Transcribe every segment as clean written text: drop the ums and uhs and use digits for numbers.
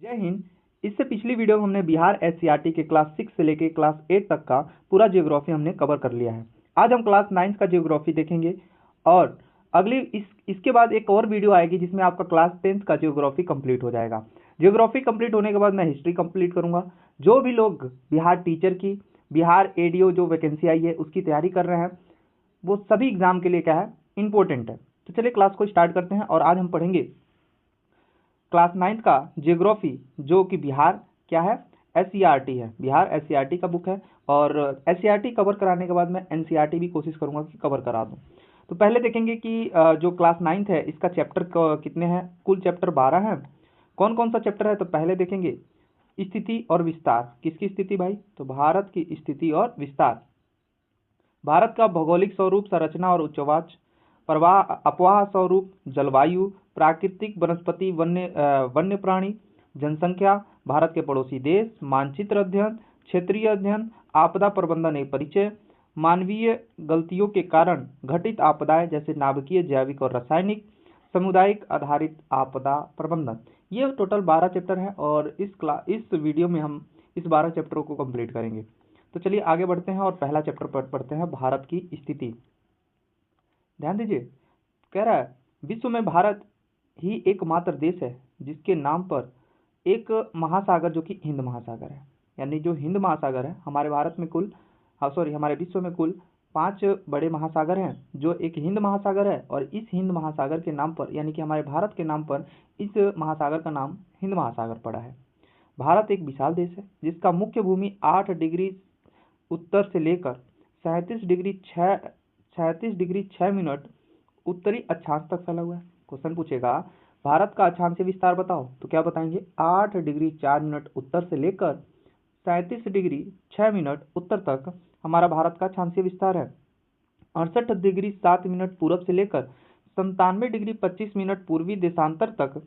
जय हिंद। इससे पिछली वीडियो में हमने बिहार एससीईआरटी के क्लास 6 से लेकर क्लास 8 तक का पूरा ज्योग्राफी हमने कवर कर लिया है। आज हम क्लास 9 का ज्योग्राफी देखेंगे और अगली इसके बाद एक और वीडियो आएगी जिसमें आपका क्लास 10 का ज्योग्राफी कंप्लीट हो जाएगा। ज्योग्राफी कंप्लीट होने के बाद मैं हिस्ट्री कंप्लीट करूंगा। जो भी लोग बिहार टीचर की, बिहार एडीओ जो वैकेंसी आई है उसकी तैयारी कर रहे हैं, वो सभी एग्जाम के लिए क्या है, इंपॉर्टेंट है। तो चलिए क्लास को स्टार्ट करते हैं और आज हम पढ़ेंगे क्लास 9 का ज्योग्राफी, जो कि बिहार क्या है, एससीईआरटी है। बिहार एससीईआरटी का बुक है और एससीईआरटी कवर कराने के बाद मैं एनसीईआरटी भी कोशिश करूंगा कि कवर करा दूं। तो पहले देखेंगे कि जो क्लास 9 है इसका चैप्टर कितने हैं। कुल चैप्टर 12 हैं। कौन कौन सा चैप्टर है तो पहले देखेंगे स्थिति और विस्तार। किसकी स्थिति भाई, तो भारत की स्थिति और विस्तार। भारत का भौगोलिक स्वरूप, संरचना और उच्चवाच, प्रवाह, अपवाह स्वरूप, जलवायु, प्राकृतिक वनस्पति, वन्य प्राणी, जनसंख्या, भारत के पड़ोसी देश, मानचित्र अध्ययन, क्षेत्रीय अध्ययन, आपदा प्रबंधन एक परिचय, मानवीय गलतियों के कारण घटित आपदाएं जैसे नाभिकीय, जैविक और रासायनिक, सामुदायिक आधारित आपदा प्रबंधन। ये टोटल 12 चैप्टर है और इस वीडियो में हम इस 12 चैप्टरों को कंप्लीट करेंगे। तो चलिए आगे बढ़ते हैं और पहला चैप्टर पढ़ते हैं, भारत की स्थिति। ध्यान दीजिए, कह रहा है विश्व में भारत ही एकमात्र देश है जिसके नाम पर एक महासागर जो कि हिंद महासागर है। यानी जो हिंद महासागर है, हमारे भारत में कुल हमारे विश्व में कुल 5 बड़े महासागर हैं, जो एक हिंद महासागर है और इस हिंद महासागर के नाम पर, यानी कि हमारे भारत के नाम पर इस महासागर का नाम हिंद महासागर पड़ा है। भारत एक विशाल देश है जिसका मुख्य भूमि 8 डिग्री उत्तर से लेकर 37 डिग्री 6 मिनट उत्तरी अक्षांश तक फैला हुआ है। क्वेश्चन पूछेगा भारत का अक्षांशीय विस्तार बताओ, तो क्या बताएंगे, 8 डिग्री 4 मिनट उत्तर से लेकर 37 डिग्री 6 मिनट उत्तर तक हमारा भारत का अक्षांशीय विस्तार है। 68 डिग्री 7 मिनट पूरब से लेकर 97 डिग्री 25 मिनट पूर्वी देशांतर तक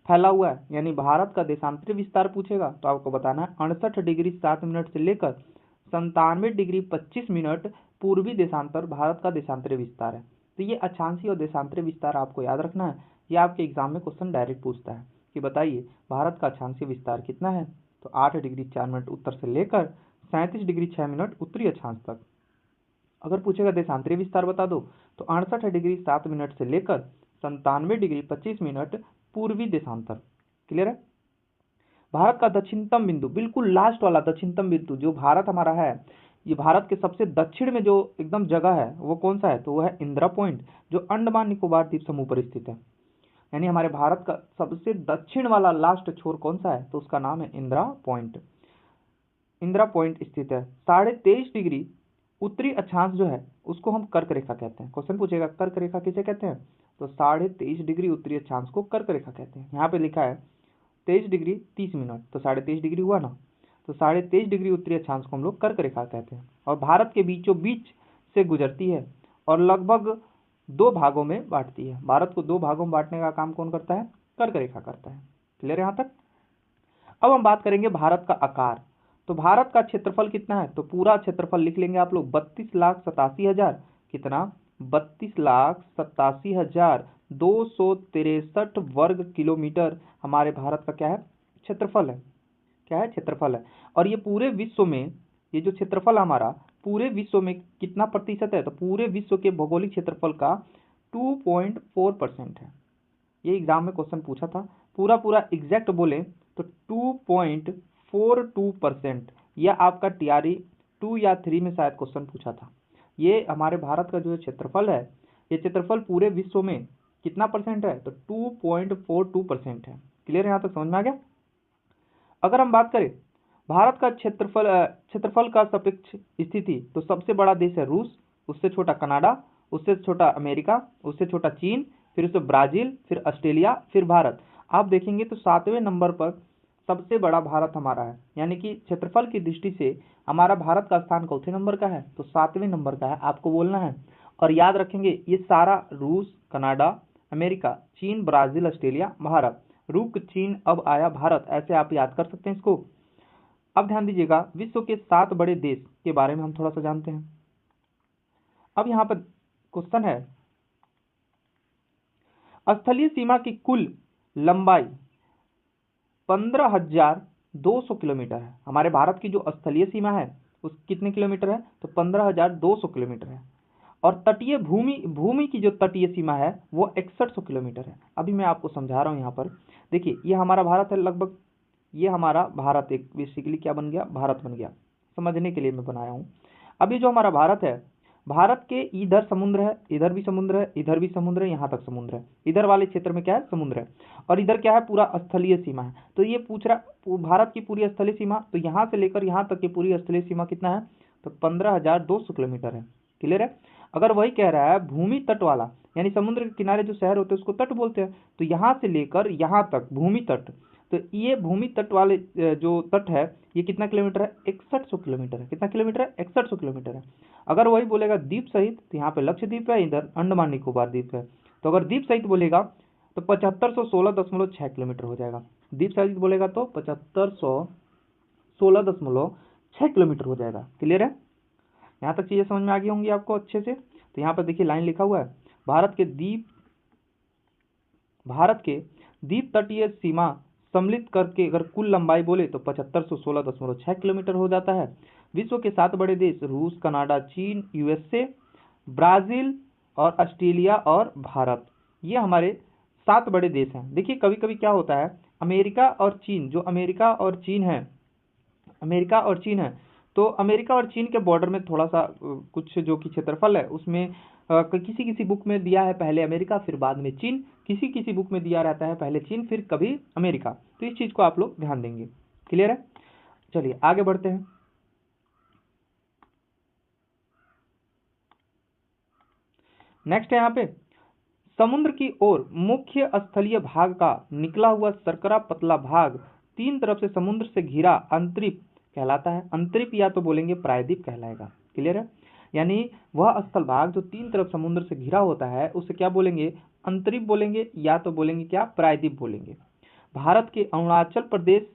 फैला हुआ है। यानी भारत का देशांतरी विस्तार पूछेगा तो आपको बताना है 68 डिग्री 7 मिनट से लेकर 97 डिग्री 25 मिनट पूर्वी देशांतर भारत का देशांतरी विस्तार है। तो ये अक्षांशीय और देशांतरी विस्तार आपको याद रखना है। ये आपके एग्जाम में क्वेश्चन डायरेक्ट पूछता है कि बताइए भारत का अक्षांशीय विस्तार कितना है, तो 8 डिग्री 4 मिनट उत्तर से लेकर 37 डिग्री 6 मिनट उत्तरी अक्षांश तक। अगर पूछेगा देशांतरी विस्तार बता दो, तो 68 डिग्री 7 मिनट से लेकर 97 डिग्री 25 मिनट पूर्वी देशांतर। क्लियर है। भारत का दक्षिणतम बिंदु, बिल्कुल लास्ट वाला दक्षिणतम बिंदु जो भारत हमारा है, ये भारत के सबसे दक्षिण में जो एकदम जगह है वो कौन सा है, तो वो है इंदिरा पॉइंट, जो अंडमान निकोबार द्वीप समूह पर स्थित है। यानी हमारे भारत का सबसे दक्षिण वाला लास्ट छोर कौन सा है, तो उसका नाम है इंदिरा पॉइंट। इंदिरा पॉइंट स्थित है। 23.5 डिग्री उत्तरी अक्षांश जो है उसको हम कर्क रेखा कहते हैं। क्वेश्चन पूछेगा कर्क रेखा किसे कहते हैं, तो 23.5 डिग्री उत्तरी अक्षांश को कर्क रेखा कहते हैं। यहाँ पे लिखा है 23 डिग्री 30 मिनट, तो 23.5 डिग्री हुआ ना, तो 23.5 डिग्री उत्तरी अक्षांश को हम लोग कर्क रेखा कहते हैं और भारत के बीचों बीच से गुजरती है और लगभग 2 भागों में बांटती है। भारत को 2 भागों में बांटने का काम कौन करता है, कर्क रेखा करता है। क्लियर यहाँ तक। अब हम बात करेंगे भारत का आकार। तो भारत का क्षेत्रफल कितना है, तो पूरा क्षेत्रफल लिख लेंगे आप लोग 32,87,000, कितना, 32,87,263 वर्ग किलोमीटर हमारे भारत का क्या है, क्षेत्रफल है। क्या है, क्षेत्रफल है। और ये पूरे विश्व में, ये जो क्षेत्रफल हमारा पूरे विश्व में कितना प्रतिशत है, तो पूरे विश्व के भौगोलिक क्षेत्रफल का 2.4% है। ये एग्जाम में क्वेश्चन पूछा था, पूरा पूरा एग्जैक्ट बोले तो 2.42%। यह आपका टीआरई 2 या 3 में शायद क्वेश्चन पूछा था। ये हमारे भारत का जो क्षेत्रफल है, ये क्षेत्रफल पूरे विश्व में कितना परसेंट है, तो 2.42% है। क्लियर है, यहाँ तक समझ में आ गया। अगर हम बात करें भारत का क्षेत्रफल का सापेक्ष स्थिति, तो सबसे बड़ा देश है रूस, उससे छोटा कनाडा, उससे छोटा अमेरिका, उससे छोटा चीन, फिर उससे ब्राजील, फिर ऑस्ट्रेलिया, फिर भारत। आप देखेंगे तो 7वें नंबर पर सबसे बड़ा भारत हमारा है। यानी कि क्षेत्रफल की दृष्टि से हमारा भारत का स्थान चौथे नंबर का है, तो 7वें नंबर का है, आपको बोलना है। और याद रखेंगे ये सारा रूस, कनाडा, अमेरिका, चीन, ब्राजील, ऑस्ट्रेलिया, भारत, रुक चीन अब आया भारत, ऐसे आप याद कर सकते हैं इसको। अब ध्यान दीजिएगा, विश्व के 7 बड़े देश के बारे में हम थोड़ा सा जानते हैं। अब यहां पर क्वेश्चन है, स्थलीय सीमा की कुल लंबाई 15,200 किलोमीटर है। हमारे भारत की जो स्थलीय सीमा है उस कितने किलोमीटर है, तो 15,200 किलोमीटर है। और तटीय भूमि भूमि की जो तटीय सीमा है वो 6100 किलोमीटर है। अभी मैं आपको समझा रहा हूँ यहाँ पर। देखिए ये हमारा भारत है लगभग, ये हमारा भारत एक बेसिकली क्या बन गया, भारत बन गया, समझने के लिए मैं बनाया हूँ। अभी जो हमारा भारत है, भारत के इधर समुद्र है, इधर भी समुद्र है, इधर भी समुद्र है, यहाँ तक समुद्र है। इधर वाले क्षेत्र में क्या है, समुद्र है। और इधर क्या है, पूरा स्थलीय सीमा है। तो ये पूछ रहा भारत की पूरी स्थलीय सीमा, तो यहाँ से लेकर यहाँ तक की पूरी स्थलीय सीमा कितना है, तो 15,200 किलोमीटर है। क्लियर है। अगर वही कह रहा है भूमि तट वाला, यानी समुद्र के किनारे जो शहर होते हैं उसको तट बोलते हैं, तो यहाँ से लेकर यहाँ तक भूमि तट, तो ये भूमि तट वाले जो तट है ये कितना किलोमीटर है, 6100 किलोमीटर है। कितना किलोमीटर है, 6100 किलोमीटर है। अगर वही बोलेगा द्वीप सहित, तो यहाँ पे लक्षद्वीप है, इधर अंडमान निकोबार द्वीप है। तो अगर द्वीप सहित बोलेगा तो 7516.6 किलोमीटर हो जाएगा। द्वीप सहित बोलेगा तो 7516.6 किलोमीटर हो जाएगा। क्लियर है। यहाँ तक चीजें समझ में आ गई होंगी आपको अच्छे से। तो यहाँ पर देखिए लाइन लिखा हुआ है, भारत के द्वीप तटीय सीमा सम्मिलित करके अगर कुल लंबाई बोले तो 7516.6 किलोमीटर हो जाता है। विश्व के 7 बड़े देश रूस, कनाडा, चीन, यूएसए, ब्राजील और ऑस्ट्रेलिया और भारत, ये हमारे 7 बड़े देश हैं। देखिए कभी कभी क्या होता है, अमेरिका और चीन, जो अमेरिका और चीन है, तो अमेरिका और चीन के बॉर्डर में थोड़ा सा कुछ जो कि क्षेत्रफल है उसमें किसी किसी बुक में दिया है पहले अमेरिका फिर बाद में चीन, किसी किसी बुक में दिया रहता है पहले चीन फिर कभी अमेरिका। तो इस चीज को आप लोग ध्यान देंगे। क्लियर है। चलिए आगे बढ़ते हैं। नेक्स्ट है यहाँ पे, समुद्र की ओर मुख्य स्थलीय भाग का निकला हुआ सरकरा पतला भाग 3 तरफ से समुद्र से घिरा अंतरिप कहलाता है। अंतरिप या तो बोलेंगे प्रायद्वीप कहलाएगा। क्लियर है। यानी वह स्थल भाग जो 3 तरफ समुद्र से घिरा होता है उसे क्या बोलेंगे, अंतरिप बोलेंगे, या तो बोलेंगे क्या, प्रायद्वीप बोलेंगे। भारत के अरुणाचल प्रदेश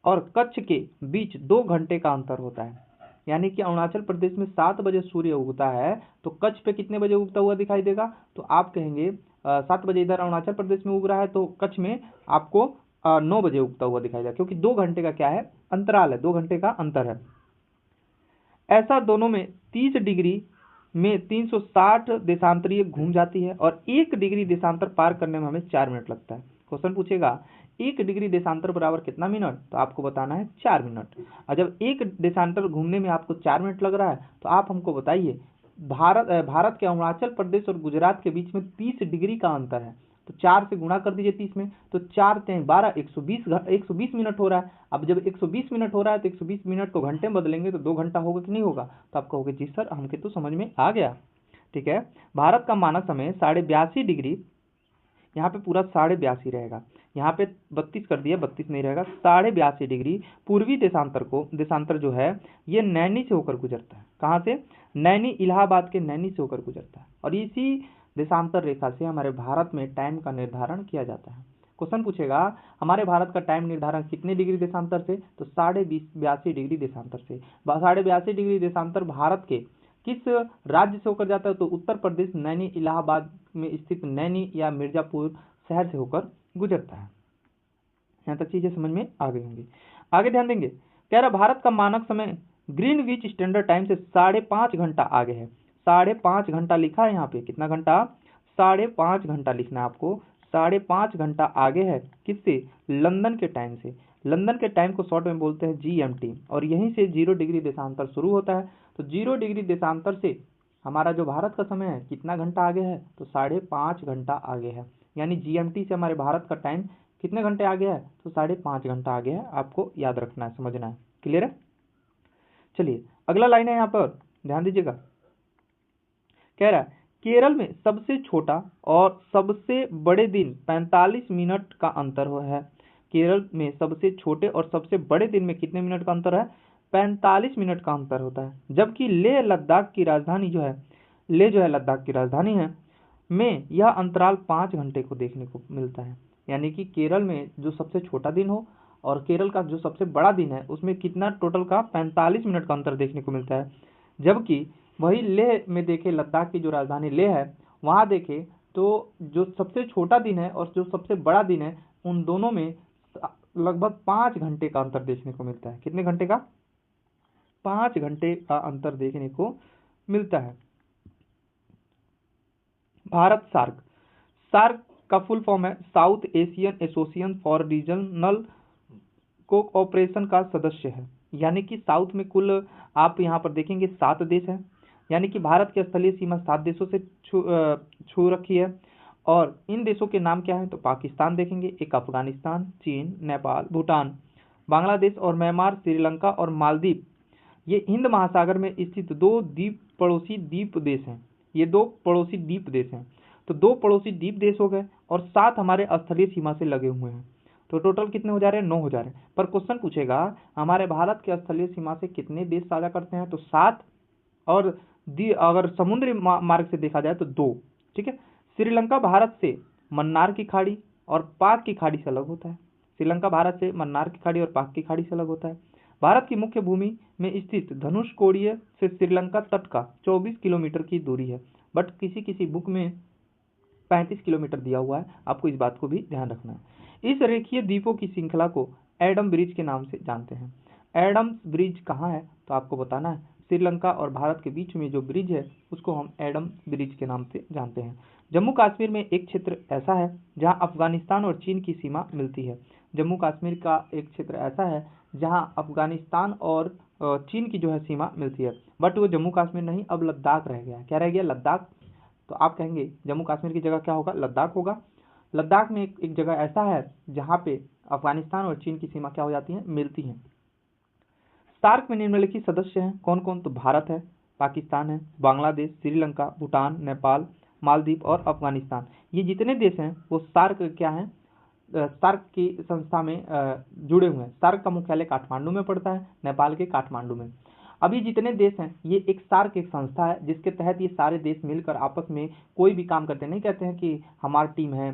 और कच्छ के बीच 2 घंटे का अंतर होता है। यानी कि अरुणाचल प्रदेश में 7 बजे सूर्य उगता है तो कच्छ पे कितने बजे उगता हुआ दिखाई देगा, तो आप कहेंगे 7 बजे इधर अरुणाचल प्रदेश में उग रहा है तो कच्छ में आपको 9 बजे उगता हुआ दिखाई देगा, क्योंकि 2 घंटे का क्या है, अंतराल है, 2 घंटे का अंतर है। ऐसा दोनों में 30 डिग्री में 360 देशांतरीय घूम जाती है और 1 डिग्री देशांतर पार करने में हमें 4 मिनट लगता है। क्वेश्चन पूछेगा 1 डिग्री देशांतर बराबर कितना मिनट, तो आपको बताना है 4 मिनट। और जब 1 देशांतर घूमने में आपको 4 मिनट लग रहा है तो आप हमको बताइए भारत के अरुणाचल प्रदेश और गुजरात के बीच में 30 डिग्री का अंतर है, तो 4 से गुणा कर दीजिए 30 में, तो 4 × 12 120 मिनट हो रहा है। अब जब 120 मिनट हो रहा है तो 120 मिनट को घंटे में बदलेंगे तो 2 घंटा होगा कि नहीं होगा, तो आप कहोगे जी सर हमके तो समझ में आ गया। ठीक है। भारत का मानक समय 82.5 डिग्री, यहाँ पे पूरा 82.5 रहेगा, यहाँ पे 32 कर दिया, 32 नहीं रहेगा, 82.5 डिग्री पूर्वी देशांतर जो है ये नैनी से होकर गुजरता है। कहाँ से, नैनी, इलाहाबाद के नैनी से होकर गुजरता है। और इसी देशांतर रेखा से हमारे भारत में टाइम का निर्धारण किया जाता है। क्वेश्चन पूछेगा हमारे भारत का टाइम निर्धारण कितने डिग्री देशांतर से, तो 82.5 डिग्री देशांतर से। 82.5 डिग्री देशांतर भारत के किस राज्य से होकर जाता है, तो उत्तर प्रदेश नैनी इलाहाबाद में स्थित नैनी या मिर्जापुर शहर से होकर गुजरता है। यहाँ तक चीजें समझ में आ गई होंगी। आगे ध्यान देंगे, कह रहा भारत का मानक समय ग्रीनविच स्टैंडर्ड टाइम से 5.5 घंटा आगे है। 5.5 घंटा लिखा है यहाँ पे, कितना घंटा, 5.5 घंटा लिखना है आपको, 5.5 घंटा आगे है किससे, लंदन के टाइम से। लंदन के टाइम को शॉर्ट में बोलते हैं GMT, और यहीं से 0 डिग्री देशांतर शुरू होता है। तो 0 डिग्री देशांतर से हमारा जो भारत का समय है कितना घंटा आगे है, तो 5.5 घंटा आगे है। यानी GMT से हमारे भारत का टाइम कितने घंटे आगे है, तो 5.5 घंटा आगे है। आपको याद रखना है, समझना है। क्लियर है। चलिए अगला लाइन है यहाँ पर, ध्यान दीजिएगा। कह रहा है केरल में सबसे छोटा और सबसे बड़े दिन 45 मिनट का अंतर है। केरल में सबसे छोटे और सबसे बड़े दिन में कितने मिनट का अंतर है, 45 मिनट का अंतर होता है। जबकि लेह लद्दाख की राजधानी जो है, लेह जो है लद्दाख की राजधानी है, में यह अंतराल 5 घंटे को देखने को मिलता है। यानी कि केरल में जो सबसे छोटा दिन हो और केरल का जो सबसे बड़ा दिन है उसमें कितना टोटल का 45 मिनट का अंतर देखने को मिलता है। जबकि वही लेह में देखे, लद्दाख की जो राजधानी लेह है वहाँ देखे तो जो सबसे छोटा दिन है और जो सबसे बड़ा दिन है उन दोनों में लगभग 5 घंटे का अंतर देखने को मिलता है। कितने घंटे का? 5 घंटे का अंतर देखने को मिलता है। भारत सार्क, सार्क का फुल फॉर्म है south Asian association for regional cooperation का सदस्य है। यानी कि साउथ में कुल आप यहाँ पर देखेंगे 7 देश हैं, यानी कि भारत की स्थलीय सीमा 7 देशों से छू रखी है। और इन देशों के नाम क्या है? तो पाकिस्तान देखेंगे, एक अफगानिस्तान, चीन, नेपाल, भूटान, बांग्लादेश और म्यांमार, श्रीलंका और मालदीव। ये हिंद महासागर में स्थित 2 द्वीप पड़ोसी द्वीप देश हैं। ये 2 पड़ोसी द्वीप देश हैं। तो 2 पड़ोसी द्वीप देश हो गए और 7 हमारे स्थलीय सीमा से लगे हुए हैं। तो टोटल कितने हो जा रहे हैं? 9 हो जा रहे हैं। पर क्वेश्चन पूछेगा हमारे भारत के स्थलीय सीमा से कितने देश साझा करते हैं? तो 7, और अगर समुद्री मार्ग से देखा जाए तो 2। ठीक है। श्रीलंका भारत से मन्नार की खाड़ी और पाक की खाड़ी से अलग होता है। श्रीलंका भारत से मन्नार की खाड़ी और पाक की खाड़ी से अलग होता है। भारत की मुख्य भूमि में स्थित धनुषकोड़ीय से श्रीलंका तट का 24 किलोमीटर की दूरी है, बट किसी किसी बुक में 35 किलोमीटर दिया हुआ है। आपको इस बात को भी ध्यान रखना है। इस रेखीय द्वीपों की श्रृंखला को एडम ब्रिज के नाम से जानते हैं। एडम्स ब्रिज कहाँ है? तो आपको बताना है श्रीलंका और भारत के बीच में जो ब्रिज है उसको हम एडम ब्रिज के नाम से जानते हैं। जम्मू कश्मीर में एक क्षेत्र ऐसा है जहां अफगानिस्तान और चीन की सीमा मिलती है। जम्मू कश्मीर का एक क्षेत्र ऐसा है जहां अफगानिस्तान और चीन की जो है सीमा मिलती है, बट वो जम्मू कश्मीर नहीं, अब लद्दाख रह गया। क्या रह गया? लद्दाख। तो आप कहेंगे जम्मू कश्मीर की जगह क्या होगा? लद्दाख होगा। लद्दाख में एक जगह ऐसा है जहां पे अफगानिस्तान और चीन की सीमा क्या हो जाती है? मिलती है। सार्क में निम्नलिखित सदस्य हैं कौन कौन? तो भारत है, पाकिस्तान है, बांग्लादेश, श्रीलंका, भूटान, नेपाल, मालदीव और अफगानिस्तान। ये जितने देश हैं वो सार्क क्या हैं? सार्क की संस्था में जुड़े हुए हैं। सार्क का मुख्यालय काठमांडू में पड़ता है, नेपाल के काठमांडू में। अब ये जितने देश हैं ये एक सार्क एक संस्था है जिसके तहत ये सारे देश मिलकर आपस में कोई भी काम करते हैं। नहीं कहते हैं कि हमारी टीम है,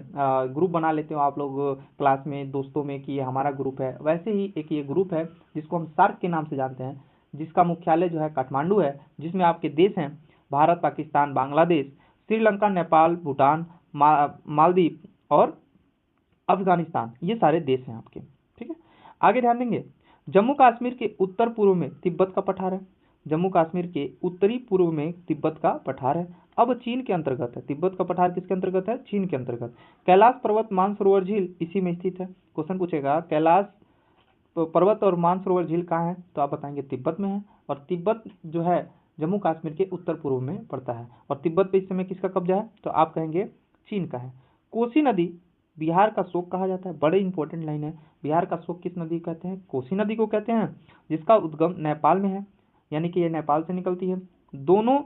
ग्रुप बना लेते हो आप लोग क्लास में दोस्तों में कि ये हमारा ग्रुप है, वैसे ही एक ये ग्रुप है जिसको हम सार्क के नाम से जानते हैं, जिसका मुख्यालय जो है काठमांडू है, जिसमें आपके देश हैं भारत, पाकिस्तान, बांग्लादेश, श्रीलंका, नेपाल, भूटान, मालदीव और अफगानिस्तान। ये सारे देश हैं आपके। ठीक है। आगे ध्यान देंगे, जम्मू कश्मीर के उत्तर पूर्व में तिब्बत का पठार है। जम्मू कश्मीर के उत्तरी पूर्व में तिब्बत का पठार है। अब चीन के अंतर्गत है। तिब्बत का पठार किसके अंतर्गत है? चीन के अंतर्गत। कैलाश पर्वत मानसरोवर झील इसी में स्थित है। क्वेश्चन पूछेगा कैलाश पर्वत और मानसरोवर झील कहाँ है? तो आप बताएंगे तिब्बत में है। और तिब्बत जो है जम्मू कश्मीर के उत्तर पूर्व में पड़ता है। और तिब्बत पे इस समय किसका कब्जा है? तो आप कहेंगे चीन का है। कोसी नदी बिहार का शोक कहा जाता है। बड़े इंपॉर्टेंट लाइन है। बिहार का शोक किस नदी को कहते हैं? कोसी नदी को कहते हैं, जिसका उद्गम नेपाल में है, यानी कि यह नेपाल से निकलती है। दोनों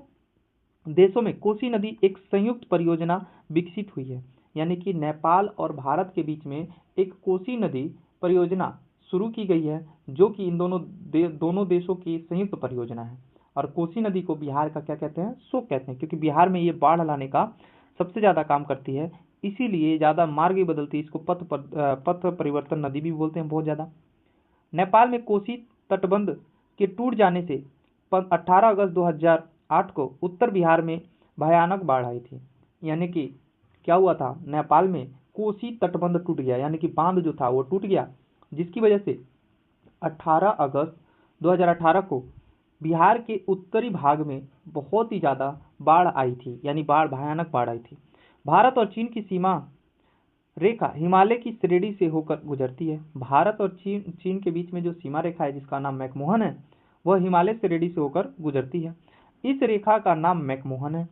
देशों में कोसी नदी एक संयुक्त परियोजना विकसित हुई है, यानी कि नेपाल और भारत के बीच में एक कोसी नदी परियोजना शुरू की गई है, जो कि इन दोनों देशों की संयुक्त परियोजना है। और कोसी नदी को बिहार का क्या कहते हैं? शोक कहते हैं, क्योंकि बिहार में ये बाढ़ लाने का सबसे ज्यादा काम करती है, इसीलिए ज्यादा मार्ग भी बदलती है। इसको पथ परिवर्तन नदी भी बोलते हैं बहुत ज्यादा। नेपाल में कोसी तटबंध के टूट जाने से 18 अगस्त 2008 को उत्तर बिहार में भयानक बाढ़ आई थी। यानी कि क्या हुआ था? नेपाल में कोसी तटबंध टूट गया, यानी कि बांध जो था वो टूट गया, जिसकी वजह से 18 अगस्त 2018 को बिहार के उत्तरी भाग में बहुत ही ज्यादा बाढ़ आई थी, यानी भयानक बाढ़ आई थी। भारत और चीन की सीमा रेखा हिमालय की श्रेणी से होकर गुजरती है। भारत और चीन के बीच में जो सीमा रेखा है जिसका नाम मैकमोहन है, वह हिमालय श्रेणी से होकर गुजरती है। इस रेखा का नाम मैकमोहन है।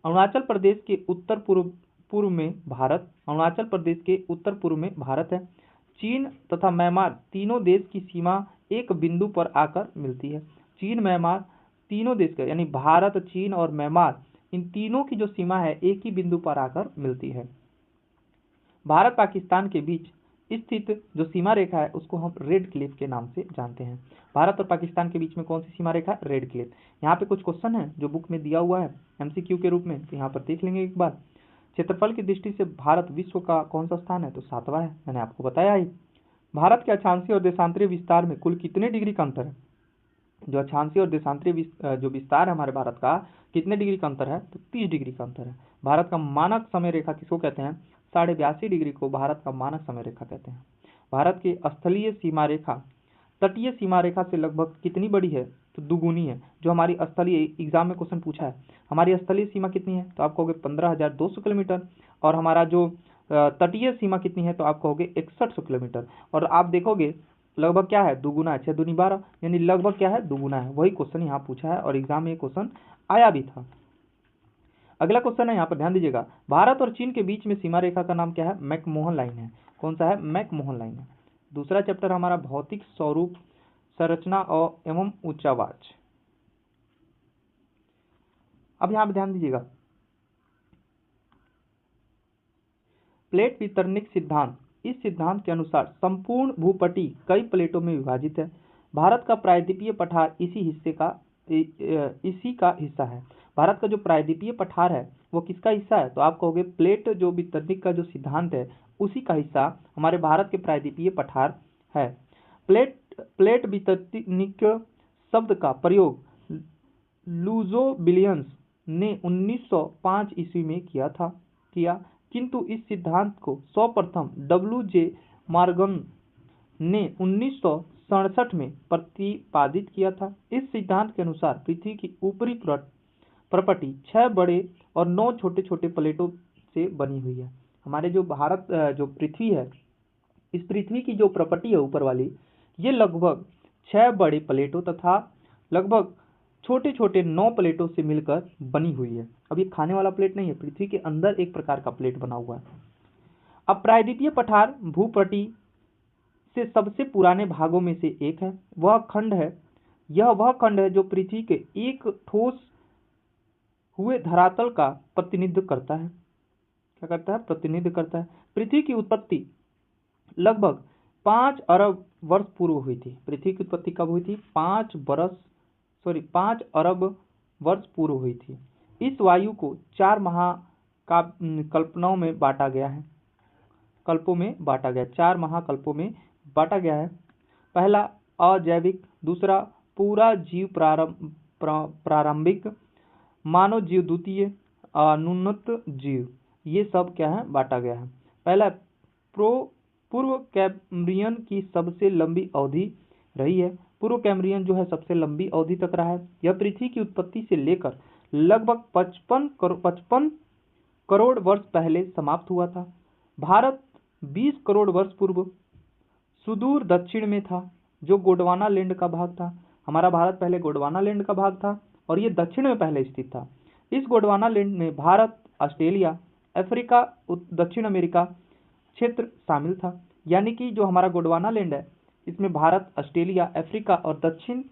अरुणाचल प्रदेश के उत्तर पूर्व में भारत अरुणाचल प्रदेश के उत्तर पूर्व में भारत है। चीन तथा म्यांमार तीनों देश की सीमा एक बिंदु पर आकर मिलती है। चीन म्यांमार तीनों देश का, यानी भारत, चीन और म्यांमार, इन तीनों की जो सीमा है एक ही बिंदु पर आकर मिलती है। भारत पाकिस्तान के बीच स्थित जो सीमा रेखा है उसको हम रेड क्लिफ के नाम से जानते हैं। भारत और पाकिस्तान के बीच में कौन सी सीमा रेखा? Red Cliff. यहाँ पे कुछ क्वेश्चन है जो बुक में दिया हुआ है एमसीक्यू के रूप में, तो यहाँ पर देख लेंगे एक बार। क्षेत्रफल की दृष्टि से भारत विश्व का कौन सा स्थान है? तो 7वां है, मैंने आपको बताया ही। भारत के अक्षांशीय और देशांतरीय विस्तार में कुल कितने डिग्री का अंतर है? जो अक्षांशीय और देशांतरीय जो विस्तार है हमारे भारत का, कितने डिग्री का अंतर है? तो 30 डिग्री का अंतर है। भारत का मानक समय रेखा किसको कहते हैं? 82.5 डिग्री को भारत का मानक समय रेखा कहते हैं। भारत के स्थलीय सीमा रेखा तटीय सीमा रेखा से लगभग कितनी बड़ी है? तो दुगुनी है। जो हमारी स्थलीय एग्जाम में क्वेश्चन पूछा है, हमारी स्थलीय सीमा कितनी है? तो आप कहोगे 15,200 किलोमीटर। और हमारा जो तटीय सीमा कितनी है? तो आप कहोगे 6100 किलोमीटर। और आप देखोगे लगभग क्या है? दुगुना है। 6 दूनी 12, यानी लगभग क्या है? दुगुना है। वही क्वेश्चन यहाँ पूछा है और एग्जाम में ये क्वेश्चन आया भी था। अगला क्वेश्चन है, यहाँ पर ध्यान दीजिएगा, भारत और चीन के बीच में सीमा रेखा का नाम क्या है? मैकमोहन लाइन है। कौन सा है? मैकमोहन लाइन है। दूसरा चैप्टर हमारा भौतिक स्वरूप, संरचना और एवं उच्चावाच। अब यहां पर ध्यान दीजिएगा, प्लेट वितरणिक सिद्धांत। इस सिद्धांत के अनुसार संपूर्ण भूपटी कई प्लेटों में विभाजित है। भारत का प्रायद्वीपीय पठार इसी का हिस्सा है। भारत का जो प्रायद्वीपीय पठार है वो किसका हिस्सा है? तो आप कहोगे प्लेट जो वितरणिक का जो सिद्धांत है उसी का हिस्सा हमारे भारत के प्रायद्वीपीय पठार है। प्लेट वितरणिक शब्द का प्रयोग लुजोविलियंस ने 1905 ईस्वी में किया, किंतु इस सिद्धांत को सर्वप्रथम W.J. मॉर्गन ने 1967 में प्रतिपादित किया था। इस सिद्धांत के अनुसार पृथ्वी की ऊपरी प्रपटी 6 बड़े और 9 छोटे छोटे प्लेटों से बनी हुई है। हमारे जो भारत जो पृथ्वी है, इस पृथ्वी की जो प्रपटी है ऊपर वाली, ये लगभग 6 बड़े प्लेटों तथा लगभग छोटे छोटे 9 प्लेटों से मिलकर बनी हुई है। अब ये खाने वाला प्लेट नहीं है, पृथ्वी के अंदर एक प्रकार का प्लेट बना हुआ है। अब प्रायद्वीपीय पठार भूपटी से सबसे पुराने भागों में से एक है। यह वह खंड है जो पृथ्वी के एक ठोस हुए धरातल का प्रतिनिधित्व करता है। क्या करता है? प्रतिनिधित्व करता है। पृथ्वी की उत्पत्ति लगभग 5 अरब वर्ष पूर्व हुई थी। पृथ्वी की उत्पत्ति कब हुई थी? 5 अरब वर्ष पूर्व हुई थी। इस वायु को 4 महाकल्पनाओं में बांटा गया है। 4 महाकल्पों में बांटा गया है। पहला अजैविक, दूसरा पूरा जीव प्रारंभिक, मानव जीव द्वितीय, अनुन्नत जीव। ये सब क्या है? बांटा गया है। पहला पूर्व कैम्ब्रियन की सबसे लंबी अवधि रही है। पूर्व कैम्ब्रियन जो है सबसे लंबी अवधि तक रहा है। यह पृथ्वी की उत्पत्ति से लेकर लगभग 55 करोड़ वर्ष पहले समाप्त हुआ था। भारत 20 करोड़ वर्ष पूर्व सुदूर दक्षिण में था, जो गोंडवाना लैंड का भाग था। हमारा भारत पहले गोंडवाना लैंड का भाग था और ये दक्षिण में पहले स्थित था। इस गोंडवाना लैंड में भारत, ऑस्ट्रेलिया, अफ्रीका, दक्षिण अमेरिका क्षेत्र शामिल था। यानी कि जो हमारा गोंडवाना लैंड है, इसमें भारत, ऑस्ट्रेलिया, अफ्रीका और दक्षिण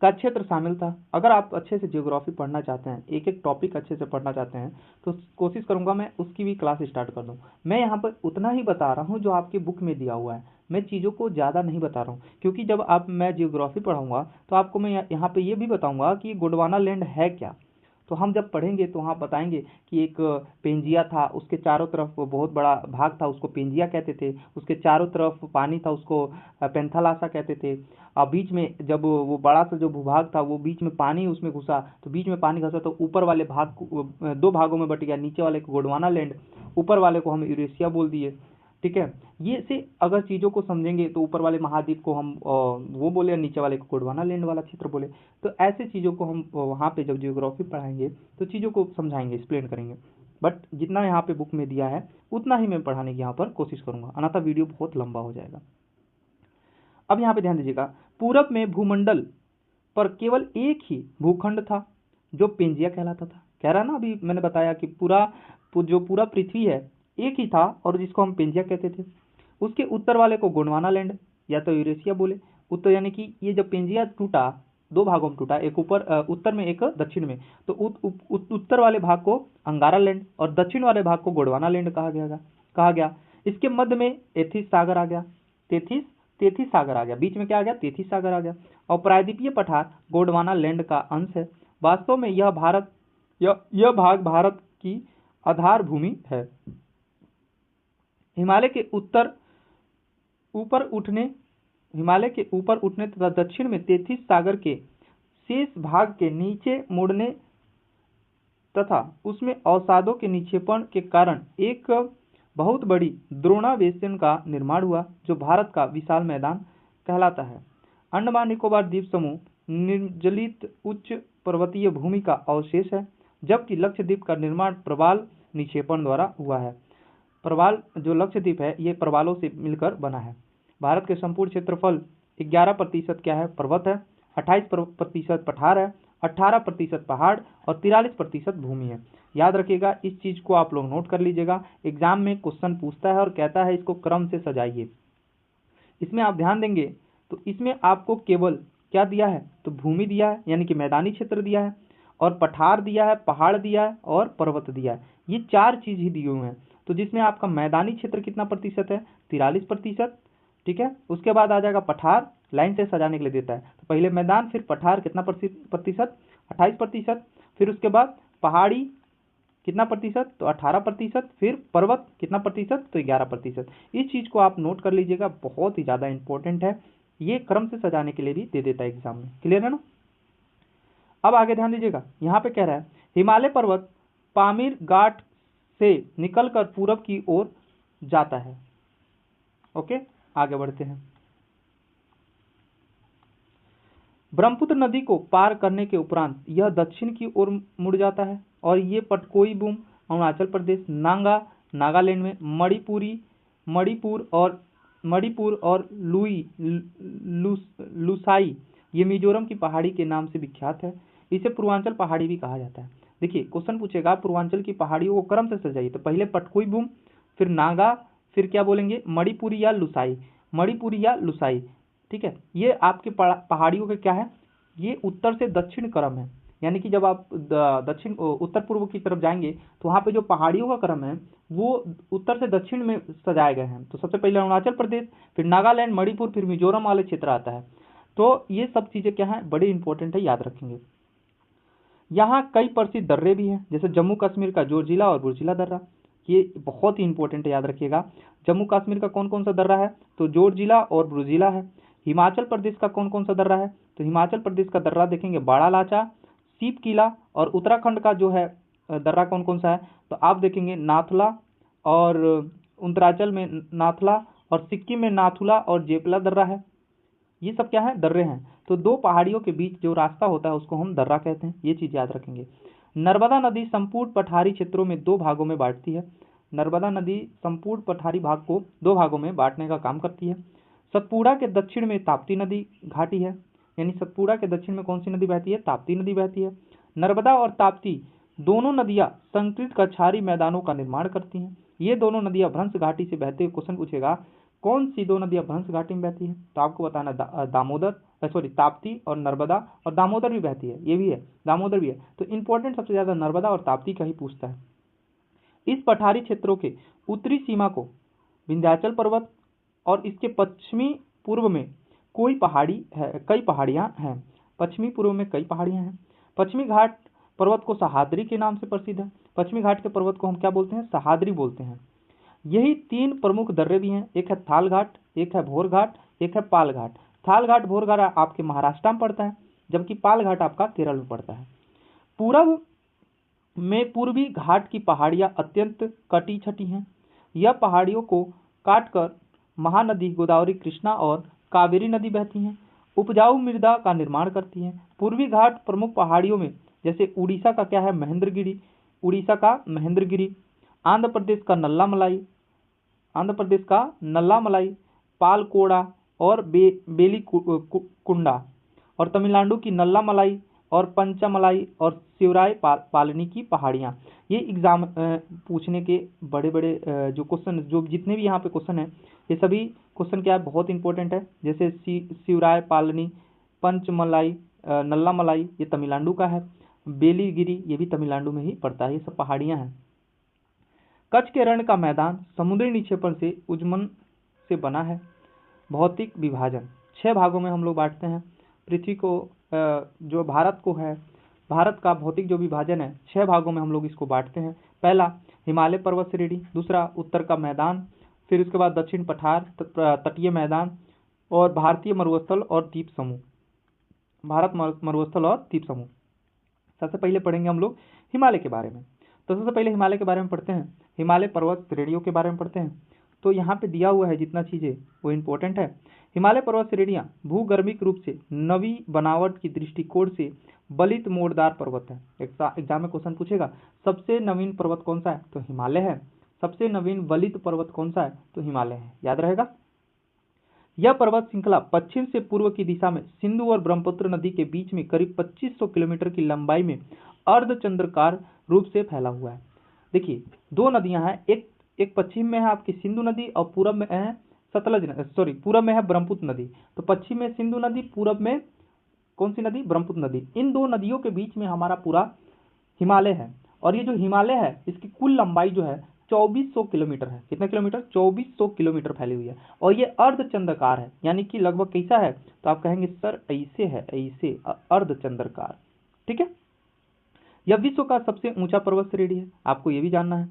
का क्षेत्र शामिल था। अगर आप अच्छे से ज्योग्राफी पढ़ना चाहते हैं, एक एक टॉपिक अच्छे से पढ़ना चाहते हैं, तो कोशिश करूंगा मैं उसकी भी क्लास स्टार्ट कर दूं। मैं यहाँ पर उतना ही बता रहा हूँ जो आपकी बुक में दिया हुआ है। मैं चीज़ों को ज़्यादा नहीं बता रहा हूँ, क्योंकि जब मैं ज्योग्राफी पढ़ाऊंगा तो आपको मैं यहाँ पे ये भी बताऊंगा कि गोंडवाना लैंड है क्या। तो हम जब पढ़ेंगे तो वहाँ बताएंगे कि एक पेंजिया था, उसके चारों तरफ बहुत बड़ा भाग था, उसको पेंजिया कहते थे। उसके चारों तरफ पानी था, उसको पेंथालासा कहते थे। और बीच में जब वो बड़ा सा जो भूभाग था, वो बीच में पानी उसमें घुसा, तो बीच में पानी घुसा तो ऊपर वाले भाग को 2 भागों में बट गया। नीचे वाले को गोंडवाना लैंड, ऊपर वाले को हम यूरेशिया बोल दिए। ठीक है, ये से अगर चीज़ों को समझेंगे तो ऊपर वाले महाद्वीप को हम वो बोले, नीचे वाले को गोंडवाना लैंड वाला क्षेत्र बोले। तो ऐसे चीज़ों को हम वहाँ पे जब जियोग्राफी पढ़ाएंगे तो चीज़ों को समझाएंगे, एक्सप्लेन करेंगे। बट जितना यहाँ पे बुक में दिया है उतना ही मैं पढ़ाने की यहाँ पर कोशिश करूँगा, अन्यथा वीडियो बहुत लंबा हो जाएगा। अब यहाँ पे ध्यान दीजिएगा, पूरब में भूमंडल पर केवल एक ही भूखंड था जो पेंजिया कहलाता था। कह रहा ना, अभी मैंने बताया कि जो पूरा पृथ्वी है एक ही था और जिसको हम पेंजिया कहते थे। उसके उत्तर वाले को गोंडवाना लैंड या तो यूरेशिया बोले। उत्तर यानी कि ये जब पेंजिया टूटा, 2 भागों में टूटा, एक उत्तर में एक दक्षिण में, तो उत्तर वाले भाग को अंगारा लैंड और दक्षिण वाले भाग को गोंडवाना लैंड कहा गया। इसके मध्य में एथिस सागर आ गया, तेथिस सागर आ गया। बीच में क्या आ गया? तेथिस सागर आ गया। और प्रायद्वीपीय पठार गोंडवाना लैंड का अंश है। वास्तव में यह भाग भारत की आधार भूमि है। हिमालय के ऊपर उठने तथा दक्षिण में तेथिस सागर के शेष भाग के नीचे मुड़ने तथा उसमें अवसादों के निक्षेपण के कारण एक बहुत बड़ी द्रोणा बेसिन का निर्माण हुआ जो भारत का विशाल मैदान कहलाता है। अंडमान निकोबार द्वीप समूह निर्जलित उच्च पर्वतीय भूमि का अवशेष है, जबकि लक्षद्वीप का निर्माण प्रवाल निक्षेपण द्वारा हुआ है। प्रवाल जो लक्षद्वीप है ये प्रवालों से मिलकर बना है। भारत के संपूर्ण क्षेत्रफल 11% क्या है, पर्वत है, 28% पठार है, 18% पहाड़ और 43% भूमि है। याद रखिएगा, इस चीज को आप लोग नोट कर लीजिएगा। एग्जाम में क्वेश्चन पूछता है और कहता है इसको क्रम से सजाइए। इसमें आप ध्यान देंगे तो इसमें आपको केवल क्या दिया है, तो भूमि दिया है यानी कि मैदानी क्षेत्र दिया है, और पठार दिया है, पहाड़ दिया है और पर्वत दिया है। ये 4 चीज ही दिए हुए हैं। तो जिसमें आपका मैदानी क्षेत्र कितना प्रतिशत है, 43%। ठीक है, उसके बाद आ जाएगा पठार, लाइन से सजाने के लिए देता है तो पहले मैदान, फिर पठार कितना प्रतिशत, 28%। फिर उसके बाद पहाड़ी कितना प्रतिशत, तो 18%। फिर पर्वत कितना प्रतिशत, तो 11%। इस चीज को आप नोट कर लीजिएगा, बहुत ही ज्यादा इंपॉर्टेंट है। ये क्रम से सजाने के लिए भी दे देता है एग्जाम में। क्लियर है ना। अब आगे ध्यान दीजिएगा, यहाँ पे कह रहा है हिमालय पर्वत पामीर घाट से निकलकर पूरब की ओर जाता है। ओके, आगे बढ़ते हैं। ब्रह्मपुत्र नदी को पार करने के उपरांत यह दक्षिण की ओर मुड़ जाता है और ये पटकोईबुम अरुणाचल प्रदेश, नांगा नागालैंड में, मणिपुर और लुसाई ये मिजोरम की पहाड़ी के नाम से विख्यात है। इसे पूर्वांचल पहाड़ी भी कहा जाता है। देखिए क्वेश्चन पूछेगा पूर्वांचल की पहाड़ियों को क्रम से सजाइए, तो पहले पटकोईबुम, फिर नागा, फिर क्या बोलेंगे, मणिपुरी या लुसाई। ठीक है, ये आपके पहाड़ियों के क्या है, ये उत्तर से दक्षिण क्रम है। यानी कि जब आप दक्षिण उत्तर पूर्व की तरफ जाएंगे तो वहाँ पे जो पहाड़ियों का क्रम है वो उत्तर से दक्षिण में सजाए गए हैं। तो सबसे पहले अरुणाचल प्रदेश, फिर नागालैंड, मणिपुर, फिर मिजोरम वाले क्षेत्र आता है। तो ये सब चीजें क्या है, बड़े इंपॉर्टेंट है, याद रखेंगे। यहाँ कई प्रसिद्ध दर्रे भी हैं, जैसे जम्मू कश्मीर का जोजिला और बुर्जिला दर्रा, ये बहुत ही इंपॉर्टेंट है, याद रखिएगा। जम्मू कश्मीर का कौन कौन सा दर्रा है, तो जोजिला और बुर्जिला है। हिमाचल प्रदेश का कौन कौन सा दर्रा है, तो हिमाचल प्रदेश का दर्रा देखेंगे बाड़ा लाचा, सीप किला। और उत्तराखंड का जो है दर्रा कौन कौन सा है, तो आप देखेंगे नाथुला, और उत्तरांचल में नाथुला, और सिक्किम में नाथुला और जेपला दर्रा है। ये सब क्या है, दर्रे हैं। तो दो पहाड़ियों के बीच जो रास्ता होता है उसको हम दर्रा कहते हैं, ये चीज याद रखेंगे। नर्मदा नदी संपूर्ण पठारी क्षेत्रों में 2 भागों में बांटती है। नर्मदा नदी संपूर्ण पठारी भाग को 2 भागों में बांटने का काम करती है। सतपुड़ा के दक्षिण में ताप्ती नदी घाटी है, यानी सतपुड़ा के दक्षिण में कौन सी नदी बहती है, ताप्ती नदी बहती है। नर्मदा और ताप्ती दोनों नदियां संकृत कछारी मैदानों का निर्माण करती हैं। ये दोनों नदियां भ्रंश घाटी से बहते हुए, क्वेश्चन पूछेगा कौन सी 2 नदियां भ्रंश घाटी में बहती है, तो आपको बताना ताप्ती और नर्मदा, और दामोदर भी बहती है, ये भी है, दामोदर भी है। तो इंपॉर्टेंट सबसे ज्यादा नर्मदा और ताप्ती का ही पूछता है। इस पठारी क्षेत्रों के उत्तरी सीमा को विंध्याचल पर्वत और इसके पश्चिमी पूर्व में कई पहाड़ियां हैं। पश्चिमी पूर्व में कई पहाड़ियां हैं। पश्चिमी घाट पर्वत को सहाद्री के नाम से प्रसिद्ध है। पश्चिमी घाट के पर्वत को हम क्या बोलते हैं, सहाद्री बोलते हैं। यही 3 प्रमुख दर्रे भी हैं, एक है थाल घाट, एक है भोर घाट, एक है पाल घाट। थाल घाट भोर घाट आपके महाराष्ट्र में पड़ता है, जबकि पाल घाट आपका केरल में पड़ता है। पूर्व में पूर्वी घाट की पहाड़ियां अत्यंत कटी छटी हैं। यह पहाड़ियों को काटकर महानदी गोदावरी, कृष्णा और कावेरी नदी बहती हैं, उपजाऊ मृदा का निर्माण करती हैं। पूर्वी घाट प्रमुख पहाड़ियों में जैसे उड़ीसा का क्या है, महेंद्रगिरी, आंध्र प्रदेश का नल्लामलाई, पालकोड़ा और बेली कुंडा, और तमिलनाडु की नल्लामलाई और पंचामलाई और शिवराय पालनी की पहाड़ियाँ। ये एग्जाम पूछने के बड़े बड़े जो क्वेश्चन, जो जितने भी यहाँ पे क्वेश्चन है, ये सभी क्वेश्चन क्या है, बहुत इंपॉर्टेंट है। जैसे शिवराय पालनी, पंचमलाई, नल्लामलाई ये तमिलनाडु का है, बेलीगिरी ये भी तमिलनाडु में ही पड़ता है। ये सब पहाड़ियाँ हैं। कच्छ के रण का मैदान समुद्री निक्षेपण से उज्जमन से बना है। भौतिक विभाजन 6 भागों में हम लोग बांटते हैं। पृथ्वी को जो भारत को है, भारत का भौतिक जो विभाजन है 6 भागों में हम लोग इसको बांटते हैं। पहला हिमालय पर्वत श्रेणी, दूसरा उत्तर का मैदान, फिर उसके बाद दक्षिण पठार, तटीय मैदान, और भारतीय मरुस्थल और द्वीप समूह। भारत मरुस्थल और द्वीप समूह। सबसे पहले पढ़ेंगे हम लोग हिमालय के बारे में। तो सबसे पहले हिमालय के बारे में पढ़ते हैं, हिमालय पर्वत श्रेणियों के बारे में पढ़ते हैं। तो यहाँ पे दिया हुआ है जितना चीज़ें वो इम्पोर्टेंट है। हिमालय पर्वत श्रेणियाँ भूगर्भिक रूप से नवी बनावट की दृष्टिकोण से बलित मोड़दार पर्वत है। एग्जाम में क्वेश्चन पूछेगा सबसे नवीन पर्वत कौन सा है, तो हिमालय है। सबसे नवीन बलित पर्वत कौन सा है, तो हिमालय है, याद रहेगा। यह पर्वत श्रृंखला पश्चिम से पूर्व की दिशा में सिंधु और ब्रह्मपुत्र नदी के बीच में करीब 2500 किलोमीटर की लंबाई में अर्धचंद्राकार रूप से फैला हुआ है। देखिए दो नदियां हैं, एक पश्चिम में है आपकी सिंधु नदी और पूरब में है पूरब में है ब्रह्मपुत्र नदी। तो पश्चिम में सिंधु नदी, पूरब में कौन सी नदी, ब्रह्मपुत्र नदी। इन दो नदियों के बीच में हमारा पूरा हिमालय है। और ये जो हिमालय है इसकी कुल लंबाई जो है 2400 किलोमीटर है। कितना किलोमीटर, 2400 किलोमीटर फैली हुई है। और ये अर्धचंद्राकार है, यानी कि लगभग कैसा है, तो आप कहेंगे सर ऐसे है, ऐसे अर्धचंद्राकार। ठीक है। यह विश्व का सबसे ऊंचा पर्वत श्रेणी है, आपको ये भी जानना है।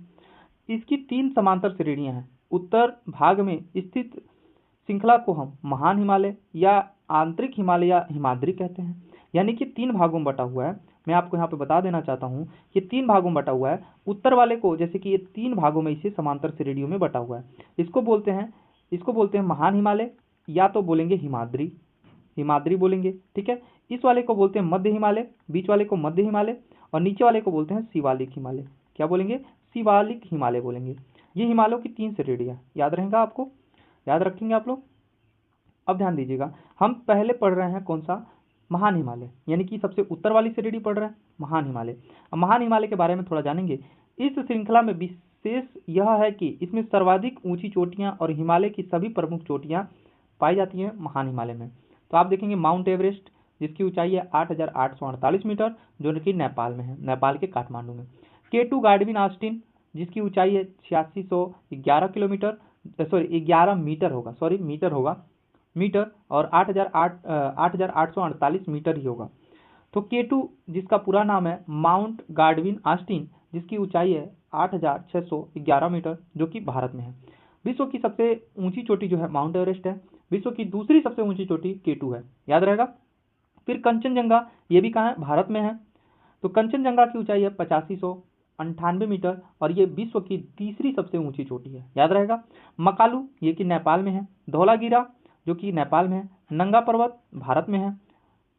इसकी 3 समांतर श्रेणियां हैं। उत्तर भाग में स्थित श्रृंखला को हम महान हिमालय या आंतरिक हिमालय या हिमाद्री कहते हैं, यानी कि 3 भागों में बटा हुआ है। मैं आपको यहाँ पे बता देना चाहता हूँ कि 3 भागों में बटा हुआ है। उत्तर वाले को जैसे कि ये 3 भागों में इसे समांतर श्रेणियों में बटा हुआ है। इसको बोलते हैं महान हिमालय, या तो बोलेंगे हिमाद्री बोलेंगे। ठीक है। इस वाले को बोलते हैं मध्य हिमालय, बीच वाले को मध्य हिमालय, और नीचे वाले को बोलते हैं शिवालिक हिमालय। क्या बोलेंगे, शिवालिक हिमालय बोलेंगे। ये हिमालयों की 3 श्रेणियां, याद रहेगा आपको, याद रखेंगे आप लोग। अब ध्यान दीजिएगा, हम पहले पढ़ रहे हैं कौन सा, महान हिमालय, यानी कि सबसे उत्तर वाली श्रेणी पढ़ रहे हैं महान हिमालय। अब महान हिमालय के बारे में थोड़ा जानेंगे। इस श्रृंखला में विशेष यह है कि इसमें सर्वाधिक ऊंची चोटियां और हिमालय की सभी प्रमुख चोटियां पाई जाती हैं महान हिमालय में। तो आप देखेंगे माउंट एवरेस्ट, जिसकी ऊंचाई है 8848 मीटर, जो कि नेपाल में है, नेपाल के काठमांडू में। K2 गार्डविन ऑस्टिन, जिसकी ऊंचाई है 8611 किलोमीटर, 11 मीटर होगा, मीटर, और 8848 मीटर ही होगा। तो K2 जिसका पूरा नाम है माउंट गार्डविन ऑस्टिन, जिसकी ऊंचाई है 8611 मीटर, जो कि भारत में है। विश्व की सबसे ऊंची चोटी जो है माउंट एवरेस्ट है। विश्व की दूसरी सबसे ऊंची चोटी K2 है, याद रहेगा। फिर कंचनजंगा, ये भी कहाँ है, भारत में है। तो कंचनजंगा की ऊंचाई है 8598 मीटर, और ये विश्व की तीसरी सबसे ऊंची चोटी है, याद रहेगा। मकालू, ये कि नेपाल में है। धौलागिरा, जो कि नेपाल में है। नंगा पर्वत भारत में है,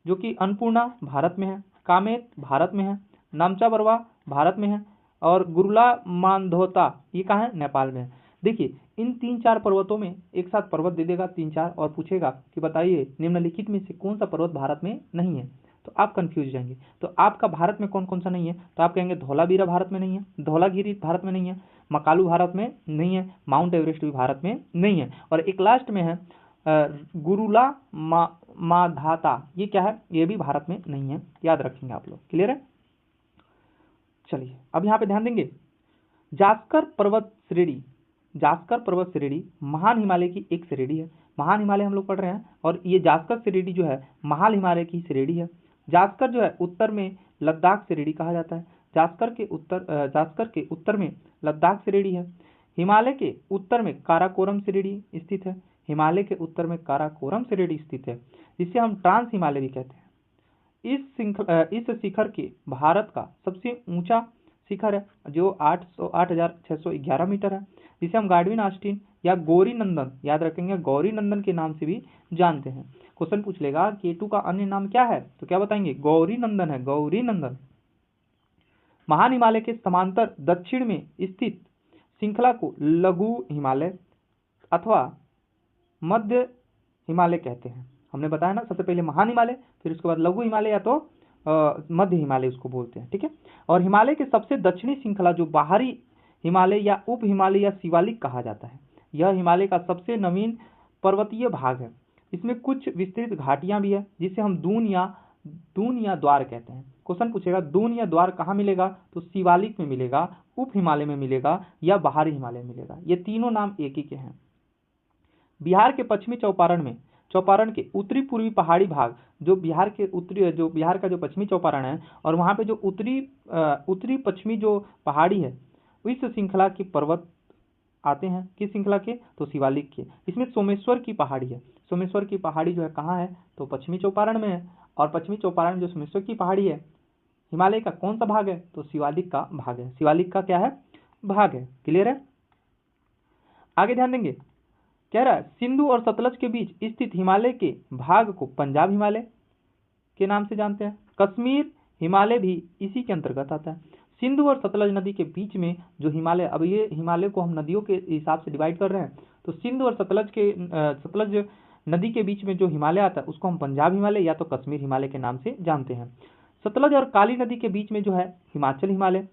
जो कि अन्नपूर्णा भारत में है। कामेत भारत में है। नामचा बरवा भारत में है। और गुरुला मानधोता, ये कहाँ है, नेपाल में है। देखिए इन 3-4 पर्वतों में एक साथ पर्वत दे देगा 3-4, और पूछेगा कि बताइए निम्नलिखित में से कौन सा पर्वत भारत में नहीं है, तो आप कंफ्यूज जाएंगे। तो आपका भारत में कौन कौन सा नहीं है, तो आप कहेंगे धौलावीरा भारत में नहीं है, धौलागिरी भारत में नहीं है, मकालू भारत में नहीं है, माउंट एवरेस्ट भी भारत में नहीं है, और एक लास्ट में है गुरुला माधाता, ये क्या है, ये भी भारत में नहीं है, याद रखेंगे आप लोग। क्लियर है। चलिए अब यहाँ पे ध्यान देंगे। जास्कर पर्वत श्रेणी महान हिमालय की एक श्रेणी है। महान हिमालय हम लोग पढ़ रहे हैं, और ये जास्कर श्रेणी जो है महान हिमालय की श्रेणी है। जास्कर जो है उत्तर में लद्दाख श्रेणी कहा जाता है। जास्कर के उत्तर में लद्दाख श्रेणी है। हिमालय के उत्तर में काराकोरम श्रेणी स्थित है। हिमालय के उत्तर में काराकोरम श्रेणी स्थित है, जिसे हम ट्रांस हिमालय भी कहते हैं। इस शिखर के भारत का सबसे ऊंचा शिखर है, जो 8611 मीटर है, जिसे हम गार्डविन ऑस्टिन या गौरी नंदन, याद रखेंगे, गौरी नंदन के नाम से भी जानते हैं। क्वेश्चन पूछ लेगा K2 का अन्य नाम क्या है, तो क्या बताएंगे, गौरी नंदन है, गौरी नंदन। महान हिमालय के समांतर दक्षिण में स्थित श्रृंखला को लघु हिमालय अथवा मध्य हिमालय कहते हैं। हमने बताया ना, सबसे पहले महान हिमालय, फिर उसके बाद लघु हिमालय या तो मध्य हिमालय उसको बोलते हैं। ठीक है। और हिमालय के सबसे दक्षिणी श्रृंखला जो बाहरी हिमालय या उप हिमालय या शिवालिक कहा जाता है, यह हिमालय का सबसे नवीन पर्वतीय भाग है। इसमें कुछ विस्तृत घाटियां भी है, जिसे हम दून या द्वार कहते हैं। क्वेश्चन पूछेगा दून या द्वार कहाँ मिलेगा, तो शिवालिक में मिलेगा, उप हिमालय में मिलेगा, या बाहरी हिमालय में मिलेगा। ये तीनों नाम एक ही के हैं। बिहार के पश्चिमी चौपारण के उत्तरी पूर्वी पहाड़ी भाग, जो बिहार का जो पश्चिमी चौपारण है, और वहाँ पे जो उत्तरी पश्चिमी जो पहाड़ी है, इस श्रृंखला के पर्वत आते हैं। किस श्रृंखला के, तो शिवालिक के। इसमें सोमेश्वर की पहाड़ी है। सोमेश्वर की पहाड़ी जो है कहाँ है, तो पश्चिमी चौपारण में है। और पश्चिमी चौपारण जो सोमेश्वर की पहाड़ी है, हिमालय का कौन सा भाग है? तो शिवालिक का भाग है। शिवालिक का क्या है? भाग है। क्लियर है? आगे ध्यान देंगे, कह रहा है सिंधु और सतलज के बीच स्थित हिमालय के भाग को पंजाब हिमालय के नाम से जानते हैं। कश्मीर हिमालय भी इसी के अंतर्गत आता है। सिंधु और सतलज नदी के बीच में जो हिमालय, अब ये हिमालय को हम नदियों के हिसाब से डिवाइड कर रहे हैं, तो सिंधु और सतलज नदी के बीच में जो हिमालय आता है उसको हम पंजाब हिमालय या तो कश्मीर हिमालय के नाम से जानते हैं। सतलज और काली नदी के बीच में जो है हिमाचल हिमालय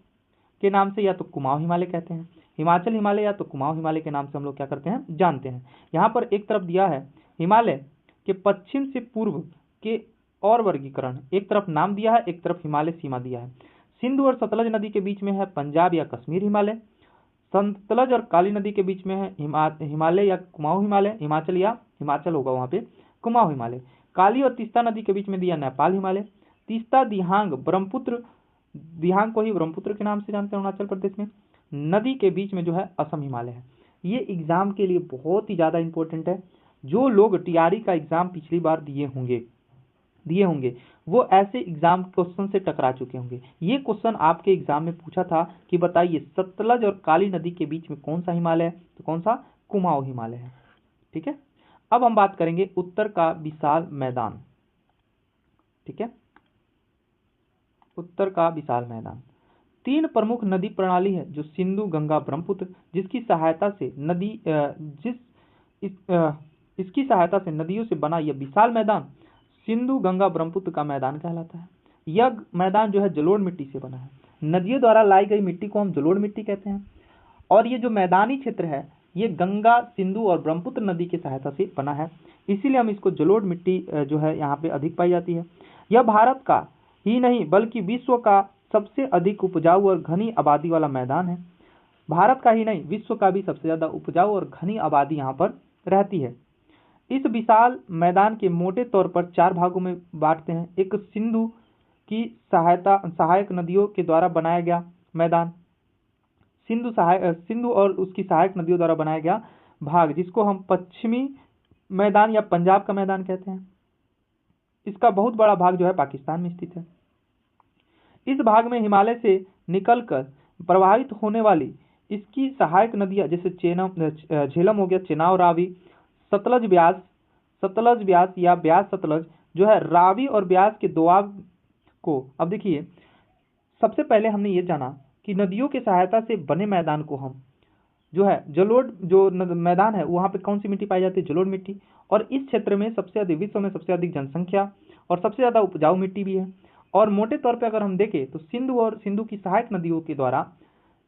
के नाम से या तो कुमाऊं हिमालय कहते हैं। हिमाचल हिमालय या तो कुमाऊं हिमालय के नाम से हम लोग क्या करते हैं? जानते हैं। यहाँ पर एक तरफ दिया है हिमालय के पश्चिम से पूर्व के और वर्गीकरण, एक तरफ नाम दिया है, एक तरफ हिमालय सीमा दिया है। सिंधु और सतलज नदी के बीच में है पंजाब या कश्मीर हिमालय। सतलज और काली नदी के बीच में है हिमालय या कुमाऊं हिमालय, हिमाचल या हिमाचल होगा वहां पे कुमाऊं हिमालय। काली और तीस्ता नदी के बीच में दिया नेपाल हिमालय। तीस्ता दिहांग ब्रह्मपुत्र, दिहांग को ही ब्रह्मपुत्र के नाम से जानते हैं अरुणाचल प्रदेश में। नदी के बीच में जो है असम हिमालय है। ये एग्जाम के लिए बहुत ही ज्यादा इंपॉर्टेंट है। जो लोग टीआरई का एग्जाम पिछली बार दिए होंगे वो ऐसे एग्जाम क्वेश्चन से टकरा चुके होंगे। ये क्वेश्चन आपके एग्जाम में पूछा था कि बताइए सतलज और काली नदी के बीच में कौन सा हिमालय है? तो कौन सा? कुमाऊं हिमालय है। ठीक है, अब हम बात करेंगे उत्तर का विशाल मैदान। ठीक है, उत्तर का विशाल मैदान 3 प्रमुख नदी प्रणाली है जो सिंधु गंगा ब्रह्मपुत्र, जिसकी सहायता से इसकी सहायता से नदियों से बना यह विशाल मैदान सिंधु गंगा ब्रह्मपुत्र का मैदान कहलाता है। यह मैदान जो है जलोढ़ मिट्टी से बना है। नदियों द्वारा लाई गई मिट्टी को हम जलोढ़ मिट्टी कहते हैं। और ये जो मैदानी क्षेत्र है ये गंगा, सिंधु और ब्रह्मपुत्र नदी की सहायता से बना है, इसीलिए हम इसको जलोढ़ मिट्टी जो है यहाँ पे अधिक पाई जाती है। यह भारत का ही नहीं बल्कि विश्व का सबसे अधिक उपजाऊ और घनी आबादी वाला मैदान है। भारत का ही नहीं, विश्व का भी सबसे ज्यादा उपजाऊ और घनी आबादी यहाँ पर रहती है। इस विशाल मैदान के मोटे तौर पर 4 भागों में बांटते हैं। एक सिंधु की सहायक नदियों के द्वारा बनाया गया मैदान, सिंधु और उसकी सहायक नदियों द्वारा बनाया गया भाग, जिसको हम पश्चिमी मैदान या पंजाब का मैदान कहते हैं। इसका बहुत बड़ा भाग जो है पाकिस्तान में स्थित है। इस भाग में हिमालय से निकलकर प्रवाहित होने वाली इसकी सहायक नदियां जैसे झेलम हो गया, चेनाब, रावी, सतलज ब्यास या ब्यास सतलज जो है रावी और ब्यास के दोआब को। अब देखिए, सबसे पहले हमने ये जाना कि नदियों की सहायता से बने मैदान को हम जो है जलोढ़, जो मैदान है वहां पे कौन सी मिट्टी पाई जाती है? जलोढ़ मिट्टी। और इस क्षेत्र में सबसे अधिक, विश्व में सबसे अधिक जनसंख्या और सबसे ज्यादा उपजाऊ मिट्टी भी है। और मोटे तौर पे अगर हम देखें तो सिंधु और सिंधु की सहायक नदियों के द्वारा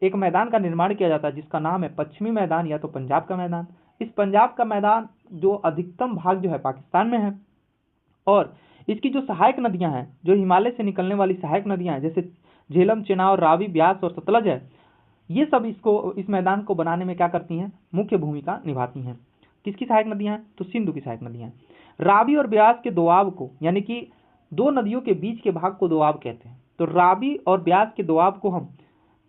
एक मैदान का निर्माण किया जाता है जिसका नाम है पश्चिमी मैदान या तो पंजाब का मैदान। इस पंजाब का मैदान जो अधिकतम भाग जो है पाकिस्तान में है। और इसकी जो सहायक नदियां हैं, जो हिमालय से निकलने वाली सहायक नदियां हैं जैसे झेलम, चेनाब, रावी, ब्यास और सतलज है, ये सब इस मैदान को बनाने में क्या करती हैं? मुख्य भूमिका निभाती हैं। किसकी सहायक नदियां हैं? तो सिंधु की सहायक नदियां हैं। रावी और ब्यास के दोआब को, यानी कि 2 नदियों के बीच के भाग को दोआब कहते हैं। तो रावी और ब्यास के दोआब को हम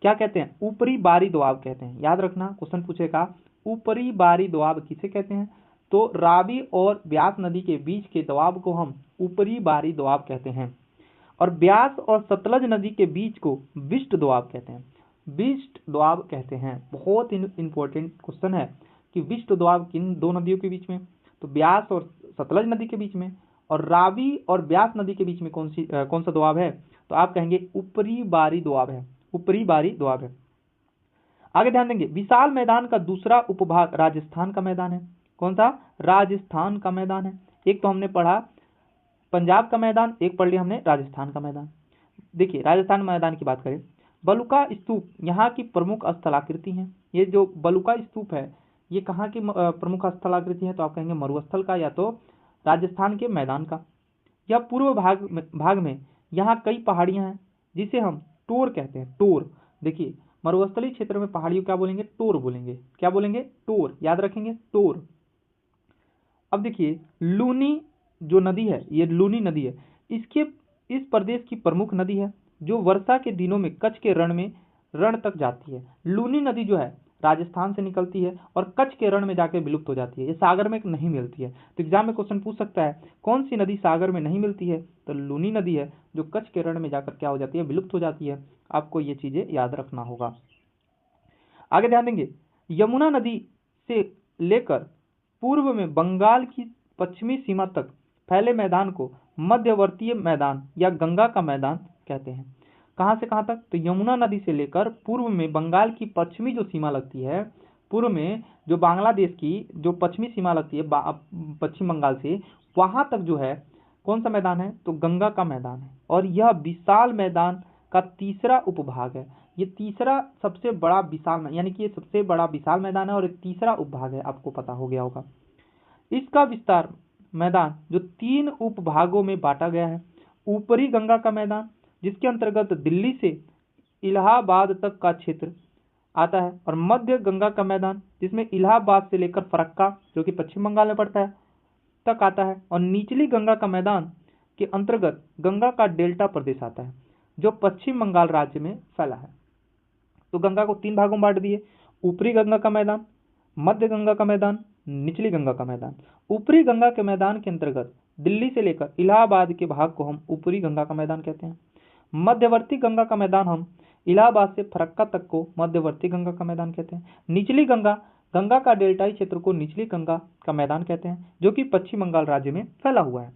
क्या कहते हैं? ऊपरी बारी दोआब कहते हैं। याद रखना, क्वेश्चन पूछेगा ऊपरी बारी दोआब किसे कहते हैं? तो रावी और ब्यास नदी के बीच के दोआब को हम ऊपरी बारी दोआब कहते हैं। और ब्यास और सतलज नदी के बीच को विष्ट दोआब कहते हैं। विष्ट दोआब कहते हैं। बहुत इंपॉर्टेंट क्वेश्चन है कि विष्ट दोआब किन 2 नदियों के बीच में? तो ब्यास और सतलज नदी के बीच में। और रावी और ब्यास नदी के बीच में कौन सा दोआब है? तो आप कहेंगे ऊपरी बारी दोआब है। ऊपरी बारी दोआब है। आगे ध्यान देंगे, विशाल मैदान का दूसरा उपभाग राजस्थान का मैदान है। कौन सा? राजस्थान का मैदान है। एक तो हमने पढ़ा पंजाब का मैदान, एक पढ़ लिया हमने राजस्थान का मैदान। देखिए, राजस्थान मैदान की बात करें, बलुका स्तूप यहाँ की प्रमुख स्थलाकृति है। ये जो बलुका स्तूप है ये कहाँ की प्रमुख स्थलाकृति है? तो आप कहेंगे मरुस्थल का या तो राजस्थान के मैदान का। यह पूर्व भाग में यहाँ कई पहाड़ियां हैं जिसे हम टोर कहते हैं। टोर, देखिए मरुस्थलीय क्षेत्र में पहाड़ियों क्या बोलेंगे? टोर बोलेंगे। क्या बोलेंगे? टोर। याद रखेंगे, टोर। अब देखिए, लूनी जो नदी है, ये लूनी नदी है, इस प्रदेश की प्रमुख नदी है जो वर्षा के दिनों में कच्छ के रण तक जाती है। लूनी नदी जो है राजस्थान से निकलती है और कच्छ के रण में जाकर विलुप्त हो जाती है। ये सागर में नहीं मिलती है। तो एग्जाम में क्वेश्चन पूछ सकता है कौन सी नदी सागर में नहीं मिलती है, तो लूनी नदी है जो कच्छ के रण में जाकर क्या हो जाती है, विलुप्त हो जाती है। आपको ये चीजें याद रखना होगा। आगे ध्यान देंगे, यमुना नदी से लेकर पूर्व में बंगाल की पश्चिमी सीमा तक फैले मैदान को मध्यवर्तीय मैदान या गंगा का मैदान कहते हैं। कहां से कहां तक, तो यमुना नदी से लेकर पूर्व में बंगाल की पश्चिमी जो सीमा लगती है, पूर्व में जो बांग्लादेश की जो पश्चिमी सीमा लगती है पश्चिम बंगाल से, वहां तक जो है कौन सा मैदान है, तो गंगा का मैदान है। और यह विशाल मैदान का तीसरा उपभाग है। ये तीसरा सबसे बड़ा विशाल, यानी कि ये सबसे बड़ा विशाल मैदान है और एक तीसरा उपभाग है, आपको पता हो गया होगा। इसका विस्तार मैदान जो 3 उपभागों में बांटा गया है। ऊपरी गंगा का मैदान जिसके अंतर्गत दिल्ली से इलाहाबाद तक का क्षेत्र आता है, और मध्य गंगा का मैदान जिसमें इलाहाबाद से लेकर फरक्का जो कि पश्चिम बंगाल में पड़ता है तक आता है, और निचली गंगा का मैदान के अंतर्गत गंगा का डेल्टा प्रदेश आता है जो पश्चिम बंगाल राज्य में फैला है। तो गंगा को 3 भागों में बांट दिए, ऊपरी गंगा का मैदान, मध्य गंगा का मैदान, निचली गंगा का मैदान। ऊपरी गंगा के मैदान के अंतर्गत दिल्ली से लेकर इलाहाबाद के भाग को हम ऊपरी गंगा का मैदान कहते हैं। मध्यवर्ती गंगा का मैदान हम इलाहाबाद से फरक्का तक को मध्यवर्ती गंगा का मैदान कहते हैं। निचली गंगा, गंगा का डेल्टाई क्षेत्र को निचली गंगा का मैदान कहते हैं जो कि पश्चिम बंगाल राज्य में फैला हुआ है।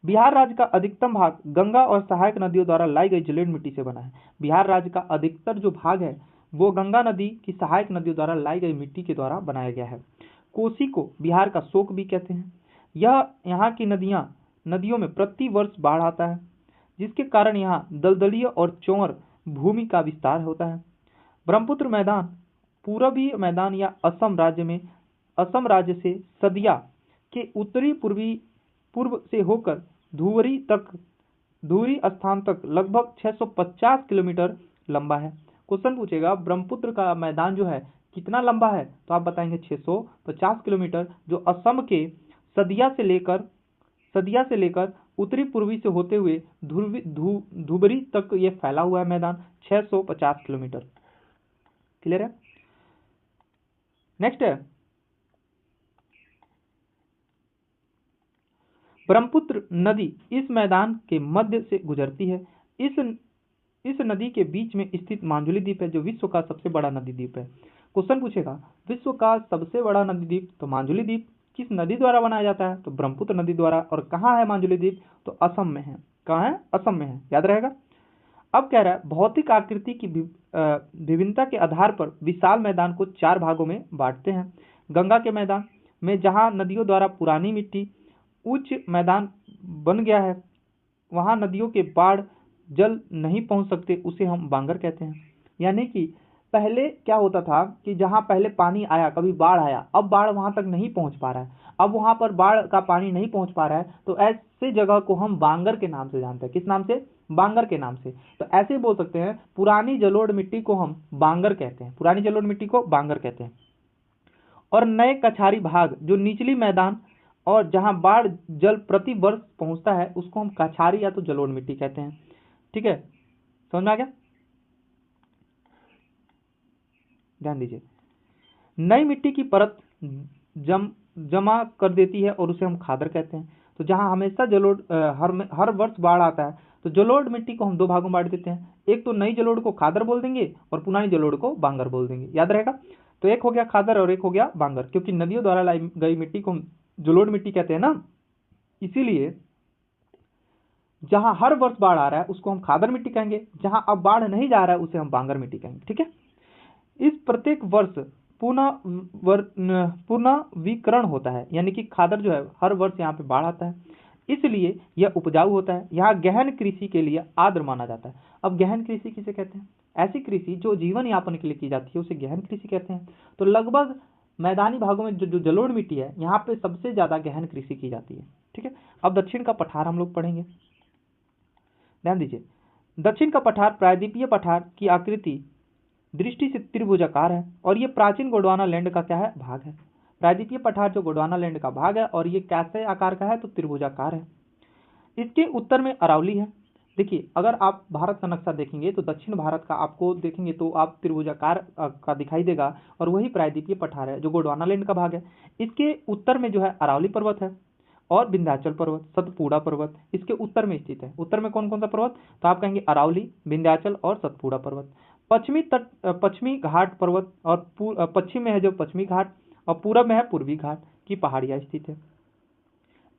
बिहार राज्य का अधिकतम भाग गंगा और सहायक नदियों द्वारा लाई गई जलोढ़ मिट्टी से बना है। बिहार राज्य का अधिकतर जो भाग है वो गंगा नदी की सहायक नदियों द्वारा लाई गई मिट्टी के द्वारा बनाया गया है। कोसी को बिहार का शोक भी कहते हैं। यह यहाँ की नदियों में प्रति वर्ष बाढ़ आता है, जिसके कारण यहाँ दलदलीय और चौर भूमि का विस्तार होता है। ब्रह्मपुत्र मैदान पूर्वी मैदान या असम राज्य से सदिया के उत्तरी पूर्व से होकर धुवरी स्थान तक लगभग 650 किलोमीटर लंबा है। क्वेश्चन पूछेगा ब्रह्मपुत्र का मैदान जो है कितना लंबा है, तो आप बताएंगे 650 किलोमीटर, जो असम के सदिया से लेकर उत्तरी पूर्वी से होते हुए धुबरी तक ये फैला हुआ है मैदान, 650 किलोमीटर। क्लियर है। नेक्स्ट है ब्रह्मपुत्र नदी इस मैदान के मध्य से गुजरती है। इस नदी के बीच में स्थित मांजुली द्वीप है जो विश्व का सबसे बड़ा नदी द्वीप है। क्वेश्चन पूछेगा विश्व का सबसे बड़ा नदी द्वीप, तो मांजुली द्वीप किस नदी द्वारा बनाया जाता है, तो ब्रह्मपुत्र नदी द्वारा। और कहाँ है मांजुली द्वीप, तो असम में है। कहाँ है, असम में है, याद रहेगा। अब कह रहा है भौतिक आकृति की विभिन्नता के आधार पर विशाल मैदान को 4 भागों में बांटते हैं। गंगा के मैदान में जहाँ नदियों द्वारा पुरानी मिट्टी उच्च मैदान बन गया है, वहां नदियों के बाढ़ जल नहीं पहुंच सकते, उसे हम बांगर कहते हैं। यानी कि पहले क्या होता था कि जहां पहले पानी आया, कभी बाढ़ आया, अब बाढ़ वहां तक नहीं पहुंच पा रहा है, अब वहां पर बाढ़ का पानी नहीं पहुंच पा रहा है, तो ऐसे जगह को हम बांगर के नाम से जानते हैं। किस नाम से, बांगर के नाम से। तो ऐसे बोल सकते हैं पुरानी जलोढ़ मिट्टी को हम बांगर कहते हैं, पुरानी जलोढ़ मिट्टी को बांगर कहते हैं। और नए कछारी भाग जो निचली मैदान और जहां बाढ़ जल प्रति वर्ष पहुंचता है उसको हम कछारी या तो जलोढ़ मिट्टी कहते हैं। ठीक है, समझ में आ गया। ध्यान दीजिए, नई मिट्टी की परत जमा कर देती है और उसे हम खादर कहते हैं। तो जहां हमेशा जलोढ़ हर वर्ष बाढ़ आता है, तो जलोढ़ मिट्टी को हम 2 भागों में बांट देते हैं। एक तो नई जलोढ़ को खादर बोल देंगे और पुरानी जलोढ़ को बांगर बोल देंगे, याद रहेगा। तो एक हो गया खादर और एक हो गया बांगर, क्योंकि नदियों द्वारा लाई गई मिट्टी को हम जलोढ़ मिट्टी कहते हैं ना, इसीलिए जहां हर वर्ष बाढ़ आ रहा है उसको हम खादर मिट्टी कहेंगे, जहां अब बाढ़ नहीं जा रहा है उसे हम बांगर मिट्टी कहेंगे। ठीक है, इस प्रत्येक वर्ष पुनर्विकरण होता है, यानी कि खादर जो है हर वर्ष यहाँ पे बाढ़ आता है, इसलिए यह उपजाऊ होता है। यहाँ गहन कृषि के लिए आद्र माना जाता है। अब गहन कृषि किसे कहते हैं, ऐसी कृषि जो जीवन यापन के लिए की जाती है उसे गहन कृषि कहते हैं। तो लगभग मैदानी भागों में जो जलोढ़ मिट्टी है यहाँ पे सबसे ज्यादा गहन कृषि की जाती है। ठीक है, अब दक्षिण का पठार हम लोग पढ़ेंगे। ध्यान दीजिए, दक्षिण का पठार प्रायद्वीपीय पठार की आकृति दृष्टि से त्रिभुजाकार है और ये प्राचीन गोंडवाना लैंड का क्या है, भाग है। प्रायद्वीपीय पठार जो गोंडवाना लैंड का भाग है और ये कैसे आकार का है, तो त्रिभुजाकार है। इसके उत्तर में अरावली है। देखिए, अगर आप भारत का नक्शा देखेंगे तो दक्षिण भारत का आपको देखेंगे तो आप त्रिभुजाकार का दिखाई देगा, और वही प्रायद्वीपीय पठार है जो गोंडवाना लैंड का भाग है। इसके उत्तर में जो है अरावली पर्वत है, और विंध्याचल पर्वत, सतपुड़ा पर्वत इसके उत्तर में स्थित है। उत्तर में कौन कौन सा पर्वत, तो आप कहेंगे अरावली, विंध्याचल और सतपुड़ा पर्वत। पश्चिमी तट, पश्चिमी घाट पर्वत, और पश्चिम में है जो पश्चिमी घाट, और पूरब में है पूर्वी घाट की पहाड़ियां स्थित है।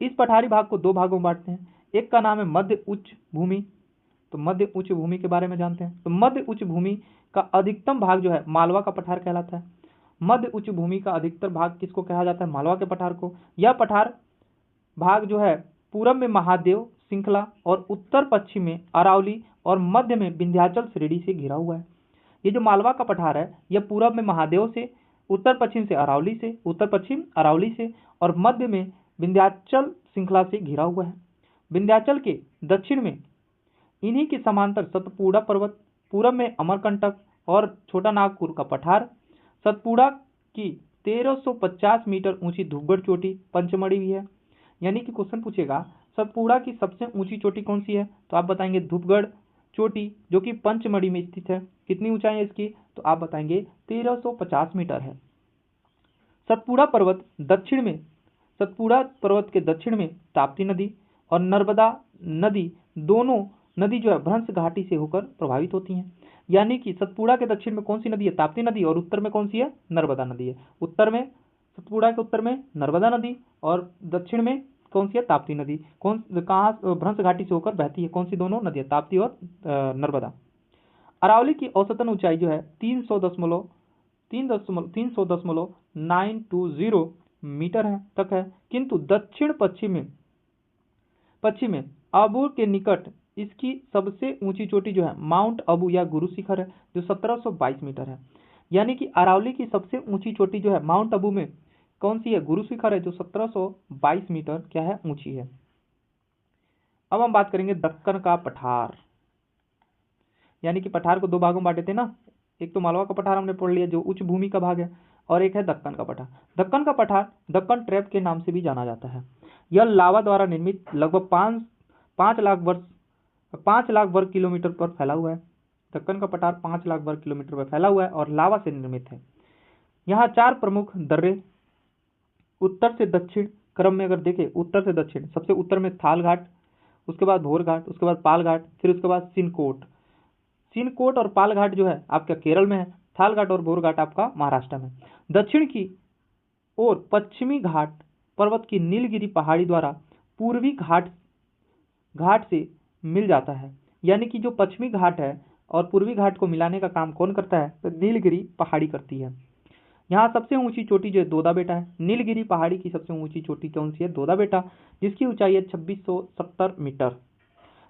इस पठारी भाग को दो भागों में बांटते हैं, एक का नाम है मध्य उच्च भूमि। तो मध्य उच्च भूमि के बारे में जानते हैं, तो मध्य उच्च भूमि का अधिकतम भाग जो है मालवा का पठार कहलाता है। मध्य उच्च भूमि का अधिकतर भाग किसको कहा जाता है, मालवा के पठार को। यह पठार भाग जो है पूरब में महादेव श्रृंखला और उत्तर पश्चिम में अरावली और मध्य में विंध्याचल श्रेणी से घिरा हुआ है। ये जो मालवा का पठार है यह पूरब में महादेव से, उत्तर पश्चिम से अरावली से, उत्तर पश्चिम अरावली से और मध्य में विंध्याचल श्रृंखला से घिरा हुआ है। विंध्याचल के दक्षिण में इन्हीं के समांतर सतपुड़ा पर्वत, पूरब में अमरकंटक और छोटा नागपुर का पठार, सतपुड़ा की 1350 मीटर ऊंची धूपगढ़ चोटी पंचमढ़ी भी है। यानी कि क्वेश्चन पूछेगा सतपुड़ा की सबसे ऊंची चोटी कौन सी है, तो आप बताएंगे धूपगढ़ चोटी जो कि पंचमढ़ी में स्थित है। कितनी ऊंचाई है इसकी, तो आप बताएंगे 1350 मीटर है। सतपुड़ा पर्वत दक्षिण में, सतपुड़ा पर्वत के दक्षिण में ताप्ती नदी और नर्मदा नदी, दोनों नदी जो है भ्रंश घाटी से होकर प्रभावित होती हैं। यानी कि सतपुड़ा के दक्षिण में कौन सी नदी है, ताप्ती नदी, और उत्तर में कौन सी है, नर्मदा नदी है। उत्तर में, सतपुड़ा के उत्तर में नर्मदा नदी और दक्षिण में कौन सी है, ताप्ती नदी। कौन कहाँ भ्रंश घाटी से होकर बहती है, कौन सी दोनों नदियाँ, ताप्ती और नर्मदा। अरावली की औसतन ऊंचाई जो है 300.920 मीटर है तक है, किंतु दक्षिण पश्चिम में आबू के निकट इसकी सबसे ऊंची चोटी जो है माउंट अबू या गुरु शिखर है जो 1722 मीटर है। यानी कि अरावली की सबसे ऊंची चोटी जो है माउंट अबू में कौन सी है, गुरु शिखर है जो 1722 मीटर क्या है, ऊंची है। अब हम बात करेंगे दक्कन का पठार। यानी कि पठार को दो भागों में बांटे थे ना, एक तो मालवा का पठार हमने पढ़ लिया जो उच्च भूमि का भाग है, और एक है दक्कन का पठार। दक्कन का पठार दक्कन ट्रैप के नाम से भी जाना जाता है। यह लावा द्वारा निर्मित लगभग 5 लाख वर्ग किलोमीटर पर फैला हुआ है। दक्कन का पठार 5 लाख वर्ग किलोमीटर पर फैला हुआ है और लावा से निर्मित है। यहाँ 4 प्रमुख दर्रे उत्तर से दक्षिण क्रम में अगर देखें, उत्तर से दक्षिण, सबसे उत्तर में थाल घाट, उसके बाद भोर घाट, उसके बाद पाल घाट, फिर उसके बाद सिनकोट और पाल घाट जो है आपका केरल में है, थाल घाट और भोर घाट आपका महाराष्ट्र में। दक्षिण की ओर पश्चिमी घाट पर्वत की नीलगिरी पहाड़ी द्वारा पूर्वी घाट से मिल जाता है। यानी कि जो पश्चिमी घाट है और पूर्वी घाट को मिलाने का काम कौन करता है, तो नीलगिरी पहाड़ी करती है। यहाँ सबसे ऊंची चोटी जो है दोदा बेटा है। नीलगिरी पहाड़ी की सबसे ऊंची चोटी कौन सी है, दोदा बेटा, जिसकी ऊंचाई है 2670 मीटर।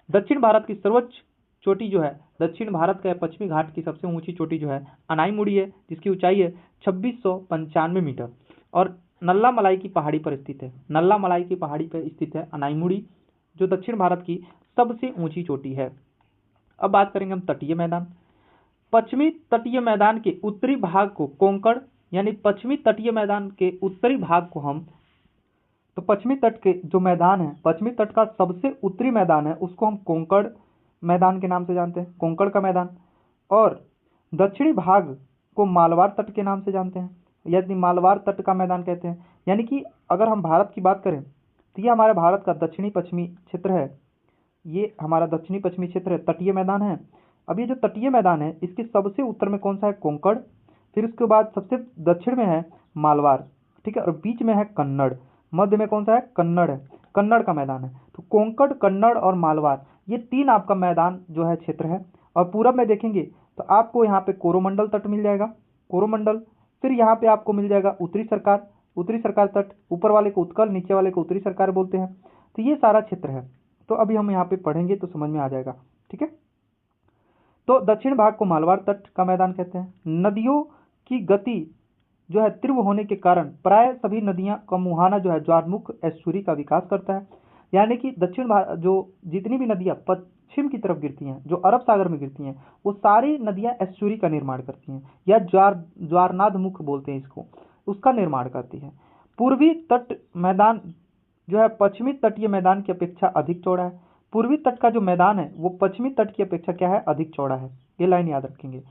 दक्षिण भारत की सर्वोच्च चोटी जो है, दक्षिण भारत का पश्चिमी घाट की सबसे ऊंची चोटी जो है अनाईमुड़ी है, जिसकी ऊंचाई है 2695 मीटर और नल्ला मलाई की पहाड़ी पर स्थित है। नल्ला मलाई की पहाड़ी पर स्थित है अनाईमुड़ी, जो दक्षिण भारत की सबसे ऊंची चोटी है। अब बात करेंगे हम तटीय मैदान। पश्चिमी तटीय मैदान के उत्तरी भाग को कोंकण, यानी पश्चिमी तटीय मैदान के उत्तरी भाग को हम, तो पश्चिमी तट के जो मैदान है, पश्चिमी तट का सबसे उत्तरी मैदान है उसको हम कोंकण मैदान के नाम से जानते हैं, कोंकण का मैदान। और दक्षिणी भाग को मालवार तट के नाम से जानते हैं, यदि मालवार तट का मैदान कहते हैं। यानी कि अगर हम भारत की बात करें तो ये हमारे भारत का दक्षिणी पश्चिमी क्षेत्र है, ये हमारा दक्षिणी पश्चिमी क्षेत्र है, तटीय मैदान है। अब ये जो तटीय मैदान है इसके सबसे उत्तर में कौन सा है, कोंकण, फिर उसके बाद सबसे दक्षिण में है मालवार, ठीक है, और बीच में है कन्नड़, मध्य में कौन सा है, कन्नड़ है, कन्नड़ का मैदान है। तो कोंकण, कन्नड़ और मालवार ये तीन आपका मैदान जो है क्षेत्र है। और पूरब में देखेंगे तो आपको यहाँ पे कोरोमंडल तट मिल जाएगा, कोरोमंडल, फिर यहाँ पे आपको मिल जाएगा उत्तरी सरकार तट, ऊपर वाले को उत्कल, नीचे वाले को उत्तरी सरकार बोलते हैं। तो ये सारा क्षेत्र है। तो अभी हम यहाँ पे पढ़ेंगे तो समझ में आ जाएगा, ठीक है। तो दक्षिण भाग को मालवार तट का मैदान कहते हैं। नदियों की गति जो है तीव्र होने के कारण प्राय सभी नदियां का मुहाना जो है ज्वारमुख एस्चुरी का विकास करता है। यानी कि दक्षिण भारत जो जितनी भी नदियां पश्चिम की तरफ गिरती हैं, जो अरब सागर में गिरती हैं, वो सारी नदियां एस्चुरी का निर्माण करती हैं, या ज्वारनाद मुख बोलते हैं इसको, उसका निर्माण करती है। पूर्वी तट मैदान जो है पश्चिमी तटीय मैदान की अपेक्षा अधिक चौड़ा है। पूर्वी तट का जो मैदान है वो पश्चिमी तट की अपेक्षा क्या है, अधिक चौड़ा है। ये लाइन याद रखेंगे।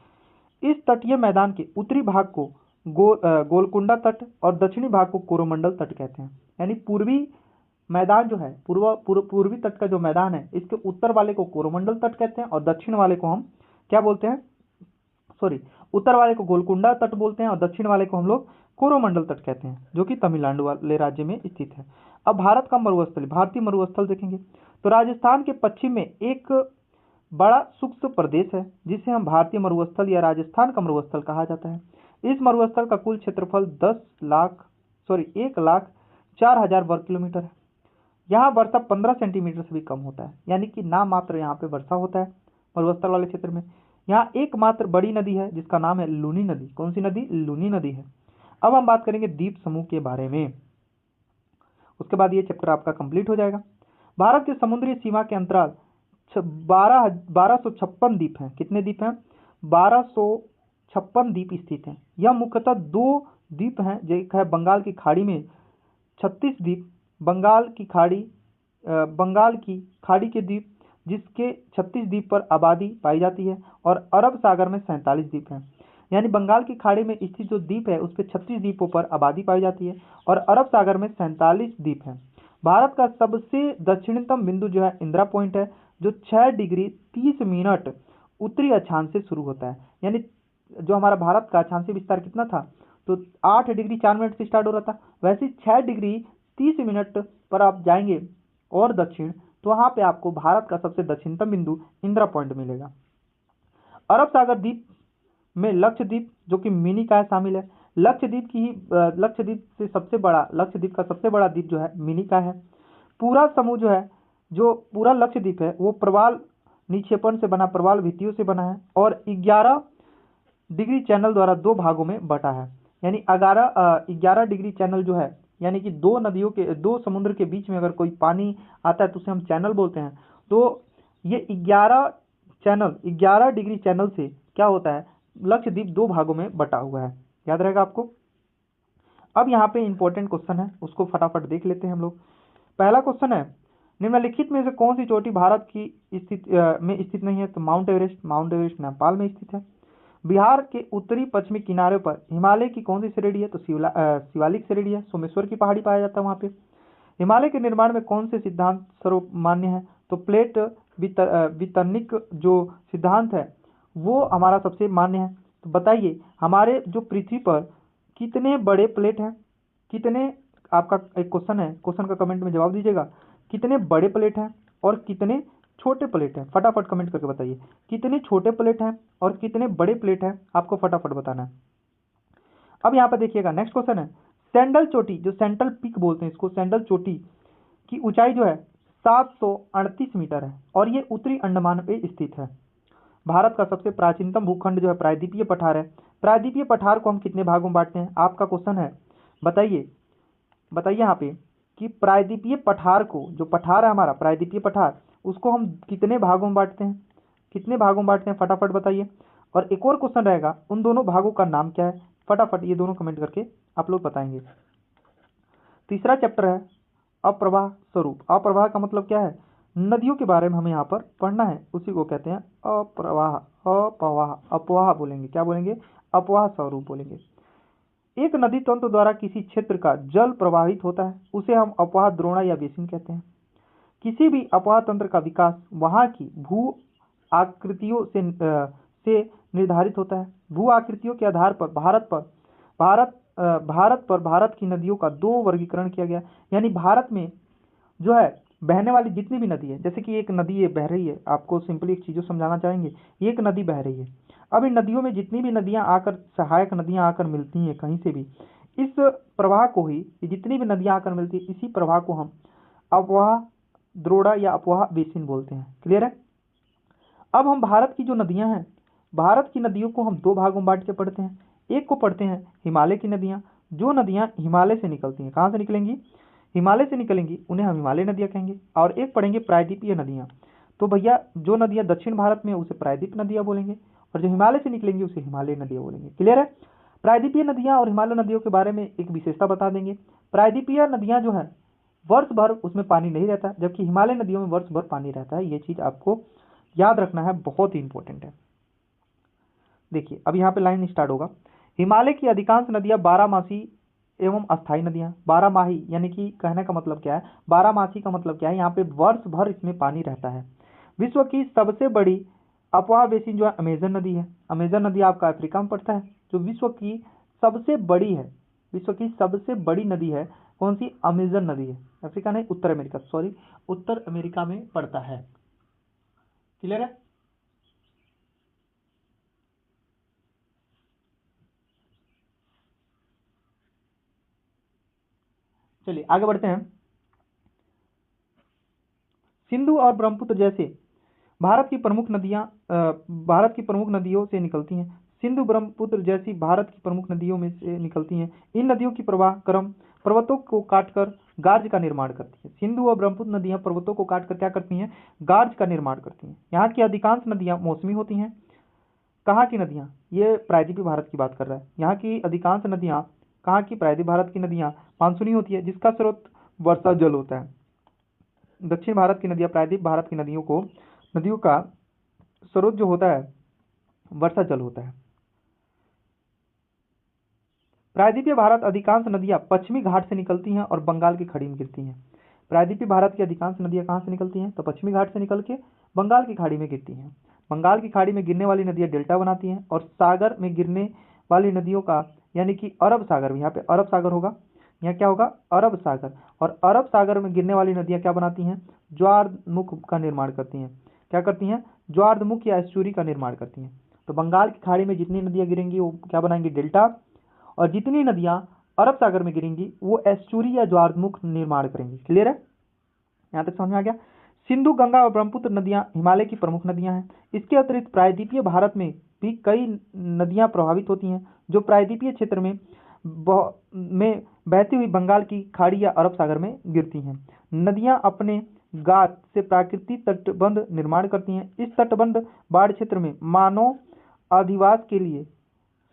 इस तटीय मैदान के उत्तरी भाग को गोलकुंडा तट और दक्षिणी भाग को कोरोमंडल तट कहते हैं। यानी पूर्वी मैदान जो है, पूर्वी तट का जो मैदान है, इसके उत्तर वाले को कोरोमंडल तट कहते हैं और दक्षिण वाले को हम क्या बोलते हैं, उत्तर वाले को गोलकुंडा तट बोलते हैं और दक्षिण वाले को हम लोग कोरोमंडल तट कहते हैं, जो कि तमिलनाडु वाले राज्य में स्थित है। अब भारत का मरुस्थल, भारतीय मरुस्थल देखेंगे तो राजस्थान के पश्चिम में एक बड़ा शुष्क प्रदेश है जिसे हम भारतीय मरुस्थल या राजस्थान का मरुस्थल कहा जाता है। इस मरुस्थल का कुल क्षेत्रफल 1,04,000 वर्ग किलोमीटर है। यहाँ वर्षा 15 सेंटीमीटर से भी कम होता है, यानी कि नाम मात्र यहाँ पे वर्षा होता है मरुस्थल वाले क्षेत्र में। यहाँ एकमात्र बड़ी नदी है जिसका नाम है लूनी नदी। कौन सी नदी? लूनी नदी है। अब हम बात करेंगे द्वीप समूह के बारे में, उसके बाद ये चैप्टर आपका कंप्लीट हो जाएगा। भारत के समुद्री सीमा के अंतराल 1256 द्वीप हैं। कितने द्वीप हैं? 1256 द्वीप स्थित हैं। यह मुख्यतः दो द्वीप हैं, जो एक है बंगाल की खाड़ी में 36 द्वीप, बंगाल की खाड़ी के द्वीप जिसके 36 द्वीप पर आबादी पाई जाती है, और अरब सागर में 47 द्वीप हैं। यानी बंगाल की खाड़ी में स्थित जो द्वीप है उस पर 36 द्वीपों पर आबादी पाई जाती है और अरब सागर में 47 द्वीप हैं। भारत का सबसे दक्षिणतम बिंदु जो है इंदिरा पॉइंट है, जो 6 डिग्री 30 मिनट उत्तरी अक्षांश से शुरू होता है। यानी जो हमारा भारत का अक्षांशीय विस्तार कितना था, तो 8 डिग्री 4 मिनट से स्टार्ट हो रहा था, वैसे 6 डिग्री 30 मिनट पर आप जाएंगे और दक्षिण, तो वहां पे आपको भारत का सबसे दक्षिणतम बिंदु इंदिरा पॉइंट मिलेगा। अरब सागर द्वीप में लक्षद्वीप जो कि मिनिकॉय शामिल है। लक्षद्वीप का सबसे बड़ा द्वीप जो है मिनिकॉय है। पूरा समूह जो है, जो पूरा लक्षद्वीप है वो प्रवाल निक्षेपण से बना, प्रवाल भित्तियों से बना है और 11 डिग्री चैनल द्वारा दो भागों में बटा है। यानी 11 डिग्री चैनल जो है, यानी कि दो समुद्र के बीच में अगर कोई पानी आता है तो उसे हम चैनल बोलते हैं। तो ये 11 डिग्री चैनल से क्या होता है, लक्षद्वीप दो भागों में बटा हुआ है। याद रहेगा आपको। अब यहाँ पे इंपॉर्टेंट क्वेश्चन है, उसको फटाफट देख लेते हैं हम लोग। पहला क्वेश्चन है, निम्नलिखित में से कौन सी चोटी भारत की स्थित नहीं है? तो माउंट एवरेस्ट नेपाल में स्थित है। बिहार के उत्तरी पश्चिमी किनारे पर हिमालय की कौन सी श्रेणी है? तो शिवालिक श्रेणी है। सोमेश्वर की पहाड़ी पाया जाता है वहां पे। हिमालय के निर्माण में कौन से सिद्धांत सर्वमान्य है? तो प्लेट वितरणिक जो सिद्धांत है वो हमारा सबसे मान्य है। तो बताइए हमारे जो पृथ्वी पर कितने बड़े प्लेट हैं? कितने, आपका एक क्वेश्चन है, क्वेश्चन का कमेंट में जवाब दीजिएगा। कितने बड़े प्लेट हैं और कितने छोटे प्लेट हैं? फटाफट कमेंट करके बताइए कितने छोटे प्लेट हैं और कितने बड़े प्लेट हैं, आपको फटाफट बताना है। अब यहाँ पर देखिएगा, नेक्स्ट क्वेश्चन है, सैंडल चोटी, जो सेंट्रल पीक बोलते हैं इसको, सैंडल चोटी की ऊंचाई जो है 738 मीटर है और ये उत्तरी अंडमान पे स्थित है। भारत का सबसे प्राचीनतम भूखंड जो है प्रायद्वीपीय पठार है। प्रायद्वीपीय पठार को हम कितने भागों में बांटते हैं? आपका क्वेश्चन है, बताइए यहाँ पे कि प्रायद्वीपीय पठार को, जो पठार है हमारा प्रायद्वीपीय पठार, उसको हम कितने भागों में बांटते हैं? फटाफट बताइए। और एक और क्वेश्चन रहेगा, उन दोनों भागों का नाम क्या है? फटाफट ये दोनों कमेंट करके आप लोग बताएंगे। तीसरा चैप्टर है अप्रवाह स्वरूप। अप्रवाह का मतलब क्या है? नदियों के बारे में हमें यहाँ पर पढ़ना है, उसी को कहते हैं अप्रवाह। अपवाह बोलेंगे, क्या बोलेंगे? अपवाह स्वरूप बोलेंगे। एक नदी तंत्र द्वारा किसी क्षेत्र का जल प्रवाहित होता है, उसे हम अपवाह द्रोणा या बेसिन कहते हैं। किसी भी अपवाह तंत्र का विकास वहां की भू आकृतियों से निर्धारित होता है। भू आकृतियों के आधार पर भारत की नदियों का दो वर्गीकरण किया गया। यानी भारत में जो है बहने वाली जितनी भी नदी है, जैसे कि एक नदी ये बह रही है, आपको सिंपली एक चीज़ समझाना चाहेंगे, एक नदी बह रही है। अब इन नदियों में जितनी भी नदियां आकर, सहायक नदियां आकर मिलती हैं कहीं से भी, इस प्रवाह को ही, जितनी भी नदियां आकर मिलती है, इसी प्रवाह को हम अपवाह द्रोणा या अपवाह बेसिन बोलते हैं। क्लियर है? अब हम भारत की जो नदियां हैं, भारत की नदियों को हम दो भागों में बांट के पढ़ते हैं। एक को पढ़ते हैं हिमालय की नदियां, जो नदियां हिमालय से निकलती हैं। कहाँ से निकलेंगी? हिमालय से निकलेंगी, उन्हें हम हिमालय नदियां कहेंगे। और एक पढ़ेंगे प्रायद्वीपीय नदियां। तो भैया जो नदियां दक्षिण भारत में उसे प्रायद्वीप नदियां बोलेंगे और जो हिमालय से निकलेंगी उसे हिमालय नदियां बोलेंगे। क्लियर है? प्रायद्वीपीय नदियां और हिमालय नदियों के बारे में एक विशेषता बता देंगे। प्रायद्वीपीय नदियां जो है वर्ष भर उसमें पानी नहीं रहता, जबकि हिमालय नदियों में वर्ष भर पानी रहता है। ये चीज़ आपको याद रखना है, बहुत ही इंपॉर्टेंट है। देखिए अब यहाँ पे लाइन स्टार्ट होगा। हिमालय की अधिकांश नदियां बारहमासी एवं अस्थायी नदियां। बारहमाही यानी कि कहने का मतलब क्या है, बारहमासी का मतलब क्या है, यहाँ पे वर्ष भर इसमें पानी रहता है। विश्व की सबसे बड़ी अपवाह बेसिन जो है अमेजन नदी है। अमेजन नदी आपका अफ्रीका में पड़ता है। जो विश्व की सबसे बड़ी है, विश्व की सबसे बड़ी नदी है कौन सी, अमेजन नदी है। अफ्रीका नहीं, उत्तर अमेरिका, सॉरी, उत्तर अमेरिका में पड़ता है। क्लियर है। चलिए आगे बढ़ते हैं। सिंधु और ब्रह्मपुत्र जैसे भारत की प्रमुख नदियां भारत की प्रमुख नदियों से निकलती हैं। सिंधु ब्रह्मपुत्र जैसी भारत की प्रमुख नदियों में से निकलती हैं। इन नदियों की प्रवाह क्रम पर्वतों को काटकर गार्ज का निर्माण करती है। सिंधु और ब्रह्मपुत्र नदियां पर्वतों को काटकर क्या करती हैं, गार्ज का निर्माण करती हैं। यहाँ की अधिकांश नदियां मौसमी होती हैं। कहाँ की नदियां, ये प्रायद्वीपीय भारत की बात कर रहा है। यहाँ की अधिकांश नदियां कहाँ की, प्रायद्वीपीय भारत की नदियां मानसूनी होती है, जिसका स्रोत वर्षा जल होता है। दक्षिण भारत की नदियां प्रायद्वीप भारत की नदियों का स्रोत जो होता है वर्षा जल होता है। प्रायद्वीपीय भारत अधिकांश नदियां पश्चिमी घाट से निकलती हैं और बंगाल की खाड़ी में गिरती हैं। प्रायद्वीपीय भारत की अधिकांश नदियां कहां से निकलती हैं, तो पश्चिमी घाट से निकल के बंगाल की खाड़ी में गिरती हैं। बंगाल की खाड़ी में गिरने वाली नदियां डेल्टा बनाती हैं और सागर में गिरने वाली नदियों का यानी कि अरब सागर, यहाँ पे अरब सागर होगा, यहाँ क्या होगा, अरब सागर। और अरब सागर में गिरने वाली नदियां क्या बनाती हैं, ज्वारमुख का निर्माण करती हैं। क्या करती हैं, ज्वारमुख या एस्चुरी का निर्माण करती हैं। तो बंगाल की खाड़ी में जितनी नदियां गिरेंगी वो क्या बनाएंगी, डेल्टा, और जितनी नदियां अरब सागर में गिरेंगी वो एस्चुरी या ज्वारमुख निर्माण करेंगी। क्लियर है, यहाँ तक समझ में आ गया। सिंधु, गंगा और ब्रह्मपुत्र नदियां हिमालय की प्रमुख नदियां हैं। इसके अतिरिक्त प्रायद्वीपीय भारत में भी कई नदियां प्रभावित होती हैं जो प्रायद्वीपीय क्षेत्र में बहती हुई बंगाल की खाड़ी या अरब सागर में गिरती हैं। नदियां अपने गाद से प्राकृतिक तटबंध निर्माण करती हैं। इस तटबंध बाढ़ क्षेत्र में मानव अधिवास के लिए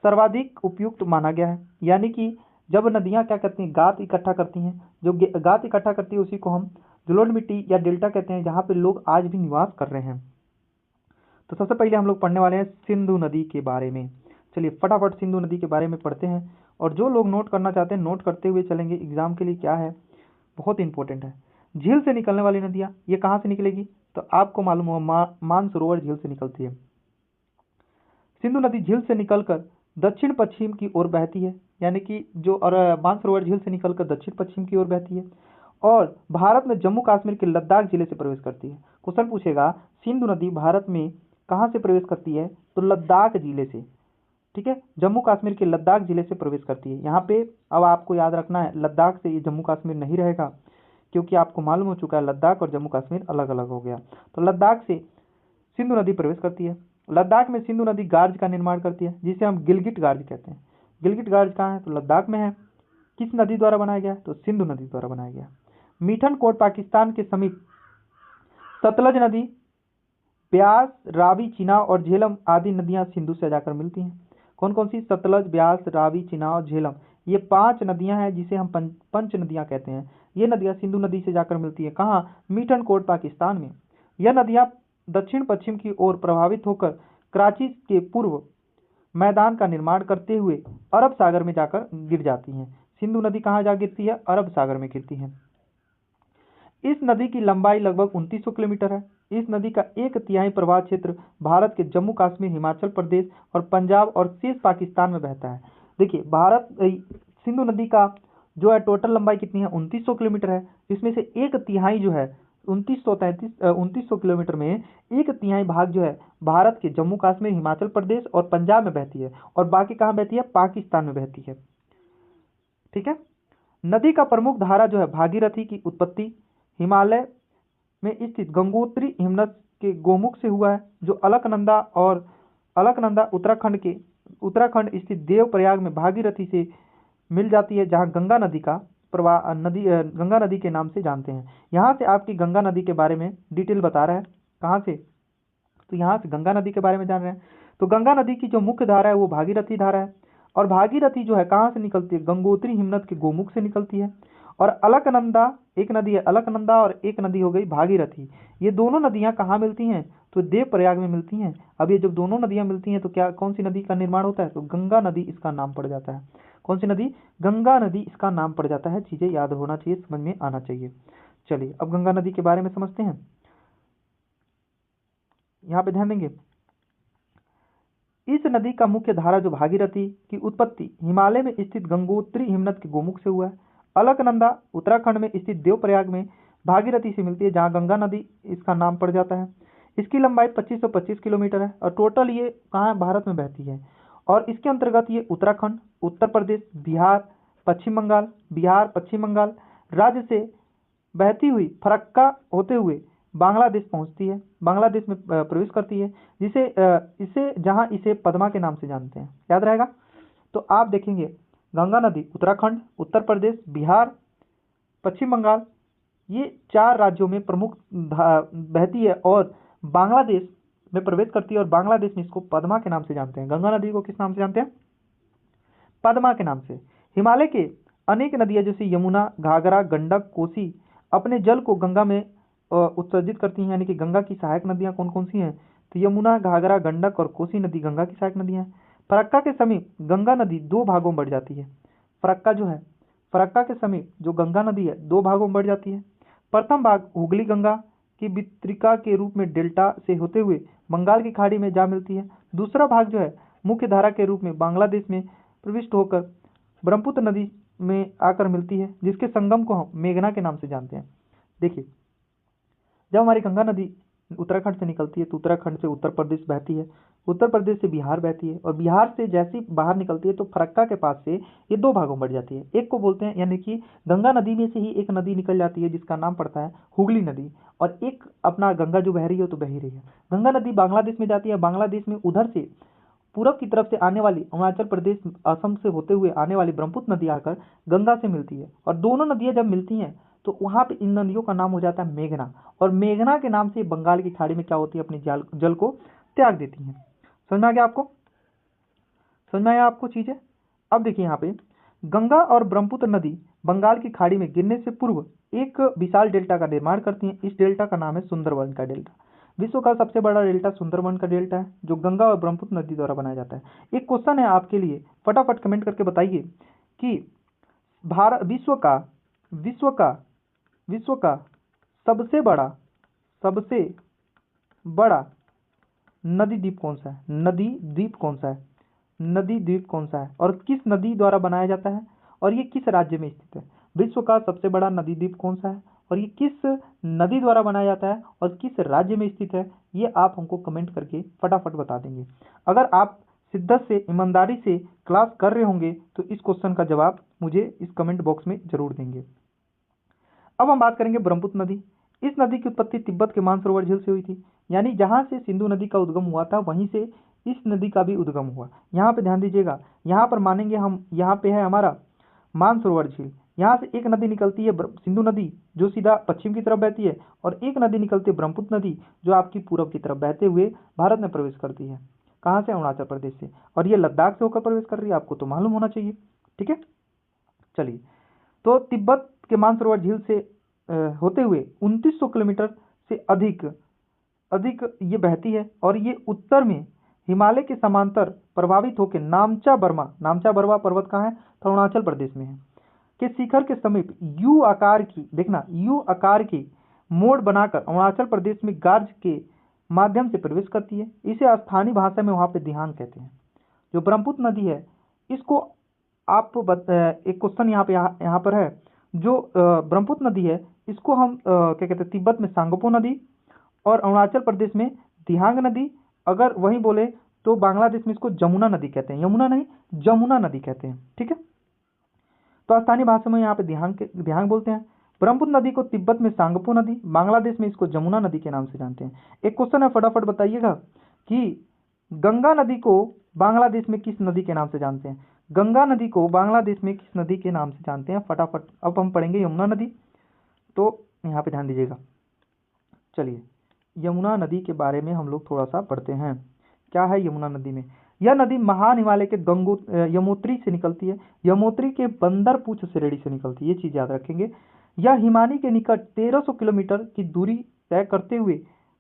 सर्वाधिक उपयुक्त माना गया है। यानी कि जब नदियां क्या करती हैं, गाद इकट्ठा करती हैं, जो गाद इकट्ठा करती है उसी को हम जलोढ़ मिट्टी या डेल्टा कहते हैं, जहां पे लोग आज भी निवास कर रहे हैं। तो सबसे पहले हम लोग पढ़ने वाले हैं सिंधु नदी के बारे में। चलिए फटाफट सिंधु नदी के बारे में पढ़ते हैं, और जो लोग नोट करना चाहते हैं नोट करते हुए चलेंगे, एग्जाम के लिए क्या है, बहुत इंपॉर्टेंट है। झील से निकलने वाली नदियां, ये कहाँ से निकलेगी, तो आपको मालूम हो मानसरोवर झील से निकलती है। सिंधु नदी झील से निकलकर दक्षिण पश्चिम की ओर बहती है, यानी कि जो और मानसरोवर झील से निकलकर दक्षिण पश्चिम की ओर बहती है और भारत में जम्मू कश्मीर के लद्दाख जिले से प्रवेश करती है। क्वेश्चन पूछेगा सिंधु नदी भारत में कहाँ से प्रवेश करती है, तो लद्दाख जिले से। ठीक है, जम्मू कश्मीर के लद्दाख जिले से प्रवेश करती है। यहाँ पे अब आपको याद रखना है, लद्दाख से ये जम्मू कश्मीर नहीं रहेगा, क्योंकि आपको मालूम हो चुका है लद्दाख और जम्मू कश्मीर अलग अलग हो गया। तो लद्दाख से सिंधु नदी प्रवेश करती है। लद्दाख में सिंधु नदी गार्ज का निर्माण करती है, जिसे हम गिलगिट गार्ज कहते हैं। गिलगिट गार्ज कहाँ है, तो लद्दाख में है। किस नदी द्वारा बनाया गया, तो सिंधु नदी द्वारा बनाया गया। मीठन कोट पाकिस्तान के समीप सतलज नदी, ब्यास, रावी, चिनाब और झेलम आदि नदियां सिंधु से जाकर मिलती हैं। कौन कौन सी, सतलज, ब्यास, रावी, चिनाब और झेलम, ये 5 नदियां हैं जिसे हम पंच नदियां कहते हैं। ये नदियां सिंधु नदी से जाकर मिलती है कहाँ, मीठन कोट पाकिस्तान में। यह नदियां दक्षिण पश्चिम की ओर प्रभावित होकर कराची के पूर्व मैदान का निर्माण करते हुए अरब सागर में जाकर गिर जाती हैं। सिंधु नदी कहाँ जा गिरती है, अरब सागर में गिरती है। इस नदी की लंबाई लगभग 2900 किलोमीटर है। इस नदी का 1/3 प्रवाह क्षेत्र भारत के जम्मू कश्मीर, हिमाचल प्रदेश और पंजाब और शेष पाकिस्तान में बहता है। देखिए सिंधु नदी का जो है टोटल लंबाई कितनी है, 2900 किलोमीटर है। इसमें से 1/3 जो है 2900 किलोमीटर में 1/3 भाग जो है भारत के जम्मू कश्मीर, हिमाचल प्रदेश और पंजाब में बहती है, और बाकी कहाँ बहती है, पाकिस्तान में बहती है। ठीक है, नदी का प्रमुख धारा जो है भागीरथी की उत्पत्ति हिमालय में स्थित गंगोत्री हिमनद के गोमुख से हुआ है, जो अलकनंदा उत्तराखंड स्थित देवप्रयाग में भागीरथी से मिल जाती है, जहां गंगा नदी का प्रवाह गंगा नदी के नाम से जानते हैं। यहाँ से आपकी गंगा नदी के बारे में डिटेल बता रहा है। कहाँ से, तो यहाँ से गंगा नदी के बारे में जान रहे हैं। तो गंगा नदी की जो मुख्य धारा है वो भागीरथी धारा है, और भागीरथी जो है कहाँ से निकलती है, गंगोत्री हिमनद के गोमुख से निकलती है। और अलकनंदा एक नदी है अलकनंदा, और एक नदी हो गई भागीरथी। ये दोनों नदियां कहाँ मिलती हैं? तो देवप्रयाग में मिलती हैं। अब ये जब दोनों नदियां मिलती हैं तो क्या कौन सी नदी का निर्माण होता है? तो गंगा नदी इसका नाम पड़ जाता है। कौन सी नदी? गंगा नदी इसका नाम पड़ जाता है। चीजें याद होना चाहिए, समझ में आना चाहिए। चलिए अब गंगा नदी के बारे में समझते हैं। यहाँ पे ध्यान देंगे, इस नदी का मुख्य धारा जो भागीरथी की उत्पत्ति हिमालय में स्थित गंगोत्री हिमनद के गोमुख से हुआ है। अलकनंदा उत्तराखंड में स्थित देवप्रयाग में भागीरथी से मिलती है, जहाँ गंगा नदी इसका नाम पड़ जाता है। इसकी लंबाई 2525 किलोमीटर है और टोटल ये कहाँ भारत में बहती है। और इसके अंतर्गत ये उत्तराखंड, उत्तर प्रदेश, बिहार पश्चिम बंगाल राज्य से बहती हुई फरक्का होते हुए बांग्लादेश पहुंचती है, बांग्लादेश में प्रवेश करती है, इसे जहां इसे पद्मा के नाम से जानते हैं। याद रहेगा। तो आप देखेंगे गंगा नदी उत्तराखंड, उत्तर प्रदेश, बिहार, पश्चिम बंगाल, ये 4 राज्यों में प्रमुख बहती है और बांग्लादेश में प्रवेश करती है, और बांग्लादेश में इसको पद्मा के नाम से जानते हैं। गंगा नदी को किस नाम से जानते हैं? पद्मा के नाम से। हिमालय के अनेक नदियां जैसे यमुना, घाघरा, गंडक, कोसी अपने जल को गंगा में उत्सर्जित करती हैं। यानी कि गंगा की सहायक नदियां कौन कौन सी हैं? तो यमुना, घाघरा, गंडक और कोसी नदी गंगा की सहायक नदियां हैं। फरक्का के समीप गंगा नदी 2 भागों में बढ़ जाती है। फरक्का जो है, फरक्का के समीप जो गंगा नदी है 2 भागों में बढ़ जाती है। प्रथम भाग हुगली गंगा की वितरिका के रूप में डेल्टा से होते हुए बंगाल की खाड़ी में जा मिलती है। दूसरा भाग जो है मुख्य धारा के रूप में बांग्लादेश में प्रविष्ट होकर ब्रह्मपुत्र नदी में आकर मिलती है, जिसके संगम को हम मेघना के नाम से जानते हैं। देखिए, जब हमारी गंगा नदी उत्तराखंड से निकलती है तो उत्तराखंड से उत्तर प्रदेश बहती है, उत्तर प्रदेश से बिहार बहती है, और बिहार से जैसी बाहर निकलती है तो फरक्का के पास से ये 2 भागों में बढ़ जाती है। एक को बोलते हैं, यानी कि गंगा नदी में से ही एक नदी निकल जाती है जिसका नाम पड़ता है हुगली नदी, और एक अपना गंगा जो बह रही है तो बह ही रही है। गंगा नदी बांग्लादेश में जाती है, बांग्लादेश में उधर से पूरब की तरफ से आने वाली अरुणाचल प्रदेश, असम से होते हुए आने वाली ब्रह्मपुत्र नदी आकर गंगा से मिलती है, और दोनों नदियां जब मिलती हैं तो वहां पे इन नदियों का नाम हो जाता है मेघना, और मेघना के नाम से बंगाल की खाड़ी में क्या होती है? अपने जल को त्याग देती हैं। समझ में आ गया आपको? समझ में आया आपको चीजें? अब देखिए यहाँ पे गंगा और ब्रह्मपुत्र नदी बंगाल की खाड़ी में गिरने से पूर्व एक विशाल डेल्टा का निर्माण करती हैं। इस डेल्टा का नाम है सुंदरवन का डेल्टा। विश्व का सबसे बड़ा डेल्टा सुंदरवन का डेल्टा है, जो गंगा और ब्रह्मपुत्र नदी द्वारा बनाया जाता है। एक क्वेश्चन है आपके लिए, फटाफट कमेंट करके बताइए कि भारत विश्व का सबसे बड़ा नदी द्वीप कौन सा है? नदी द्वीप कौन सा है और किस नदी द्वारा बनाया जाता है, और ये किस राज्य में स्थित है? विश्व का सबसे बड़ा नदी द्वीप कौन सा है और ये किस नदी द्वारा बनाया जाता है और किस राज्य में स्थित है? ये आप हमको कमेंट करके फटाफट बता देंगे। अगर आप शिद्दत से, ईमानदारी से क्लास कर रहे होंगे तो इस क्वेश्चन का जवाब मुझे इस कमेंट बॉक्स में जरूर देंगे। अब हम बात करेंगे ब्रह्मपुत्र नदी। इस नदी की उत्पत्ति तिब्बत के मानसरोवर झील से हुई थी, यानी जहां से सिंधु नदी का उद्गम हुआ था वहीं से इस नदी का भी उद्गम हुआ। यहाँ पे ध्यान दीजिएगा, यहाँ पर मानेंगे हम, यहाँ पे है हमारा मानसरोवर झील। यहाँ से एक नदी निकलती है सिंधु नदी, जो सीधा पश्चिम की तरफ बहती है, और एक नदी निकलती है ब्रह्मपुत्र नदी, जो आपकी पूरब की तरफ बहते हुए भारत में प्रवेश करती है। कहाँ से? अरुणाचल प्रदेश से, और ये लद्दाख से होकर प्रवेश कर रही है, आपको तो मालूम होना चाहिए। ठीक है, चलिए, तो तिब्बत के मानसरोवर झील से होते हुए 2900 किलोमीटर से अधिक ये बहती है, और ये उत्तर में हिमालय के समांतर प्रभावित होकर नामचा बर्मा पर्वत कहाँ है? तो अरुणाचल प्रदेश में है, के शिखर के समीप यू आकार की मोड़ बनाकर अरुणाचल प्रदेश में गार्ज के माध्यम से प्रवेश करती है। इसे स्थानीय भाषा में वहां पे दिहांग कहते हैं। जो ब्रह्मपुत्र नदी है, इसको आप एक क्वेश्चन यहाँ पर है, जो ब्रह्मपुत्र नदी है इसको हम क्या कहते हैं? तिब्बत में सांगपो नदी और अरुणाचल प्रदेश में दिहांग नदी, अगर वही बोले तो बांग्लादेश में इसको जमुना नदी कहते हैं। यमुना नहीं, जमुना नदी कहते हैं। ठीक है, तो स्थानीय भाषा में यहाँ पे दिहांग बोलते हैं। ब्रह्मपुत्र नदी को तिब्बत में सांगपो नदी, बांग्लादेश में इसको जमुना नदी के नाम से जानते हैं। एक क्वेश्चन है, फटाफट बताइएगा कि गंगा नदी को बांग्लादेश में किस नदी के नाम से जानते हैं? गंगा नदी को बांग्लादेश में किस नदी के नाम से जानते हैं? फटाफट। अब हम पढ़ेंगे यमुना नदी, तो यहाँ पे ध्यान दीजिएगा। चलिए, यमुना नदी के बारे में हम लोग थोड़ा सा पढ़ते हैं। क्या है यमुना नदी में? यह नदी महान हिमालय के यमुनोत्री से निकलती है, यमुनोत्री के बंदरपूछ श्रेणी से निकलती है, ये चीज याद रखेंगे। यह हिमानी के निकट 1300 किलोमीटर की दूरी तय करते हुए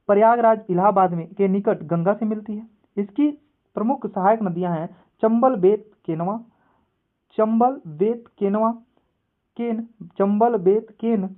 प्रयागराज इलाहाबाद में के निकट गंगा से मिलती है। इसकी प्रमुख सहायक नदियां हैं चंबल, बेत, केनवा, चंबल, बेत, केनवा, चंबल, बेत, केन।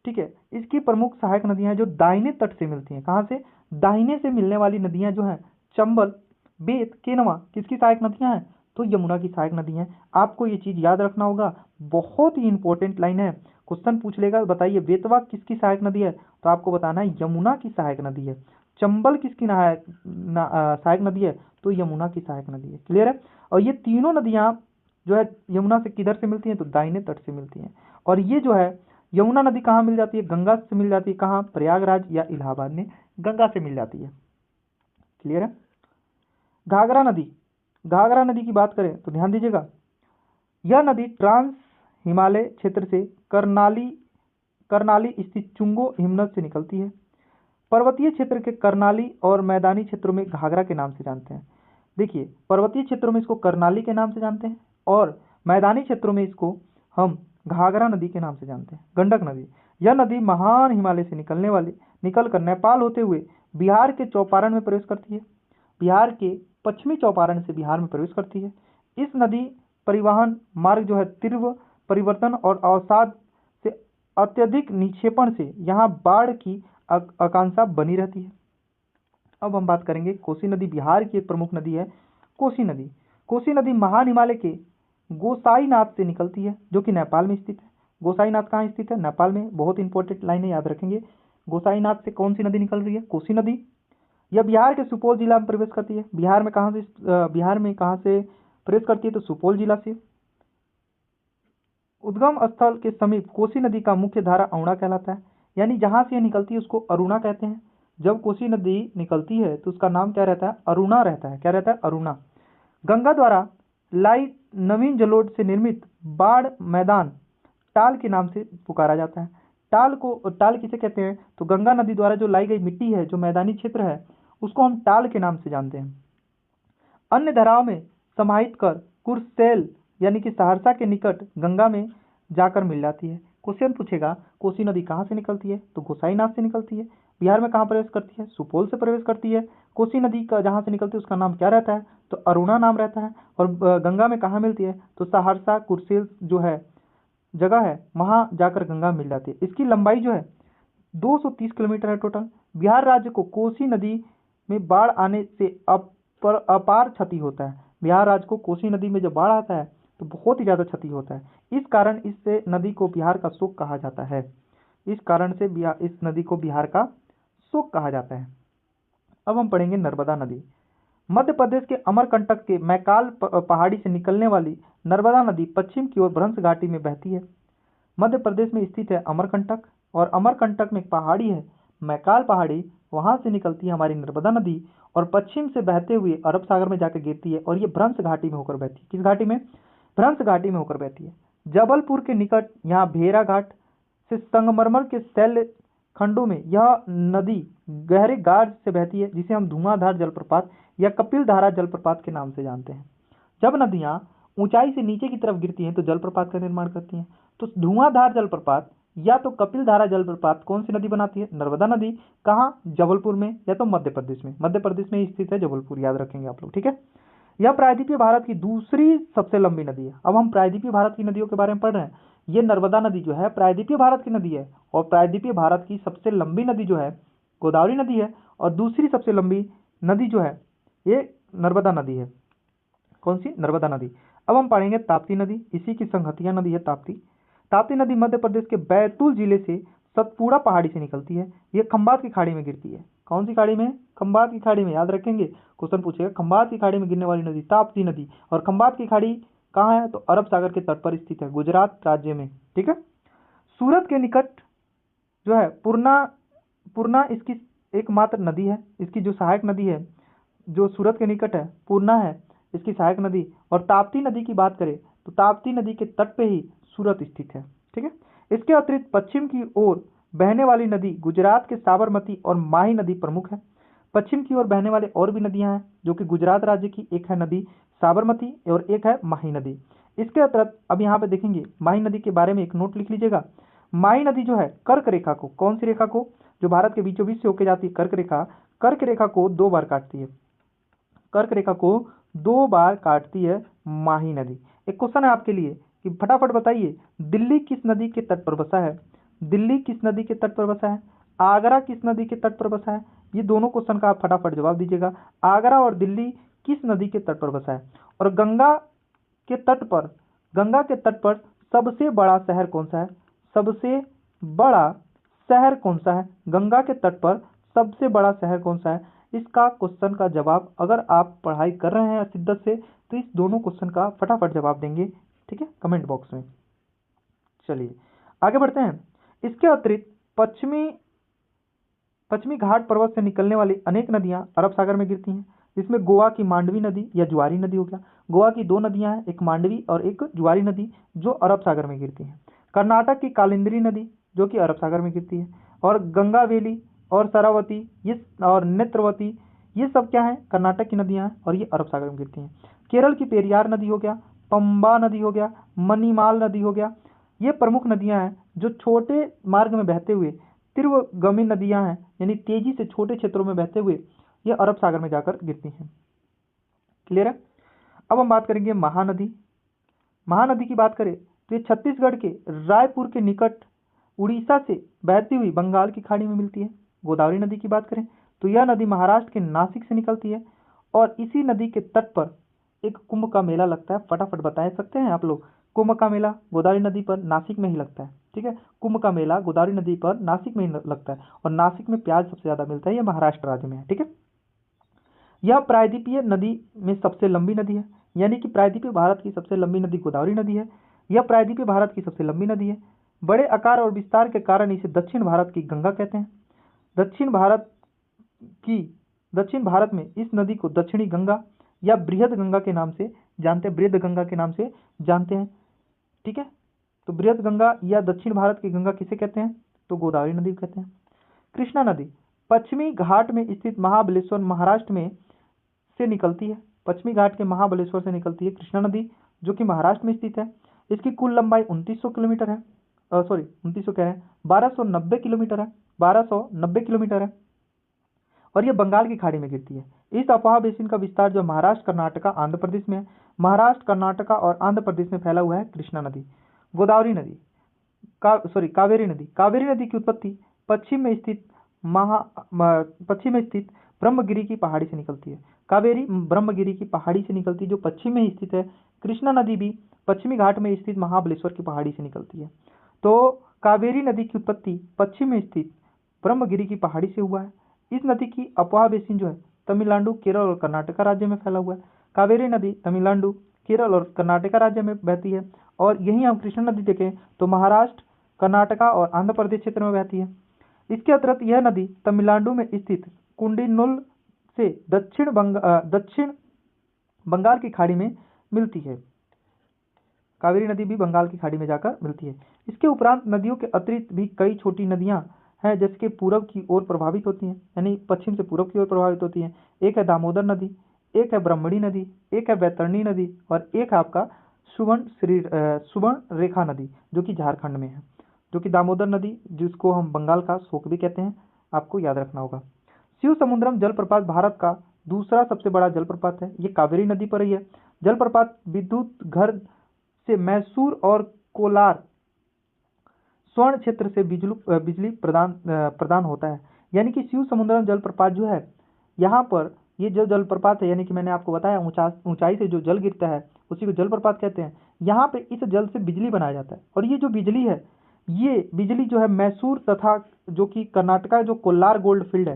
ठीक है, इसकी प्रमुख सहायक नदियां हैं जो दाहिने तट से मिलती हैं। कहां से? दाहिने से मिलने वाली नदियां जो हैं चंबल, बेत, केनवा किसकी सहायक नदियां हैं? तो यमुना की सहायक नदी हैं। आपको ये चीज याद रखना होगा, बहुत ही इंपॉर्टेंट लाइन है। क्वेश्चन पूछ लेगा, बताइए बेतवा किसकी सहायक नदी है, तो आपको बताना है यमुना की सहायक नदी है। चंबल किसकी सहायक नदी है, तो यमुना की सहायक नदी है। क्लियर है? और ये तीनों नदियां जो है यमुना से किधर से मिलती हैं, तो दाहिने तट से मिलती हैं। और ये जो है यमुना नदी कहाँ मिल जाती है? गंगा से मिल जाती है। कहाँ? प्रयागराज या इलाहाबाद में गंगा से मिल जाती है। क्लियर है? घाघरा नदी, घाघरा नदी की बात करें तो ध्यान दीजिएगा, यह नदी ट्रांस हिमालय क्षेत्र से करनाली स्थित चुंगो हिमनद से निकलती है। पर्वतीय क्षेत्र के करनाली और मैदानी क्षेत्रों में घाघरा के नाम से जानते हैं। देखिए, पर्वतीय क्षेत्रों में इसको करनाली के नाम से जानते हैं और मैदानी क्षेत्रों में इसको हम घाघरा नदी के नाम से जानते हैं। गंडक नदी, यह नदी महान हिमालय से निकलकर नेपाल होते हुए बिहार के चौपारण में प्रवेश करती है। बिहार के पश्चिमी चौपारण से बिहार में प्रवेश करती है। इस नदी परिवहन मार्ग जो है तीव्र परिवर्तन और अवसाद से अत्यधिक निक्षेपण से यहाँ बाढ़ की आकांक्षा बनी रहती है। अब हम बात करेंगे कोसी नदी। बिहार की एक प्रमुख नदी है कोसी नदी। कोसी नदी महान हिमालय के गोसाईनाथ से निकलती है जो कि नेपाल में स्थित है। गोसाईनाथ कहाँ स्थित है? नेपाल में। बहुत इंपॉर्टेंट लाइन है, याद रखेंगे। गोसाईनाथ से कौन सी नदी निकल रही है? कोसी नदी। यह बिहार के सुपौल जिला में प्रवेश करती है। बिहार में कहाँ से प्रवेश करती है? तो सुपौल जिला से। उद्गम स्थल के समीप कोसी नदी का मुख्य धारा अरुणा कहलाता है, यानी जहां से यह निकलती है उसको अरुणा कहते हैं। जब कोसी नदी निकलती है तो उसका नाम क्या रहता है? अरुणा रहता है। क्या रहता है? अरुणा। गंगा द्वारा लाई नवीन जलोढ़ से निर्मित बाढ़ मैदान टाल के नाम से पुकारा जाता है। टाल किसे कहते हैं? तो गंगा नदी द्वारा जो लाई गई मिट्टी है, जो मैदानी क्षेत्र है, उसको हम टाल के नाम से जानते हैं। अन्य धाराओं में समाहित कर कुर्सेल यानी कि सहरसा के निकट गंगा में जाकर मिल जाती है। क्वेश्चन पूछेगा कोसी नदी कहाँ से निकलती है? तो गोसाईनाथ से निकलती है। बिहार में कहाँ प्रवेश करती है? सुपौल से प्रवेश करती है। कोसी नदी का जहाँ से निकलती है उसका नाम क्या रहता है? तो अरुणा नाम रहता है। और गंगा में कहाँ मिलती है? तो सहरसा कुर्सेल जो है जगह है, वहाँ जाकर गंगा मिल जाती है। इसकी लंबाई जो है 230 किलोमीटर है टोटल। बिहार राज्य को कोसी नदी में बाढ़ आने से अपार क्षति होता है। बिहार राज्य को कोसी नदी में जब बाढ़ आता है तो बहुत ही ज्यादा क्षति होता है। इस कारण इससे नदी को बिहार का शोक कहा जाता है। इस कारण से इस नदी को बिहार का शोक कहा जाता है। अब हम पढ़ेंगे नर्मदा नदी। मध्य प्रदेश के अमरकंटक के मैकाल पहाड़ी से निकलने वाली नर्मदा नदी पश्चिम की ओर भ्रंश घाटी में बहती है। मध्य प्रदेश में स्थित है अमरकंटक, और अमरकंटक में एक पहाड़ी है मैकाल पहाड़ी, वहां से निकलती है हमारी नर्मदा नदी और पश्चिम से बहते हुए अरब सागर में जाकर गिरती है और ये भ्रंश घाटी में होकर बहती है। किस घाटी में? भ्रंश घाटी में होकर बहती है। जबलपुर के निकट यहाँ भेरा घाट से संगमरमर के शैल खंडों में यह नदी गहरे गाढ़ से बहती है, जिसे हम धुआंधार जलप्रपात या कपिलधारा जलप्रपात के नाम से जानते हैं। जब नदियां ऊंचाई से नीचे की तरफ गिरती हैं तो जलप्रपात का निर्माण करती हैं। तो धुआंधार जलप्रपात या तो कपिलधारा जलप्रपात कौन सी नदी बनाती है? नर्मदा नदी। कहाँ? जबलपुर में या तो मध्य प्रदेश में। मध्य प्रदेश में स्थित है जबलपुर, याद रखेंगे आप लोग। ठीक है, यह प्रायद्वीपीय भारत की दूसरी सबसे लंबी नदी है। अब हम प्रायद्वीपीय भारत की नदियों के बारे में पढ़ रहे हैं। ये नर्मदा नदी जो है प्रायद्वीपीय भारत की नदी है, और प्रायद्वीपीय भारत की सबसे लंबी नदी जो है गोदावरी नदी है, और दूसरी सबसे लंबी नदी जो है ये नर्मदा नदी है। कौन सी? नर्मदा नदी। अब हम पढ़ेंगे ताप्ती नदी, इसी की संगतिया नदी है ताप्ती। ताप्ती नदी मध्य प्रदेश के बैतूल जिले से सतपुड़ा पहाड़ी से निकलती है। यह खंबात की खाड़ी में गिरती है। कौन सी खाड़ी में? खंबात की खाड़ी में, याद रखेंगे। क्वेश्चन पूछेगा खंबात की खाड़ी में गिरने वाली नदी ताप्ती नदी। और खंबात की खाड़ी कहाँ है? तो अरब सागर के तट पर स्थित है, गुजरात राज्य में। ठीक है, सूरत के निकट जो है पूर्णा इसकी एकमात्र नदी है। इसकी जो सहायक नदी है जो सूरत के निकट है, पूर्णा है इसकी सहायक नदी। और ताप्ती नदी की बात करें तो ताप्ती नदी के तट पे ही सूरत स्थित है। ठीक है, इसके अतिरिक्त पश्चिम की ओर बहने वाली नदी गुजरात के साबरमती और माही नदी प्रमुख है। पश्चिम की ओर बहने वाले और भी नदियां हैं जो कि गुजरात राज्य की, एक है नदी साबरमती और एक है माही नदी। इसके अतिरिक्त अब यहाँ पे देखेंगे माही नदी के बारे में एक नोट लिख लीजिएगा। माही नदी जो है कर्क रेखा को, कौन सी रेखा को, जो भारत के बीचों बीच से होकर जाती है कर्क रेखा को 2 बार काटती है, कर्क रेखा को 2 बार काटती है माही नदी। एक क्वेश्चन है आपके लिए कि फटाफट बताइए दिल्ली किस नदी के तट पर बसा है, दिल्ली किस नदी के तट पर बसा है, आगरा किस नदी के तट पर बसा है। ये दोनों क्वेश्चन का आप फटाफट जवाब दीजिएगा। आगरा और दिल्ली किस नदी के तट पर बसा है। और गंगा के तट पर, गंगा के तट पर सबसे बड़ा शहर कौन सा है, सबसे बड़ा शहर कौन सा है, गंगा के तट पर सबसे बड़ा शहर कौन सा है। इसका क्वेश्चन का जवाब अगर आप पढ़ाई कर रहे हैं शिद्दत से तो इस दोनों क्वेश्चन का फटाफट जवाब देंगे, ठीक है, कमेंट बॉक्स में। चलिए आगे बढ़ते हैं। इसके अतिरिक्त पश्चिमी घाट पर्वत से निकलने वाली अनेक नदियां अरब सागर में गिरती हैं, जिसमें गोवा की मांडवी नदी या ज्वारी नदी हो गया। गोवा की 2 नदियां हैं, एक मांडवी और एक ज्वारी नदी, जो अरब सागर में गिरती हैं। कर्नाटक की कालिंदी नदी जो कि अरब सागर में गिरती है। और गंगावेली और शरावती ये और नेत्रवती ये सब क्या है, कर्नाटक की नदियां हैं और ये अरब सागर में गिरती हैं। केरल की पेरियार नदी हो गया, पंबा नदी हो गया, मनीमाल नदी हो गया, ये प्रमुख नदियां हैं जो छोटे मार्ग में बहते हुए तीव्रगामी नदियां हैं, यानी तेजी से छोटे क्षेत्रों में बहते हुए ये अरब सागर में जाकर गिरती हैं। क्लियर है। अब हम बात करेंगे महानदी। महानदी की बात करें तो ये छत्तीसगढ़ के रायपुर के निकट उड़ीसा से बहती हुई बंगाल की खाड़ी में मिलती है। गोदावरी नदी की बात करें तो यह नदी महाराष्ट्र के नासिक से निकलती है और इसी नदी के तट पर एक कुंभ का मेला लगता है। फटाफट बता सकते हैं आप लोग, कुंभ का मेला गोदावरी नदी पर नासिक में ही लगता है, ठीक है। कुंभ का मेला गोदावरी नदी पर नासिक में ही लगता है और नासिक में प्याज सबसे ज्यादा मिलता है, यह महाराष्ट्र राज्य में है, ठीक है। यह प्रायद्वीपीय नदी में सबसे लंबी नदी है, यानी कि प्रायद्वीपीय भारत की सबसे लंबी नदी गोदावरी नदी है। यह प्रायद्वीपीय भारत की सबसे लंबी नदी है। बड़े आकार और विस्तार के कारण इसे दक्षिण भारत की गंगा कहते हैं। दक्षिण भारत में इस नदी को दक्षिणी गंगा या बृहद गंगा के नाम से जानते हैं, बृहद गंगा के नाम से जानते हैं, ठीक है। तो बृहद गंगा या दक्षिण भारत की गंगा किसे कहते हैं, तो गोदावरी नदी कहते हैं। कृष्णा नदी पश्चिमी घाट में स्थित महाबलेश्वर महाराष्ट्र में से निकलती है। पश्चिमी घाट के महाबलेश्वर से निकलती है कृष्णा नदी, जो कि महाराष्ट्र में स्थित है। इसकी कुल लंबाई 2900 किलोमीटर है, 2900 कह रहे हैं, 1290 किलोमीटर है, 1290 किलोमीटर है और यह बंगाल की खाड़ी में गिरती है। इस अफवाह बेसिन का विस्तार जो महाराष्ट्र, कर्नाटका, आंध्र प्रदेश में है। महाराष्ट्र, कर्नाटका और आंध्र प्रदेश में फैला हुआ है कृष्णा नदी। गोदावरी नदी कावेरी नदी की उत्पत्ति पश्चिम में स्थित ब्रह्मगिरी की पहाड़ी से निकलती है। कावेरी ब्रह्मगिरी की पहाड़ी से निकलती है जो पश्चिम में स्थित है। कृष्णा नदी भी पश्चिमी घाट में स्थित महाबलेश्वर की पहाड़ी से निकलती है। तो कावेरी नदी की उत्पत्ति पश्चिम में स्थित ब्रह्मगिरी की पहाड़ी से हुआ है। इस नदी की अफवाह बेसिन जो है तमिलनाडु, केरल और कर्नाटका राज्य में फैला हुआ है। कावेरी नदी तमिलनाडु, केरल और कर्नाटका राज्य में बहती है और यहीं हम कृष्णा नदी देखें तो महाराष्ट्र, कर्नाटका और आंध्र प्रदेश क्षेत्र में बहती है। इसके अतिरिक्त यह नदी तमिलनाडु में स्थित कुंडिनुल से दक्षिण बंगाल की खाड़ी में मिलती है। कावेरी नदी भी बंगाल की खाड़ी में जाकर मिलती है। इसके उपरांत नदियों के अतिरिक्त भी कई छोटी नदियां हैं जिसके पूरब की ओर प्रभावित होती हैं, यानी पश्चिम से पूरब की ओर प्रभावित होती हैं। एक है दामोदर नदी, एक है ब्रह्मणी नदी, एक है बैतरणी नदी और एक है आपका सुवर्ण रेखा नदी जो कि झारखंड में है। जो कि दामोदर नदी जिसको हम बंगाल का शोक भी कहते हैं, आपको याद रखना होगा। शिव समुद्रम जलप्रपात भारत का दूसरा सबसे बड़ा जलप्रपात है। ये कावेरी नदी पर ही है। जलप्रपात विद्युत घर से मैसूर और कोलार स्वर्ण क्षेत्र से बिजली प्रदान होता है। यानी कि शिव समुद्रम जलप्रपात जो है, यहाँ पर ये जो जलप्रपात है, यानी कि मैंने आपको बताया ऊंचाई से जो जल गिरता है उसी को जलप्रपात कहते हैं। यहाँ पे इस जल से बिजली बनाया जाता है और ये जो बिजली है, ये बिजली जो है मैसूर तथा जो कि कर्नाटका जो कोल्लार गोल्ड फील्ड है,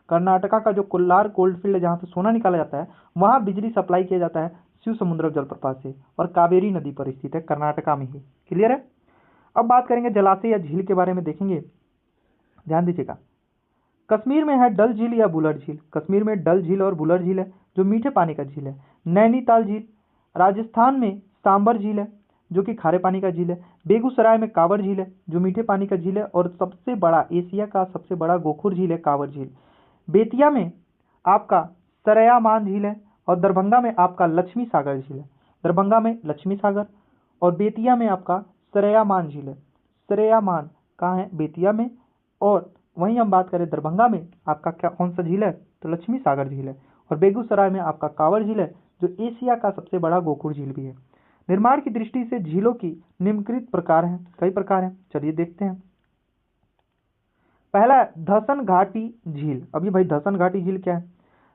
कर्नाटका का जो कोल्लार गोल्ड फील्ड है जहाँ से सोना निकाला जाता है, वहाँ बिजली सप्लाई किया जाता है शिव समुद्रम जलप्रपात से और कावेरी नदी पर स्थित है, कर्नाटका में ही। क्लियर है। अब बात करेंगे जलाशय या झील के बारे में, देखेंगे, ध्यान दीजिएगा। कश्मीर में है डल झील या बुलर झील। कश्मीर में डल झील और बुलर झील है जो मीठे पानी का झील है। नैनीताल झील, राजस्थान में सांबर झील है जो कि खारे पानी का झील है। बेगूसराय में कांवर झील है जो मीठे पानी का झील है और सबसे बड़ा एशिया का सबसे बड़ा गोखुर झील है कांवर झील। बेतिया में आपका सरयामान झील है, और दरभंगा में आपका लक्ष्मी सागर झील है। दरभंगा में लक्ष्मी सागर, और बेतिया में आपका सरयामान झील है। सरयामान कहाँ है? बेतिया में। और वहीं हम बात करें दरभंगा में आपका क्या कौन सा झील है? तो लक्ष्मी सागर झील है। और बेगूसराय में आपका कांवर झील है, जो एशिया का सबसे बड़ा गोकुड़ झील भी है। निर्माण की दृष्टि से झीलों की निम्नलिखित प्रकार हैं, कई प्रकार हैं, चलिए देखते हैं। पहला है धसन घाटी झील। अभी भाई धसन घाटी झील क्या है?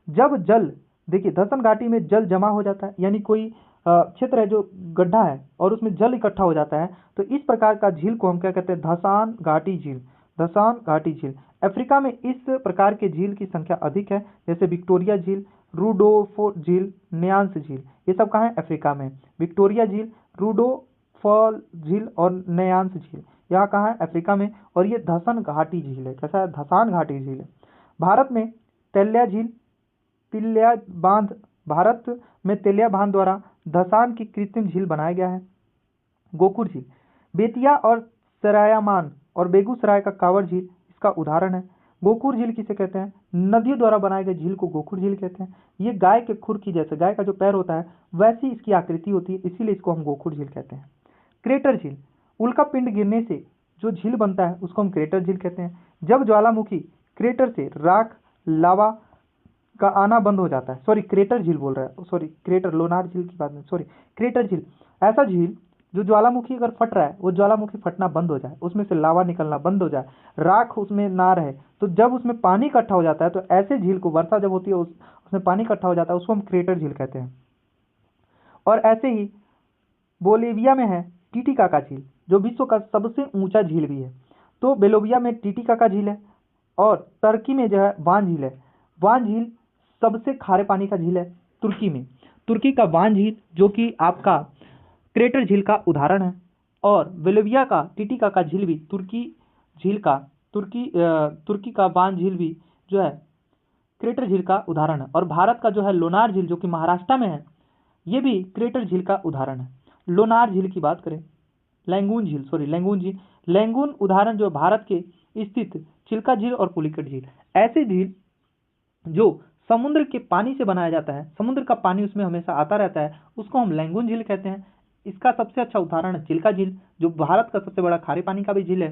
जब जल, देखिए धसन घाटी में जल जमा हो जाता है, यानी कोई क्षेत्र है जो गड्ढा है और उसमें जल इकट्ठा हो जाता है, तो इस प्रकार का झील को हम क्या कहते हैं? धसान घाटी झील। धसान घाटी झील। अफ्रीका में इस प्रकार के झील की संख्या अधिक है, जैसे विक्टोरिया झील, रूडोफो झील, न्यास झील। ये सब कहाँ है? अफ्रीका में। विक्टोरिया झील, रूडोफॉल झील और न्यास झील यहाँ कहाँ है? अफ्रीका में। और ये धसन घाटी झील है। कैसा है? धसान घाटी झील है। भारत में तेल्या झील, तिल्या बांध, भारत में तेल्या बांध द्वारा धसान की कृत्रिम झील बनाया गया है। गोकुड़ झील, बेतिया और सरायामान और बेगूसराय का कांवर झील इसका उदाहरण है। गोकुड़ झील किसे कहते हैं? नदियों द्वारा बनाए गए झील को गोकुड़ झील कहते हैं। ये गाय के खुर की जैसे, गाय का जो पैर होता है वैसी इसकी आकृति होती है, इसीलिए इसको हम गोकुड़ झील कहते हैं। क्रेटर झील, उल्का पिंड गिरने से जो झील बनता है उसको हम क्रेटर झील कहते हैं। जब ज्वालामुखी क्रेटर से राख, लावा का आना बंद हो जाता है, सॉरी क्रेटर झील बोल रहा है, सॉरी क्रेटर, लोनार झील की बात नहीं, सॉरी क्रेटर झील, ऐसा झील जो ज्वालामुखी अगर फट रहा है, वो ज्वालामुखी फटना बंद हो जाए, उसमें से लावा निकलना बंद हो जाए, राख उसमें ना रहे, तो जब उसमें पानी इकट्ठा हो जाता है, तो ऐसे झील को, वर्षा जब होती है उसमें पानी इकट्ठा हो जाता है, उसको हम क्रेटर झील कहते हैं। और ऐसे ही बोलिविया में है टीटीकाका झील, जो विश्व का सबसे ऊंचा झील भी है। तो बेलोविया में टीटीकाका झील है, और टर्की में जो है वान झील है। वान झील सबसे खारे पानी का झील है तुर्की में। तुर्की का वान झील जो कि आपका क्रेटर झील का उदाहरण है, और बेलोविया का टीटीकाका झील भी तुर्की झील का, तुर्की का वान झील भी जो है क्रेटर झील का उदाहरण है। और भारत का जो है लोनार झील जो कि महाराष्ट्र में है, ये भी क्रेटर झील का उदाहरण है। लोनार झील की बात करें, लैंगून झील, सॉरी लैंगून झील, लैंगून उदाहरण जो भारत के स्थित चिल्का झील और पुलिकट झील, ऐसे झील जो समुद्र के पानी से बनाया जाता है, समुद्र का पानी उसमें हमेशा आता रहता है, उसको हम लैंगून झील कहते हैं। इसका सबसे अच्छा उदाहरण है चिल्का झील, जो भारत का सबसे बड़ा खारे पानी का भी झील है।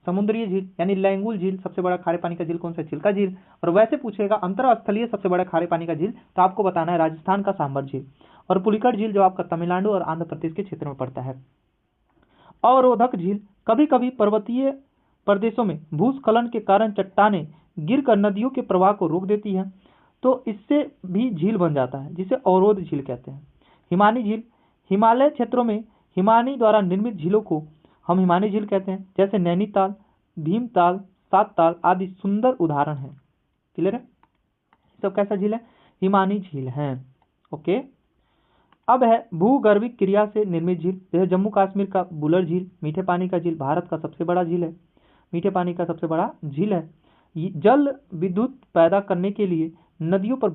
समुद्रीय झील यानी लैंगून झील, सबसे बड़ा खारे पानी का झील कौन सा? चिल्का झील। और वैसे पूछेगा अंतरस्थलीय सबसे बड़ा खारे पानी का झील, तो आपको बताना है राजस्थान का सांबर झील। और पुलिकट झील जो आपका तमिलनाडु और आंध्र प्रदेश के क्षेत्र में पड़ता है। अवरोधक झील, कभी कभी पर्वतीय प्रदेशों में भूस्खलन के कारण चट्टानें गिरकर नदियों के प्रवाह को रोक देती है, तो इससे भी झील बन जाता है, जिसे अवरोध झील कहते हैं। हिमानी झील, हिमालय क्षेत्रों में हिमानी द्वारा निर्मित झीलों को हम हिमानी झील कहते हैं, जैसे नैनीताल, भीमताल, सातताल आदि सुंदर उदाहरण है। क्लियर है? सब कैसा झील है? हिमानी झील है। ओके। अब है भूगर्भिक क्रिया से निर्मित झील, जैसे जम्मू कश्मीर का बुलर झील, मीठे पानी का झील, भारत का सबसे बड़ा झील है, मीठे पानी का सबसे बड़ा झील है। जल विद्युत पैदा करने के लिए नदियों पर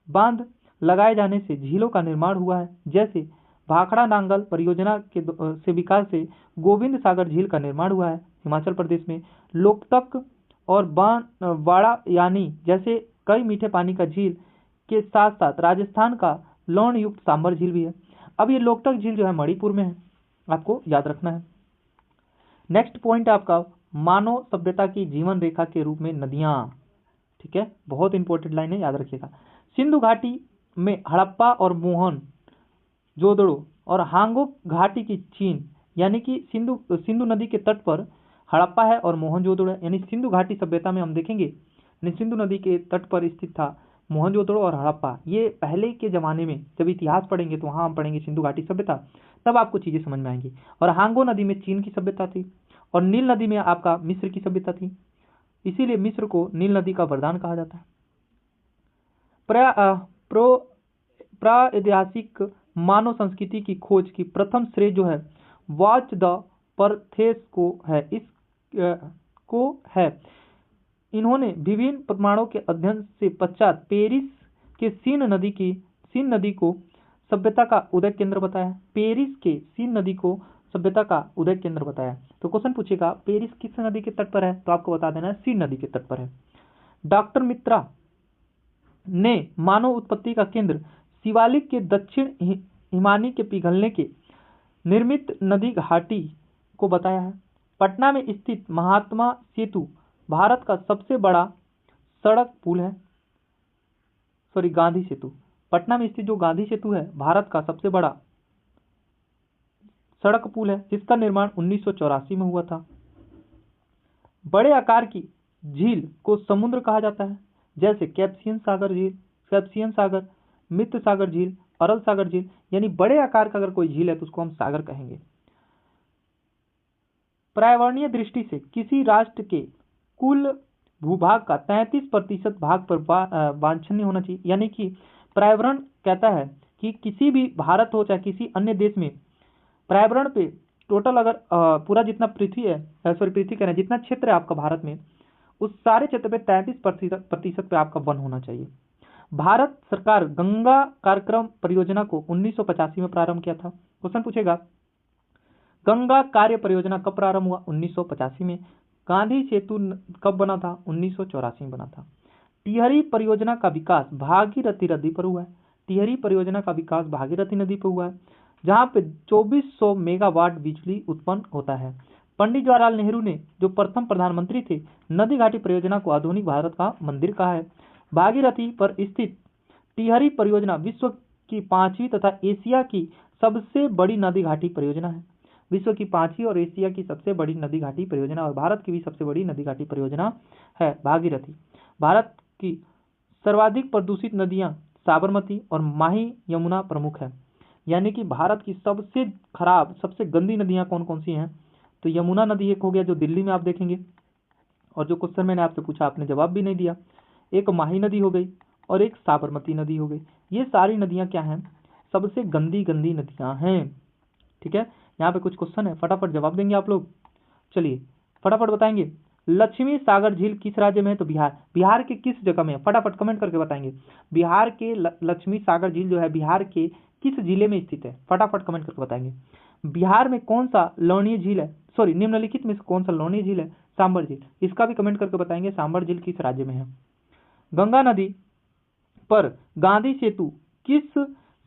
बांध लगाए जाने से झीलों का निर्माण हुआ है, जैसे भाखड़ा नांगल परियोजना के से विकास से गोविंद सागर झील का निर्माण हुआ है हिमाचल प्रदेश में। लोकतक और वाड़ा यानी जैसे कई मीठे पानी का झील के साथ साथ राजस्थान का लौण युक्त सांबर झील भी है। अब ये लोकतक झील जो है मणिपुर में है, आपको याद रखना है। नेक्स्ट पॉइंट आपका मानव सभ्यता की जीवन रेखा के रूप में नदियां। ठीक है, बहुत इंपॉर्टेंट लाइन है, याद रखिएगा। सिंधु घाटी में हड़प्पा और मोहन जोदड़ो और हांगो घाटी की चीन, यानी कि सिंधु नदी के तट पर हड़प्पा है और मोहनजोदड़ो है, यानी सिंधु घाटी सभ्यता में हम देखेंगे सिंधु नदी के तट पर स्थित था मोहनजोदड़ो और हड़प्पा। ये पहले के जमाने में जब इतिहास पढ़ेंगे तो वहां हम पढ़ेंगे सिंधु घाटी सभ्यता, तब आपको चीजें समझ में आएंगी। और हांगो नदी में चीन की सभ्यता थी, और नील नदी में आपका मिस्र की सभ्यता थी, इसीलिए मिस्र को नील नदी का वरदान कहा जाता है। प्रागैतिहासिक मानव संस्कृति की खोज की प्रथम श्रेय जो है वाच द परथेस को है। इन्होंने विभिन्न प्रमाणों के अध्ययन से पश्चात पेरिस के सीन नदी को सभ्यता का उदय केंद्र बताया। पेरिस के सीन नदी को सभ्यता का उदय केंद्र बताया। तो क्वेश्चन पूछेगा पेरिस किस नदी के तट पर है, तो आपको बता देना है सीन नदी के तट पर है। डॉक्टर मित्रा ने मानव उत्पत्ति का केंद्र शिवालिक के दक्षिण हिमानी के पिघलने के निर्मित नदी घाटी को बताया है। पटना में स्थित महात्मा सेतु भारत का सबसे बड़ा सड़क पुल है। गांधी सेतु, पटना में स्थित जो गांधी सेतु है भारत का सबसे बड़ा सड़क पुल है, जिसका निर्माण 1984 में हुआ था। बड़े आकार की झील को समुद्र कहा जाता है, जैसे कैस्पियन सागर झील, कैस्पियन सागर, मित्र सागर झील, अरल सागर झील। यानी बड़े आकार का अगर कोई झील है तो उसको हम सागर कहेंगे। पर्यावरणीय दृष्टि से किसी राष्ट्र के कुल भूभाग का 33% भाग पर वांछनीय होना चाहिए। यानी कि पर्यावरण कहता है कि किसी भी भारत हो चाहे किसी अन्य देश में पर्यावरण पे टोटल अगर पूरा जितना पृथ्वी है, पृथ्वी कह रहे हैं, जितना क्षेत्र है आपका भारत में, उस सारे क्षेत्र पे 33% पे आपका वन होना चाहिए। भारत सरकार गंगा कार्यक्रम परियोजना को 1985 में प्रारंभ किया था। क्वेश्चन पूछेगा, गंगा कार्य परियोजना कब प्रारंभ हुआ? 1985 में। गांधी सेतु कब बना था? 1984 में बना था। टिहरी परियोजना का विकास भागीरथी नदी पर हुआ है। टिहरी परियोजना का विकास भागीरथी नदी पर हुआ है, जहां पे 2400 मेगावाट बिजली उत्पन्न होता है। पंडित जवाहरलाल नेहरू ने जो प्रथम प्रधानमंत्री थे, नदी घाटी परियोजना को आधुनिक भारत का मंदिर कहा है। भागीरथी पर स्थित टिहरी परियोजना विश्व की 5वीं तथा एशिया की सबसे बड़ी नदी घाटी परियोजना है। विश्व की 5वीं और एशिया की सबसे बड़ी नदी घाटी परियोजना और भारत की भी सबसे बड़ी नदी घाटी परियोजना है भागीरथी। भारत की सर्वाधिक प्रदूषित नदियां साबरमती और माही यमुना प्रमुख है। यानी कि भारत की सबसे खराब, सबसे गंदी नदियां कौन कौन सी हैं? तो यमुना नदी एक हो गया जो दिल्ली में आप देखेंगे, और जो क्वेश्चन मैंने आपसे पूछा आपने जवाब भी नहीं दिया। एक माही नदी हो गई और एक साबरमती नदी हो गई। ये सारी नदियां क्या हैं? सबसे गंदी गंदी नदियां हैं। ठीक है, यहाँ पे कुछ क्वेश्चन है, फटाफट जवाब देंगे आप लोग। चलिए फटाफट बताएंगे। लक्ष्मी सागर झील किस राज्य में है? तो बिहार। बिहार के किस जगह में है? फटाफट कमेंट करके बताएंगे। बिहार के लक्ष्मी सागर झील जो है बिहार के किस जिले में स्थित है? फटाफट कमेंट करके बताएंगे। बिहार में कौन सा लवणीय झील है, निम्नलिखित में से कौन सा लवणीय झील है? सांबर झील। इसका भी कमेंट करके बताएंगे सांबर झील किस राज्य में है। गंगा नदी पर गांधी सेतु किस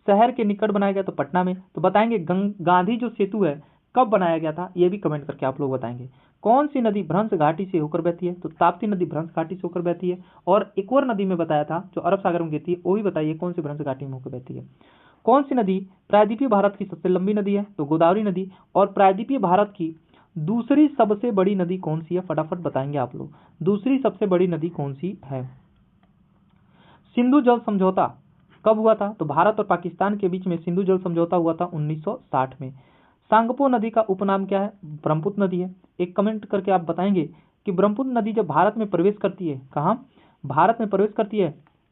शहर के निकट बनाया गया? तो पटना में। तो बताएंगे गांधी जो सेतु है कब बनाया गया था, ये भी कमेंट करके आप लोग बताएंगे। कौन सी नदी भ्रंश घाटी से होकर बहती है? तो ताप्ती नदी भ्रंश घाटी से होकर बहती है। और एक और नदी में बताया था जो अरब सागर में गिरती है, वो भी बताइए कौन सी भ्रंश घाटी में होकर बहती है। कौन सी नदी प्रायद्वीपीय भारत की सबसे लंबी नदी है? तो गोदावरी नदी। और प्रायद्वीपीय भारत की दूसरी सबसे बड़ी नदी कौन सी है? फटाफट बताएंगे आप लोग, दूसरी सबसे बड़ी नदी कौन सी है। सिंधु जल समझौता कब हुआ था? तो भारत और पाकिस्तान के बीच में सिंधु जल समझौता हुआ था 1960 में। सांगपो नदी का उपनाम क्या है? ब्रह्मपुत्र नदी है। एक कमेंट करके आप बताएंगे कि ब्रह्मपुत्र नदी जब भारत में प्रवेश करती है, कहाँ भारत में प्रवेश करती है,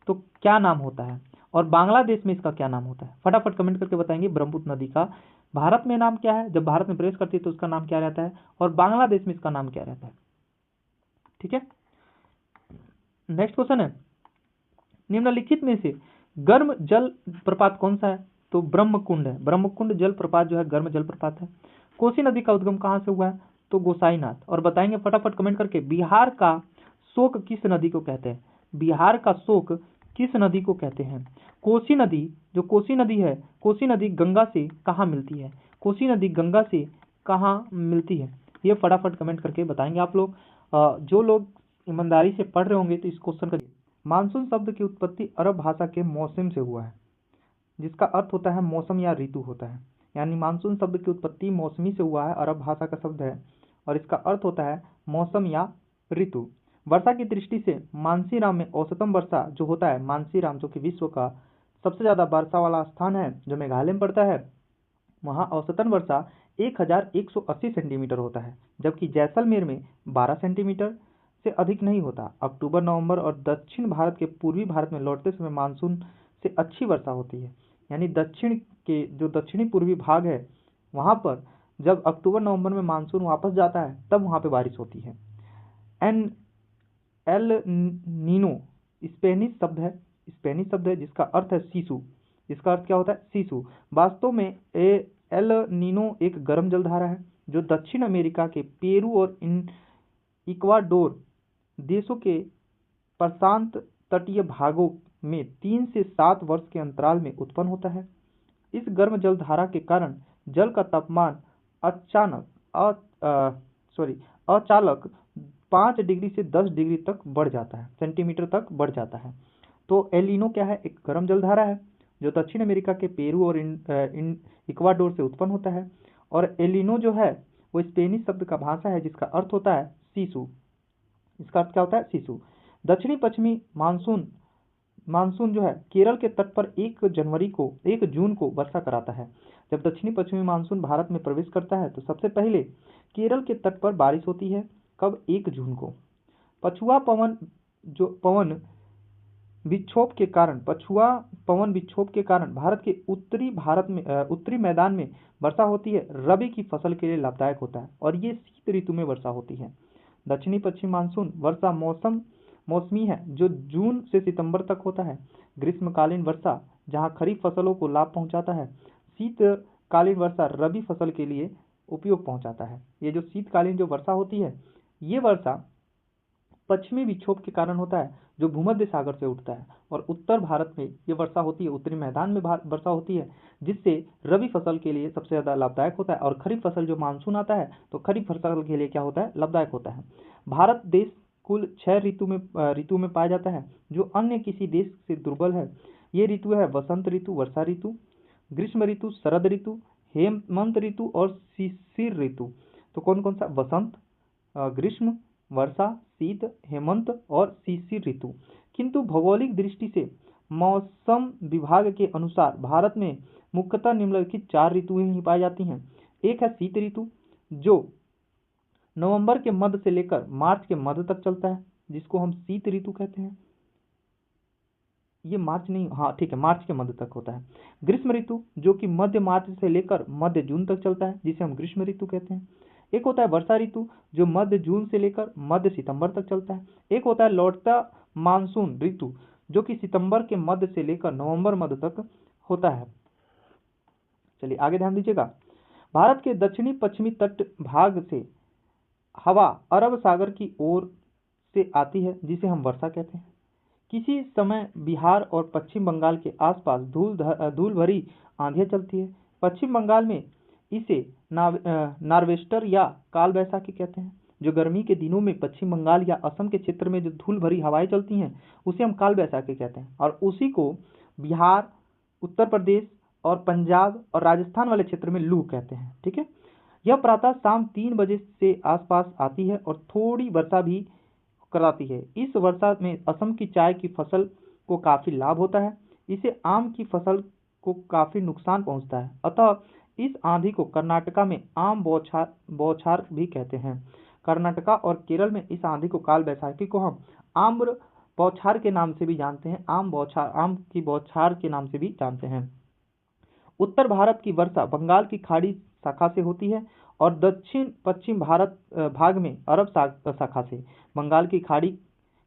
तो क्या नाम होता है? और बांग्लादेश में इसका क्या नाम होता है? फटाफट कमेंट करके बताएंगे। ब्रह्मपुत्र नदी का भारत में नाम क्या है, जब भारत में प्रवेश करती है तो उसका नाम क्या रहता है, और बांग्लादेश में इसका नाम क्या रहता है? ठीक है, नेक्स्ट क्वेश्चन है, निम्नलिखित में से गर्म जल प्रपात कौन सा है? तो ब्रह्मकुंड है। ब्रह्मकुंड जल प्रपात जो है गर्म जल प्रपात है। कोसी नदी का उद्गम कहां से हुआ है? तो गोसाईनाथ। और बताएंगे फटाफट कमेंट करके, बिहार का शोक किस नदी को कहते हैं? बिहार का शोक किस नदी को कहते हैं? कोसी नदी, जो कोसी नदी है, कोसी नदी गंगा से कहाँ मिलती है? कोसी नदी गंगा से कहाँ मिलती है? ये फटाफट कमेंट करके बताएंगे आप लोग। जो लोग ईमानदारी से पढ़ रहे होंगे तो इस क्वेश्चन का, मानसून शब्द की उत्पत्ति अरब भाषा के मौसम से हुआ है, जिसका अर्थ होता है मौसम या ऋतु होता है। यानी मानसून शब्द की उत्पत्ति मौसमी से हुआ है, अरब भाषा का शब्द है और इसका अर्थ होता है मौसम या ऋतु। वर्षा की दृष्टि से मानसीराम में औसतम वर्षा जो होता है, मानसीराम जो कि विश्व का सबसे ज्यादा वर्षा वाला स्थान है जो मेघालय में पड़ता है, वहाँ औसतन वर्षा 1180 सेंटीमीटर होता है, जबकि जैसलमेर में 12 सेंटीमीटर से अधिक नहीं होता। अक्टूबर नवंबर और दक्षिण भारत के पूर्वी भारत में लौटते समय मानसून से अच्छी वर्षा होती है। यानी दक्षिण के जो दक्षिणी पूर्वी भाग है वहाँ पर जब अक्टूबर नवंबर में मानसून वापस जाता है तब वहाँ पे बारिश होती है। एल नीनो स्पेनिश शब्द है जिसका अर्थ है सीसू। जिसका अर्थ क्या होता है? सीसू। वास्तव में एल नीनो एक गर्म जलधारा है जो दक्षिण अमेरिका के पेरू और इक्वाडोर देशों के प्रशांत तटीय भागों में 3 से 7 वर्ष के अंतराल में उत्पन्न होता है। इस गर्म जलधारा के कारण जल का तापमान अचानक 5 डिग्री से 10 डिग्री तक बढ़ जाता है, सेंटीमीटर तक बढ़ जाता है। तो एलिनो क्या है? एक गर्म जलधारा है जो दक्षिण अमेरिका के पेरू और इक्वाडोर से उत्पन्न होता है। और एलिनो जो है वो स्पेनिश शब्द का भाषा है जिसका अर्थ होता है सीसू। इसका अर्थ क्या होता है? सीसू। दक्षिणी पश्चिमी मानसून जो है केरल के तट पर 1 जून को वर्षा कराता है। जब दक्षिणी पश्चिमी मानसून भारत में प्रवेश करता है तो सबसे पहले केरल के तट पर बारिश होती है। कब? 1 जून को। पछुआ पवन विक्षोभ के कारण भारत के उत्तरी मैदान में वर्षा होती है। रबी की फसल के लिए लाभदायक होता है और ये शीत ऋतु में वर्षा होती है। दक्षिणी पश्चिम मानसून वर्षा मौसमी है जो जून से सितंबर तक होता है। ग्रीष्मकालीन वर्षा जहां खरीफ फसलों को लाभ पहुंचाता है, शीतकालीन वर्षा रबी फसल के लिए उपयोग पहुंचाता है। ये जो शीतकालीन जो वर्षा होती है ये वर्षा पश्चिमी विक्षोभ के कारण होता है जो भूमध्य सागर से उठता है और उत्तर भारत में ये वर्षा होती है, उत्तरी मैदान में वर्षा होती है, जिससे रबी फसल के लिए सबसे ज़्यादा लाभदायक होता है। और खरीफ फसल जो मानसून आता है तो खरीफ फसल के लिए क्या होता है? लाभदायक होता है। भारत देश कुल 6 ऋतु में पाया जाता है जो अन्य किसी देश से दुर्बल है। ये ऋतु है वसंत ऋतु, वर्षा ऋतु, ग्रीष्म ऋतु, शरद ऋतु, हेमंत ऋतु और शिशिर ऋतु। तो कौन कौन सा? वसंत, ग्रीष्म, वर्षा, शीत, हेमंत और शिशिर ऋतु। किंतु भौगोलिक दृष्टि से मौसम विभाग के अनुसार भारत में मुख्यतः निम्नलिखित 4 ऋतुएं ही पाई जाती हैं। एक है शीत ऋतु जो नवंबर के मध्य से लेकर मार्च के मध्य तक चलता है, जिसको हम शीत ऋतु कहते हैं। ये मार्च नहीं, हाँ ठीक है, मार्च के मध्य तक होता है। ग्रीष्म ऋतु जो कि मध्य मार्च से लेकर मध्य जून तक चलता है, जिसे हम ग्रीष्म ऋतु कहते हैं। एक होता है वर्षा ऋतु जो मध्य जून से लेकर मध्य सितंबर तक चलता है। एक होता है लौटता मानसून ऋतु जो कि सितंबर के मध्य से लेकर नवंबर मध्य तक होता है। चलिए आगे ध्यान दीजिएगा। भारत के दक्षिणी पश्चिमी तट भाग से हवा अरब सागर की ओर से आती है जिसे हम वर्षा कहते हैं। किसी समय बिहार और पश्चिम बंगाल के आसपास धूल भरी आंधियां चलती है। पश्चिम बंगाल में इसे नार्वेस्टर या काल बैसाखी कहते हैं। जो गर्मी के दिनों में पश्चिम बंगाल या असम के क्षेत्र में जो धूल भरी हवाएं चलती हैं उसे हम काल बैसाखी कहते हैं और उसी को बिहार, उत्तर प्रदेश और पंजाब और राजस्थान वाले क्षेत्र में लू कहते हैं। ठीक है, यह प्रातः शाम 3 बजे से आसपास आती है और थोड़ी वर्षा भी कराती है। इस वर्षा में असम की चाय की फसल को काफी लाभ होता है। इसे आम की फसल को काफी नुकसान पहुंचता है। अतः इस आंधी को कर्नाटका में आम बौछार भी कहते हैं। कर्नाटका और केरल में इस आंधी को काल बैसाखी को हम आम्र बौछार के नाम से भी जानते हैं, आम की बौछार के नाम से भी जानते हैं। उत्तर भारत की वर्षा बंगाल की खाड़ी शाखा से होती है और दक्षिण पश्चिम भारत भाग में अरब शाखा से। बंगाल की खाड़ी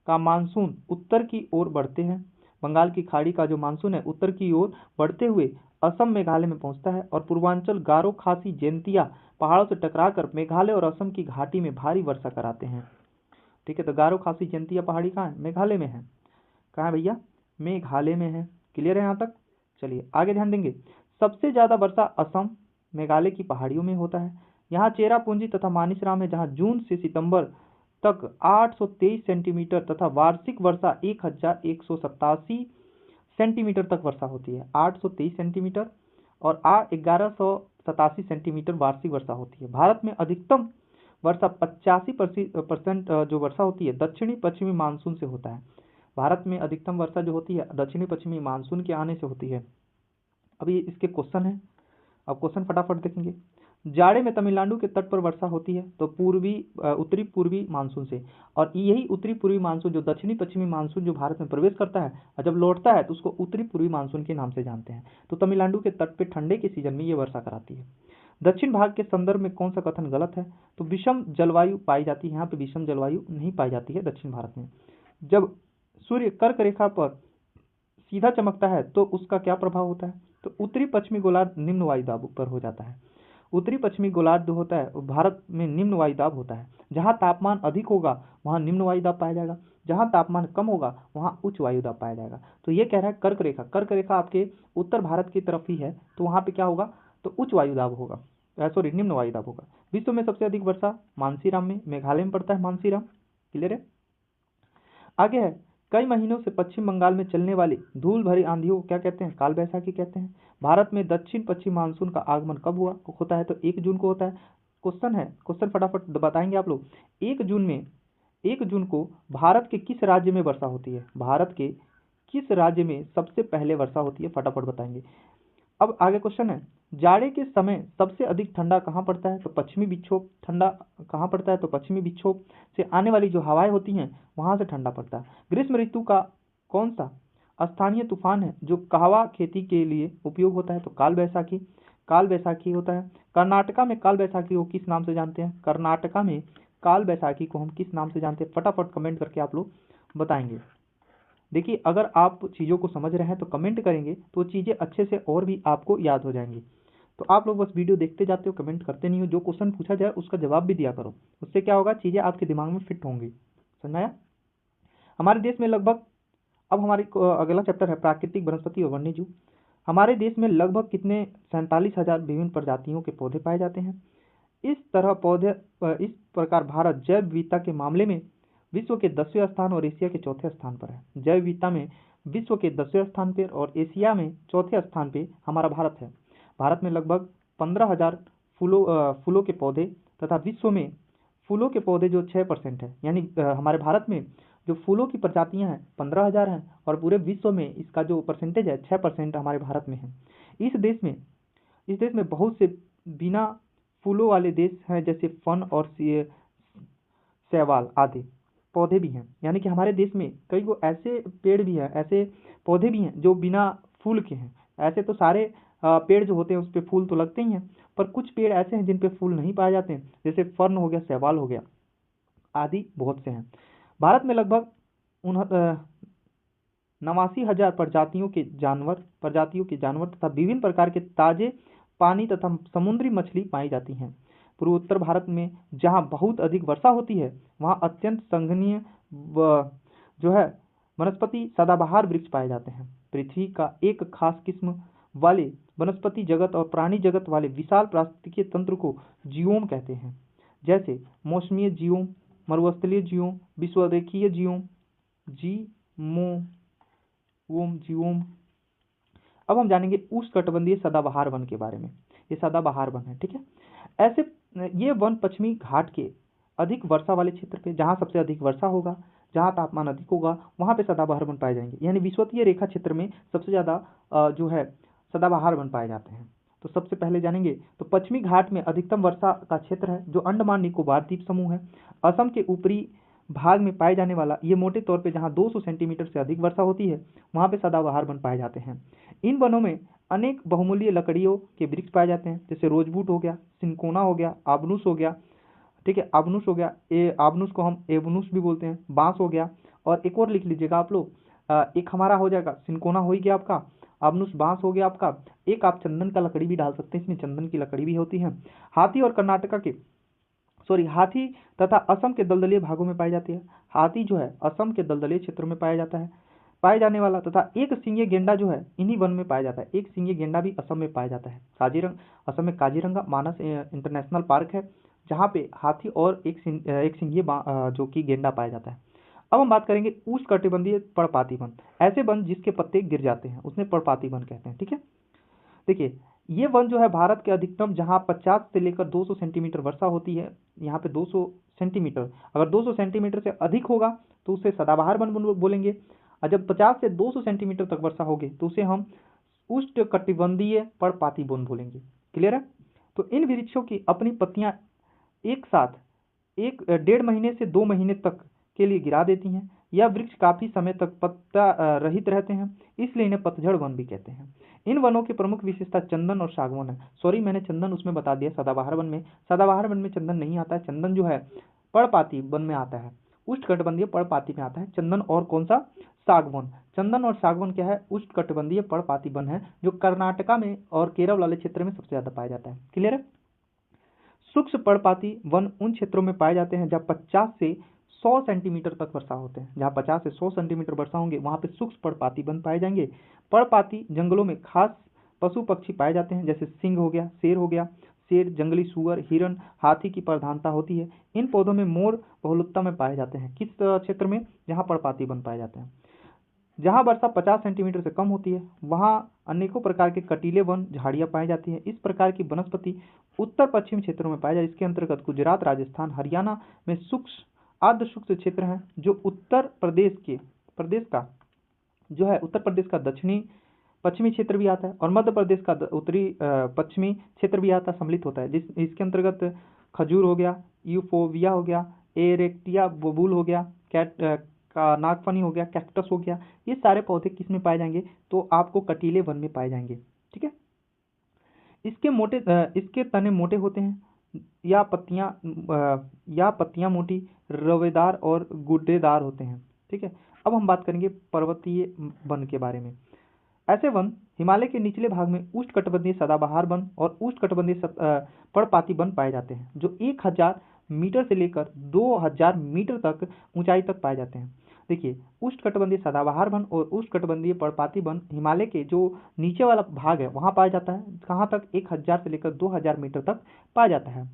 का मानसून उत्तर की ओर बढ़ते हैं। बंगाल की खाड़ी का जो मानसून है उत्तर की ओर बढ़ते हुए असम मेघालय में पहुंचता है और पूर्वांचल गारो खासी जयंतिया पहाड़ों से टकराकर मेघालय और असम की घाटी में भारी वर्षा कराते हैं। ठीक है, तो गारो खासी जयंतिया पहाड़ी कहाँ है? मेघालय में है। कहाँ है भैया? मेघालय में है। क्लियर है यहाँ तक? चलिए आगे ध्यान देंगे। सबसे ज्यादा वर्षा असम मेघालय की पहाड़ियों में होता है। यहाँ चेरापूंजी तथा मानिसराम है जहाँ जून से सितंबर तक 823 सेंटीमीटर तथा वार्षिक वर्षा 1187 सेंटीमीटर तक वर्षा होती है। 823 सेंटीमीटर और 1187 सेंटीमीटर वार्षिक वर्षा होती है। भारत में अधिकतम वर्षा 85% जो वर्षा होती है दक्षिणी पश्चिमी मानसून से होता है। भारत में अधिकतम वर्षा जो होती है दक्षिणी पश्चिमी मानसून के आने से होती है। अभी इसके क्वेश्चन है, अब क्वेश्चन फटाफट देखेंगे। जाड़े में तमिलनाडु के तट पर वर्षा होती है तो उत्तरी पूर्वी मानसून से, और यही उत्तरी पूर्वी मानसून जो दक्षिणी पश्चिमी मानसून जो भारत में प्रवेश करता है और जब लौटता है तो उसको उत्तरी पूर्वी मानसून के नाम से जानते हैं। तो तमिलनाडु के तट पर ठंडे के सीजन में ये वर्षा कराती है। दक्षिण भाग के संदर्भ में कौन सा कथन गलत है? तो विषम जलवायु पाई जाती है। यहाँ पे विषम जलवायु नहीं पाई जाती है दक्षिण भारत में। जब सूर्य कर्क रेखा पर सीधा चमकता है तो उसका क्या प्रभाव होता है? तो उत्तरी पश्चिमी गोलार्ध निम्न वायुदाब पर हो जाता है। उत्तरी पश्चिमी गोलार्ध होता है भारत में निम्न वायुदाब होता है। जहां तापमान अधिक होगा वहां निम्न वायुदाब पाया जाएगा। जहाँ तापमान कम होगा वहाँ उच्च वायुदाब पाया जाएगा। तो ये कह रहा है कर्क रेखा, कर्क रेखा आपके उत्तर भारत की तरफ ही है, तो वहाँ पे क्या होगा, तो उच्च वायुदाब होगा, सॉरी निम्न वायुदाब होगा। विश्व में सबसे अधिक वर्षा मानसीराम में, मेघालय में पड़ता है मानसीराम। क्लियर है। आगे है, कई महीनों से पश्चिम बंगाल में चलने वाली धूल भरी आंधियों को क्या कहते हैं, काल बैसाखी कहते हैं। भारत में दक्षिण पश्चिम मानसून का आगमन कब होता है, तो 1 जून को होता है। क्वेश्चन है, क्वेश्चन फटाफट बताएंगे आप लोग। 1 जून को भारत के किस राज्य में वर्षा होती है, भारत के किस राज्य में सबसे पहले वर्षा होती है, फटाफट बताएंगे। अब आगे क्वेश्चन है, जाड़े के समय सबसे अधिक ठंडा कहाँ पड़ता है, तो पश्चिमी विक्षोभ ठंडा कहाँ पड़ता है, तो पश्चिमी विक्षोभ से आने वाली जो हवाएं होती हैं वहां से ठंडा पड़ता है। ग्रीष्म ऋतु का कौन सा स्थानीय तूफान है जो कहवा खेती के लिए उपयोग होता है, तो काल बैसाखी, काल बैसाखी होता है। कर्नाटका में काल बैसाखी को किस नाम से जानते हैं, कर्नाटका में काल बैसाखी को हम किस नाम से जानते हैं, फटाफट कमेंट करके आप लोग बताएंगे। देखिए अगर आप चीज़ों को समझ रहे हैं तो कमेंट करेंगे तो चीज़ें अच्छे से और भी आपको याद हो जाएंगी। तो आप लोग बस वीडियो देखते जाते हो, कमेंट करते नहीं हो, जो क्वेश्चन पूछा जाए उसका जवाब भी दिया करो, उससे क्या होगा, चीज़ें आपके दिमाग में फिट होंगी। समझ आया। हमारे देश में लगभग, अब हमारी अगला चैप्टर है प्राकृतिक वनस्पति और वन्यजीव। हमारे देश में लगभग कितने 47,000 विभिन्न प्रजातियों के पौधे पाए जाते हैं। इस प्रकार भारत जैव विविधता के मामले में विश्व के 10वें स्थान और एशिया के चौथे स्थान पर है। जैव विविधता में विश्व के 10वें स्थान पर और एशिया में चौथे स्थान पे हमारा भारत है। भारत में लगभग 15,000 फूलों के पौधे तथा विश्व में फूलों के पौधे जो 6% है, यानी हमारे भारत में जो फूलों की प्रजातियां हैं 15,000 हैं और पूरे विश्व में इसका जो परसेंटेज है 6% हमारे भारत में है। इस देश में बहुत से बिना फूलों वाले देश हैं, जैसे फन और शैवाल आदि पौधे भी हैं। यानी कि हमारे देश में कई वो ऐसे पेड़ भी हैं, ऐसे पौधे भी हैं जो बिना फूल के हैं। ऐसे तो सारे पेड़ जो होते हैं उस पर फूल तो लगते ही हैं, पर कुछ पेड़ ऐसे हैं जिन पे फूल नहीं पाए जाते हैं, जैसे फर्न हो गया, शैवाल हो गया आदि बहुत से हैं। भारत में लगभग 89,000 प्रजातियों के जानवर तथा विभिन्न प्रकार के ताजे पानी तथा समुद्री मछली पाई जाती हैं। पूर्वोत्तर भारत में जहाँ बहुत अधिक वर्षा होती है वहाँ अत्यंत संघनीय जो है वनस्पति सदाबहार वृक्ष पाए जाते हैं। पृथ्वी का एक खास किस्म वाले वनस्पति जगत और प्राणी जगत वाले विशाल पारिस्थितिकीय तंत्र को जियोम कहते हैं, जैसे मौसमीय जियोम, मरुस्थलीय जियोम, विश्वरेखीय जियोम, जियोम। अब हम जानेंगे उष्णकटिबंधीय सदाबहार वन के बारे में। ये सदाबहार वन है, ठीक है। ऐसे ये वन पश्चिमी घाट के अधिक वर्षा वाले क्षेत्र पे, जहाँ सबसे अधिक वर्षा होगा, जहाँ तापमान अधिक होगा, वहाँ पे सदाबहार वन पाए जाएंगे। यानी विषुवतीय रेखा क्षेत्र में सबसे ज़्यादा जो है सदाबहार वन पाए जाते हैं। तो सबसे पहले जानेंगे तो पश्चिमी घाट में अधिकतम वर्षा का क्षेत्र है जो अंडमान निकोबार द्वीप समूह है। असम के ऊपरी भाग में पाए जाने वाला ये मोटे तौर पे जहाँ 200 सेंटीमीटर से अधिक वर्षा होती है वहाँ पे सदाबहार वन पाए जाते हैं। इन वनों में अनेक बहुमूल्य लकड़ियों के वृक्ष पाए जाते हैं, जैसे रोजबूट हो गया, सिनकोना हो गया, आबनूस हो गया, ठीक है, आबनूस हो गया, आबनूस को हम एबनूस भी बोलते हैं, बांस हो गया, और एक और लिख लीजिएगा आप लोग, एक हमारा हो जाएगा सिनकोना हो ही गया आपका, आबनूस बांस हो गया आपका, एक आप चंदन का लकड़ी भी डाल सकते हैं, इसमें चंदन की लकड़ी भी होती है। हाथी तथा असम के दलदलीय भागों में पाई जाती है। हाथी जो है असम के दलदलीय क्षेत्रों में पाया जाता है, पाए जाने वाला, तथा एक सिंगे गेंडा जो है इन्हीं वन में पाया जाता है। एक सिंगे गेंडा भी असम में पाया जाता है। असम में काजीरंगा मानस इंटरनेशनल पार्क है जहाँ पे हाथी और एक सिंगे जो कि गेंडा पाया जाता है। अब हम बात करेंगे उष्णकटिबंधीय पर्णपाती वन, ऐसे वन जिसके पत्ते गिर जाते हैं उसमें पर्णपाती वन कहते हैं, ठीक है। देखिए ये वन जो है भारत के अधिकतम जहाँ 50 से लेकर 200 सेंटीमीटर वर्षा होती है, यहाँ पे 200 सेंटीमीटर, अगर 200 सेंटीमीटर से अधिक होगा तो उसे सदाबहार वन बोलेंगे, और जब 50 से 200 सेंटीमीटर तक वर्षा होगी तो उसे हम उष्णकटिबंधीय पर्णपाती वन बोलेंगे। क्लियर है। तो इन वृक्षों की अपनी पत्तियां एक साथ 1.5 महीने से 2 महीने तक के लिए गिरा देती हैं। यह वृक्ष काफी समय तक पत्ता रहित रहते हैं, इसलिए इन्हें पतझड़ वन भी कहते हैं। इन वनों की प्रमुख विशेषता चंदन और सागवन है। सॉरी मैंने चंदन उसमें बता दिया, सदाबहार वन में चंदन नहीं आता है। चंदन जो है पर्णपाती वन में आता है, उष्णकटिबंधीय पर्णपाती में आता है चंदन, और कौन सा, सागवन। चंदन और सागवन क्या है, उष्णकटिबंधीय पर्णपाती वन है जो कर्नाटका में और केरल वाले क्षेत्र में सबसे ज्यादा पाया जाता है। क्लियर है। सूक्ष्म पर्णपाती वन उन क्षेत्रों में पाए जाते हैं जहाँ 50 से 100 सेंटीमीटर तक वर्षा होते हैं। जहाँ 50 से 100 सेंटीमीटर वर्षा होंगे वहाँ पे शुष्क पर्णपाती वन पाए जाएंगे। पर्णपाती जंगलों में खास पशु पक्षी पाए जाते हैं, जैसे सिंह हो गया, शेर हो गया। शेर, जंगली सुअर, हिरण, हाथी की प्रधानता होती है। इन पौधों में मोर बहुलता में पाए जाते हैं। किस क्षेत्र में? जहाँ पर्णपाती वन पाए जाते हैं। जहाँ वर्षा 50 सेंटीमीटर से कम होती है वहाँ अनेकों प्रकार के कटीले वन, झाड़ियाँ पाई जाती हैं। इस प्रकार की वनस्पति उत्तर पश्चिम क्षेत्रों में पाई जाती है। इसके अंतर्गत गुजरात, राजस्थान, हरियाणा में शुष्क आर्द्र शुष्क क्षेत्र हैं, जो उत्तर प्रदेश का दक्षिणी पश्चिमी क्षेत्र भी आता है, और मध्य प्रदेश का उत्तरी पश्चिमी क्षेत्र भी आता सम्मिलित होता है। इसके अंतर्गत खजूर हो गया, यूफोविया हो गया, एरेक्टिया बबूल हो गया, का नागफनी हो गया, कैक्टस हो गया। ये सारे पौधे किस में पाए जाएंगे? तो आपको कटीले वन में पाए जाएंगे। ठीक है। इसके तने मोटे होते हैं, या पत्तियां मोटी, रवेदार और गुड्डेदार होते हैं। ठीक है। अब हम बात करेंगे पर्वतीय वन के बारे में। ऐसे वन हिमालय के निचले भाग में उष्णकटिबंधीय सदाबहार वन और उष्णकटिबंधीय पर्णपाती वन पाए जाते हैं, जो 1000 मीटर से लेकर 2000 मीटर तक ऊंचाई तक पाए जाते हैं। देखिए, उष्णकटिबंधीय सदाबहार वन और उष्णकटिबंधीय पर्णपाती वन हिमालय के जो नीचे वाला भाग है वहां पाया जाता है। कहाँ तक? 1000 से लेकर 2000 मीटर तक पाया जाता है।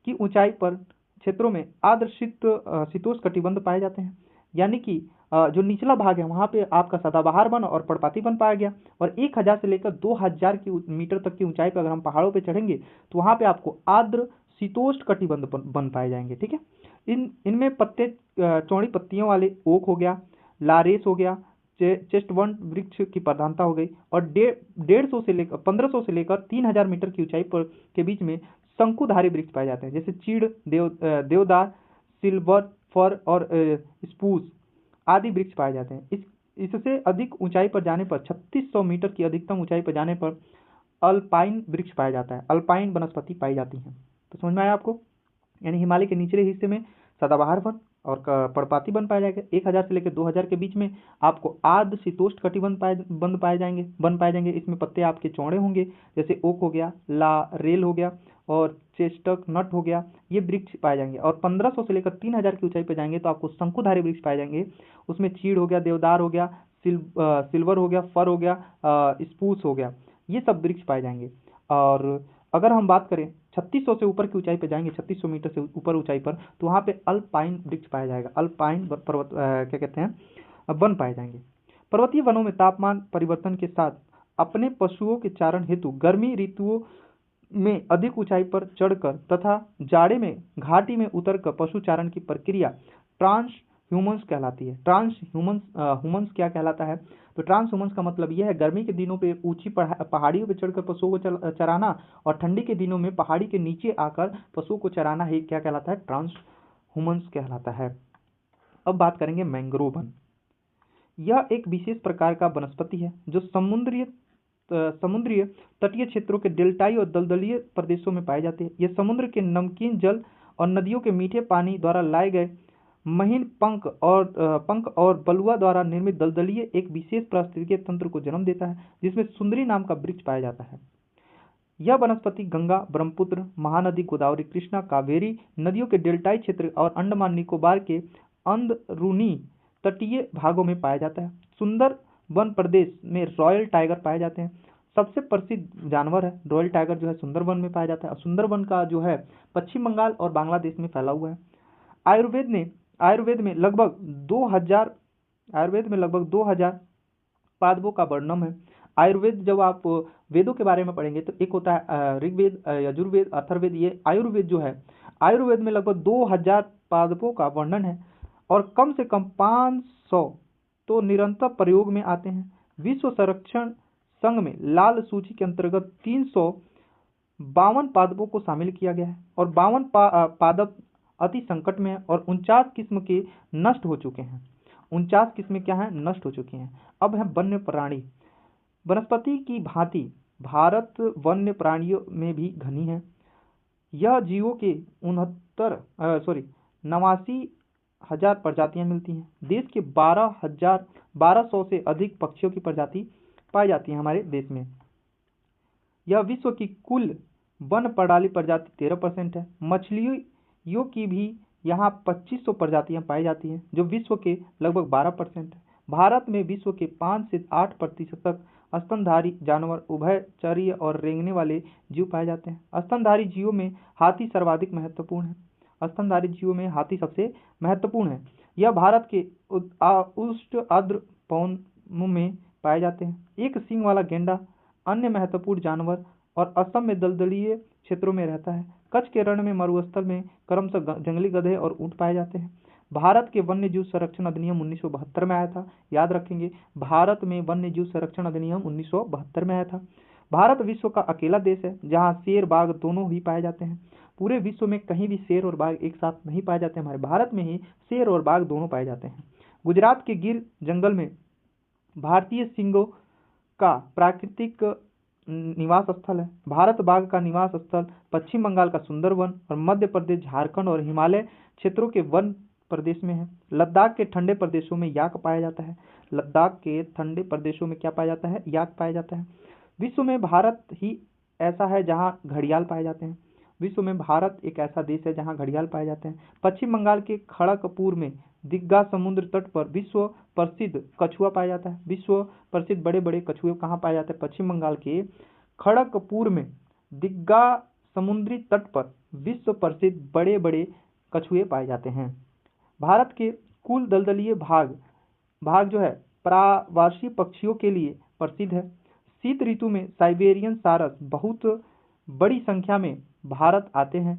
की ऊंचाई पर क्षेत्रों में आर्द्र शीतोष्ण पाए जाते हैं। यानी कि जो निचला भाग है वहां पे आपका सदाबहार वन और पर्णपाती वन पाया गया, और 1000 से लेकर 2000 मीटर तक की ऊंचाई पर अगर हम पहाड़ों पे चढ़ेंगे तो वहां पे आपको आर्द्र शीतोष्ण वन पाए जाएंगे। ठीक है। इनमें पत्ते चौड़ी पत्तियों वाले ओक हो गया, लारेस हो गया, चेस्टवर्ट वृक्ष की प्रधानता हो गई, और 150 से लेकर 1500 से लेकर 3000 मीटर की ऊंचाई पर के बीच में शंकुधारी वृक्ष पाए जाते हैं, जैसे चीड़, देवदार, सिल्वर फर और स्पूस आदि वृक्ष पाए जाते हैं। इससे अधिक ऊंचाई पर जाने पर 3600 मीटर की अधिकतम ऊंचाई पर जाने पर अल्पाइन वृक्ष पाया जाता है, अल्पाइन वनस्पति पाई जाती है। तो समझ में आया आपको? यानी हिमालय के निचले हिस्से में सदाबहार वन और पर्णपाती वन पाया जाएगा। 1000 से लेकर 2000 के बीच में आपको आर्द्र शीतोष्ण कटिबंध पाए जाएंगे। इसमें पत्ते आपके चौड़े होंगे, जैसे ओक हो गया, रेल हो गया और चेस्टक नट हो गया, ये वृक्ष पाए जाएंगे। और 1500 से लेकर 3000 की ऊंचाई पर जाएंगे तो आपको शंकुधारी वृक्ष पाए जाएंगे। उसमें चीड़ हो गया, देवदार हो गया, सिल्वर हो गया, फर हो गया, स्पूस हो गया, ये सब वृक्ष पाए जाएंगे। और अगर हम बात करें 3600 से ऊपर की ऊंचाई पर जाएंगे, 3600 मीटर से ऊपर ऊंचाई पर, तो वहाँ पे अल्पाइन वृक्ष पाया जाएगा। अल्पाइन पर्वत क्या कहते हैं, वन पाए जाएंगे। पर्वतीय वनों में तापमान परिवर्तन के साथ अपने पशुओं के चारण हेतु गर्मी ऋतुओं में अधिक ऊंचाई पर चढ़कर तथा जाड़े में घाटी में उतरकर पशु चारण की प्रक्रिया ट्रांस ह्यूमन्स कहलाती है। ट्रांस ह्यूमन्स क्या कहलाता है? तो ट्रांस ह्यूमन्स का मतलब यह है गर्मी के दिनों पे ऊंची पहाड़ियों पे चढ़कर पशुओं को चराना, और ठंडी के दिनों में पहाड़ी के नीचे आकर पशुओं को चराना ही क्या कहलाता है? ट्रांस ह्यूमन्स कहलाता है। अब बात करेंगे मैंग्रोव वन। यह एक विशेष प्रकार का वनस्पति है जो समुद्रीय तटीय क्षेत्रों के डेल्टाई और दलदलीय प्रदेशों में पाए जाते हैं। यह समुद्र के नमकीन जल और नदियों के मीठे पानी द्वारा लाए गए महीन पंख और बलुआ द्वारा निर्मित दलदलीय एक विशेष पारिस्थितिकीय तंत्र को जन्म देता है, जिसमें सुंदरी नाम का वृक्ष पाया जाता है। यह वनस्पति गंगा, ब्रह्मपुत्र, महानदी, गोदावरी, कृष्णा, कावेरी नदियों के डेल्टाई क्षेत्र और अंडमान निकोबार के अंदरूनी तटीय भागों में पाया जाता है। सुंदर वन प्रदेश में रॉयल टाइगर पाए जाते हैं। सबसे प्रसिद्ध जानवर है रॉयल टाइगर, जो है सुंदरवन में पाया जाता है। सुंदरवन का जो है पश्चिम बंगाल और बांग्लादेश में फैला हुआ है। आयुर्वेद में लगभग 2000 पादपों का वर्णन है। आयुर्वेद, जब आप वेदों के बारे में पढ़ेंगे तो एक होता है ऋग्वेद, यजुर्वेद, अथर्ववेद। ये आयुर्वेद जो है, आयुर्वेद में लगभग 2000 पादपों का वर्णन है, और कम से कम 500 तो निरंतर प्रयोग में आते हैं। विश्व संरक्षण संघ में लाल सूची के अंतर्गत 352 पादपों को शामिल किया गया है, और 52 पादप अति संकट में है, और 49 किस्म के नष्ट हो चुके हैं। 49 किस्में क्या हैं? नष्ट हो चुकी हैं। अब है वन्य प्राणी। वनस्पति की भांति भारत वन्य प्राणियों में भी घनी है। यह जीवों के 89,000 प्रजातियां मिलती हैं। देश के 1200 से अधिक पक्षियों की प्रजाति पाई जाती है हमारे देश में। यह विश्व की कुल वन प्रणाली प्रजाति 13% है। मछलियों की भी यहाँ 2500 प्रजातियां पाई जाती हैं, जो विश्व के लगभग 12% है। भारत में विश्व के 5 से 8% तक स्तनधारी जानवर, उभयचरीय और रेंगने वाले जीव पाए जाते हैं। स्तनधारी जीवों में हाथी सर्वाधिक महत्वपूर्ण है। स्तनधारी जीवों में हाथी सबसे महत्वपूर्ण है। यह भारत के उष्ण आर्द्र वनों में पाए जाते हैं। एक सींग वाला गेंडा अन्य महत्वपूर्ण जानवर और असम में दलदलीय क्षेत्रों में रहता है। कच्छ के रण में मरुस्थल में क्रमशः जंगली गधे और ऊंट पाए जाते हैं। भारत के वन्य जीव संरक्षण अधिनियम 1972 में आया था, याद रखेंगे, भारत में वन्य जीव संरक्षण अधिनियम 1972 में आया था। भारत विश्व का अकेला देश है जहाँ शेर बाघ दोनों ही पाए जाते हैं। पूरे विश्व में कहीं भी शेर और बाघ एक साथ नहीं पाए जाते, हमारे भारत में ही शेर और बाघ दोनों पाए जाते हैं। गुजरात के गिर जंगल में भारतीय सिंगों का प्राकृतिक निवास स्थल है। भारत बाघ का निवास स्थल पश्चिम बंगाल का सुंदरवन और मध्य प्रदेश, झारखंड और हिमालय क्षेत्रों के वन प्रदेश में है। लद्दाख के ठंडे प्रदेशों में याक पाया जाता है। लद्दाख के ठंडे प्रदेशों में क्या पाया जाता है? याक पाया जाता है। विश्व में भारत ही ऐसा है जहां घड़ियाल पाए जाते हैं। विश्व में भारत एक ऐसा देश है जहां घड़ियाल पाए जाते हैं। पश्चिम बंगाल के खड़गपुर में दीघा समुद्र तट पर विश्व प्रसिद्ध कछुआ पाया जाता है। विश्व प्रसिद्ध बड़े बड़े कछुए कहाँ पाए जाते हैं? पश्चिम बंगाल के खड़गपुर में दीघा समुद्री तट पर विश्व प्रसिद्ध बड़े बड़े कछुए पाए जाते हैं। भारत के कुल दलदलीय भाग जो है प्रवासी पक्षियों के लिए प्रसिद्ध है। शीत ऋतु में साइबेरियन सारस बहुत बड़ी संख्या में भारत आते हैं।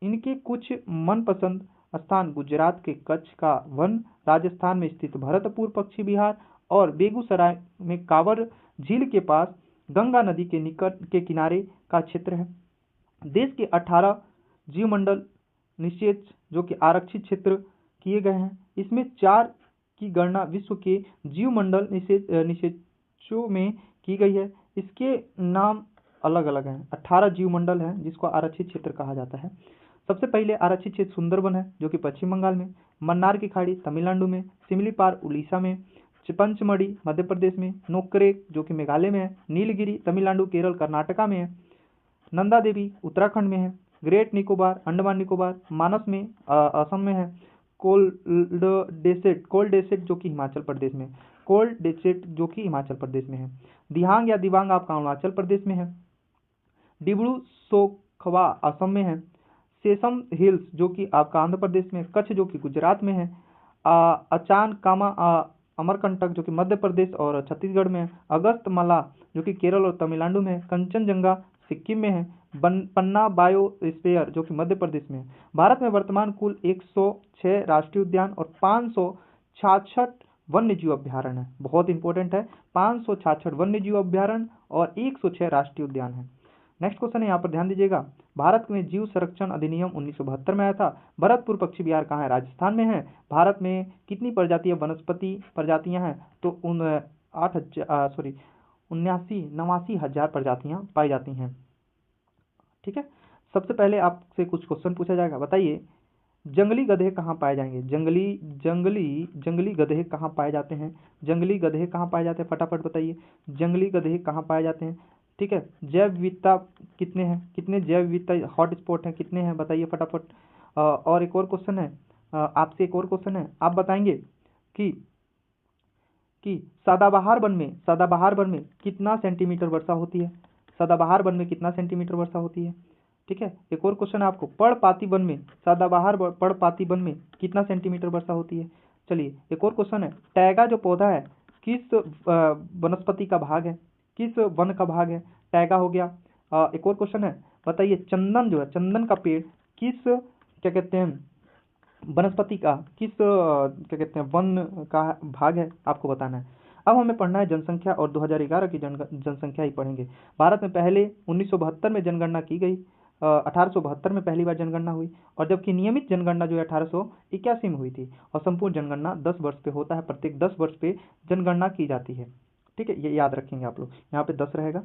इनके कुछ मनपसंद स्थान गुजरात के कच्छ का वन, राजस्थान में स्थित भरतपुर पक्षी विहार और बेगूसराय में कांवर झील के पास गंगा नदी के निकट के किनारे का क्षेत्र है। देश के 18 जीवमंडल निषेध जो कि आरक्षित क्षेत्र किए गए हैं। इसमें 4 की गणना विश्व के जीवमंडल निषेधों में की गई है। इसके नाम अलग अलग हैं। 18 जीवमंडल हैं जिसको आरक्षित क्षेत्र कहा जाता है। सबसे पहले आरक्षित क्षेत्र सुंदरवन है जो कि पश्चिम बंगाल में, मन्नार की खाड़ी तमिलनाडु में, सिमलीपाल उड़ीसा में, पंचमढ़ी मध्य प्रदेश में, नोकरेक जो कि मेघालय में है, नीलगिरी तमिलनाडु, केरल, कर्नाटका में है, नंदा देवी उत्तराखंड में है, ग्रेट निकोबार अंडमान निकोबार, मानस में असम में है, कोल्ड डेसेट जो कि हिमाचल प्रदेश में, है, दिहांग या दिबांग आपका अरुणाचल प्रदेश में है, डिब्रू सोखवा असम में है, सेसम हिल्स जो कि आपका आंध्र प्रदेश में, कच्छ जो कि गुजरात में है, अचान कामा अमरकंटक जो कि मध्य प्रदेश और छत्तीसगढ़ में है, अगस्त माला जो कि केरल और तमिलनाडु में है, कंचनजंगा सिक्किम में है, पन्ना बायोस्फीयर जो कि मध्य प्रदेश में है। भारत में वर्तमान कुल 106 राष्ट्रीय उद्यान और 566 वन्य जीव अभ्यारण्य है। बहुत इंपॉर्टेंट है, 566 वन्य जीव अभ्यारण्य और 106 राष्ट्रीय उद्यान है। नेक्स्ट क्वेश्चन है, यहाँ पर ध्यान दीजिएगा। भारत में जीव संरक्षण अधिनियम 1972 में आया था। भरतपुर पक्षी विहार कहाँ है? राजस्थान में है। भारत में कितनी प्रजातियां वनस्पति प्रजातियां हैं? तो 89 हजार प्रजातियां पाई जाती हैं। ठीक है, सबसे पहले आपसे कुछ क्वेश्चन पूछा जाएगा। बताइए जंगली गधे कहाँ पाए जाएंगे? जंगली गधे कहाँ पाए जाते हैं? जंगली गधे कहाँ पाए जाते हैं? फटाफट बताइए, जंगली गधे कहाँ पाए जाते हैं? ठीक है, जैव विविधता कितने हैं? कितने जैव विविधता हॉटस्पॉट हैं? कितने हैं बताइए फटाफट। और एक और क्वेश्चन है, आपसे एक और क्वेश्चन है, आप बताएंगे कि सदाबहार वन में कितना सेंटीमीटर वर्षा होती है? सदाबहार वन में कितना सेंटीमीटर वर्षा होती है? ठीक है, एक और क्वेश्चन है आपको, पर्णपाती वन में सदाबहार पर्णपाती वन में कितना सेंटीमीटर वर्षा होती है? चलिए एक और क्वेश्चन है, टैगा जो पौधा है किस वनस्पति का भाग है? किस वन का भाग है? टैगा हो गया। एक और क्वेश्चन है, बताइए चंदन जो है, चंदन का पेड़ किस क्या कहते हैं वनस्पति का, किस क्या कहते हैं वन का भाग है? आपको बताना है। अब हमें पढ़ना है जनसंख्या और 2011 की जनसंख्या ही पढ़ेंगे। भारत में पहले 1972 में जनगणना की गई, 1872 में पहली बार जनगणना हुई, और जबकि नियमित जनगणना जो है 1881 में हुई थी, और संपूर्ण जनगणना 10 वर्ष पे होता है। प्रत्येक 10 वर्ष पे जनगणना की जाती है। ठीक है, ये याद रखेंगे आप लोग, यहाँ पे 10 रहेगा।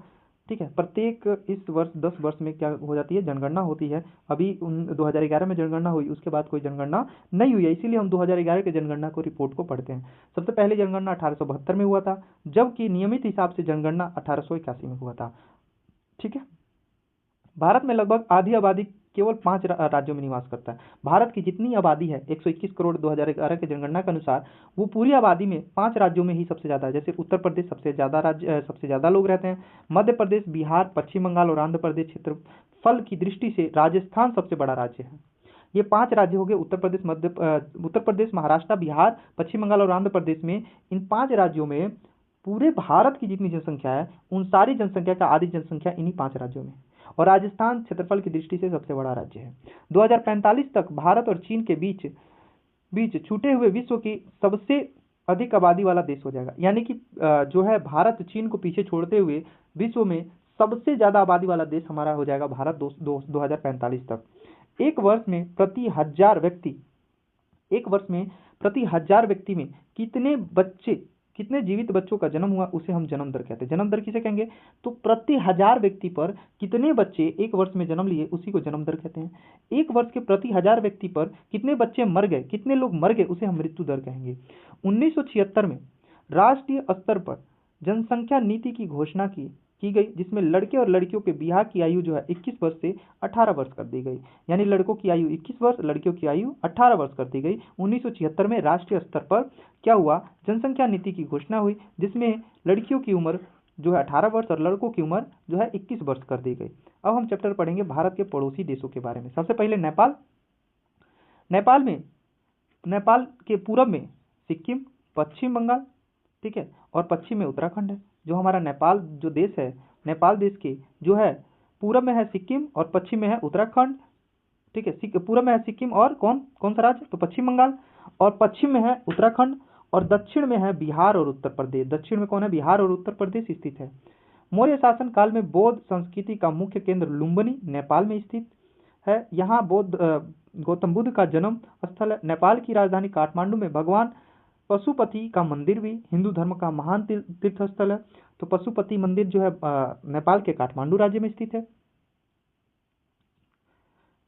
ठीक है, प्रत्येक इस वर्ष 10 वर्ष में क्या हो जाती है? जनगणना होती है। अभी 2011 में जनगणना हुई, उसके बाद कोई जनगणना नहीं हुई है, इसीलिए हम 2011 के जनगणना को रिपोर्ट को पढ़ते हैं। सबसे पहले जनगणना 1872 में हुआ था, जबकि नियमित हिसाब से जनगणना 1881 में हुआ था। ठीक है, भारत में लगभग आधी आबादी केवल 5 राज्यों में निवास करता है। भारत की जितनी आबादी है 121 करोड़ 2011 की जनगणना के अनुसार, वो पूरी आबादी में 5 राज्यों में ही सबसे ज़्यादा है। जैसे उत्तर प्रदेश सबसे ज़्यादा लोग रहते हैं, मध्य प्रदेश, बिहार, पश्चिम बंगाल और आंध्र प्रदेश। क्षेत्रफल की दृष्टि से राजस्थान सबसे बड़ा राज्य है। ये 5 राज्य हो गए, उत्तर प्रदेश, महाराष्ट्र, बिहार, पश्चिम बंगाल और आंध्र प्रदेश में। इन 5 राज्यों में पूरे भारत की जितनी जनसंख्या है, उन सारी जनसंख्या का आधी जनसंख्या इन्हीं 5 राज्यों में। और राजस्थान क्षेत्रफल की दृष्टि से सबसे बड़ा राज्य है। 2045 तक भारत और चीन के बीच छूटे हुए विश्व की सबसे अधिक आबादी वाला देश हो जाएगा। यानी कि जो है भारत चीन को पीछे छोड़ते हुए विश्व में सबसे ज्यादा आबादी वाला देश हमारा हो जाएगा भारत 2045 तक। एक वर्ष में प्रति हजार व्यक्ति में कितने जीवित बच्चों का जन्म हुआ, उसे हम जन्म दर कहते हैं। जन्म दर किसे कहेंगे? तो प्रति हजार व्यक्ति पर कितने बच्चे एक वर्ष में जन्म लिए, उसी को जन्म दर कहते हैं। एक वर्ष के प्रति हजार व्यक्ति पर कितने बच्चे मर गए, कितने लोग मर गए, उसे हम मृत्यु दर कहेंगे। 1976 में राष्ट्रीय स्तर पर जनसंख्या नीति की घोषणा की गई, जिसमें लड़के और लड़कियों के ब्याह की आयु जो है 21 वर्ष से 18 वर्ष कर दी गई। यानी लड़कों की आयु 21 वर्ष, लड़कियों की आयु 18 वर्ष कर दी गई। 1976 में राष्ट्रीय स्तर पर क्या हुआ? जनसंख्या नीति की घोषणा हुई, जिसमें लड़कियों की उम्र जो है 18 वर्ष और लड़कों की उम्र जो है 21 वर्ष कर दी गई। अब हम चैप्टर पढ़ेंगे भारत के पड़ोसी देशों के बारे में। सबसे पहले नेपाल के पूरब में सिक्किम, पश्चिम बंगाल, ठीक है, और पश्चिम में उत्तराखंड है। जो हमारा नेपाल जो देश है, नेपाल देश के जो है पूरब में है सिक्किम और पश्चिम में है उत्तराखंड, ठीक है। पूरब में है सिक्किम और कौन सा राज्य? तो पश्चिम बंगाल। और पश्चिम में है उत्तराखंड और दक्षिण में है बिहार और उत्तर प्रदेश। दक्षिण में कौन है? बिहार और उत्तर प्रदेश स्थित है। मौर्य शासन काल में बौद्ध संस्कृति का मुख्य केंद्र लुम्बिनी नेपाल में स्थित है। यहाँ गौतम बुद्ध का जन्म स्थल है। नेपाल की राजधानी काठमांडू में भगवान पशुपति का मंदिर भी हिंदू धर्म का महान तीर्थ स्थल है। तो पशुपति मंदिर जो है नेपाल के काठमांडू राज्य में स्थित है,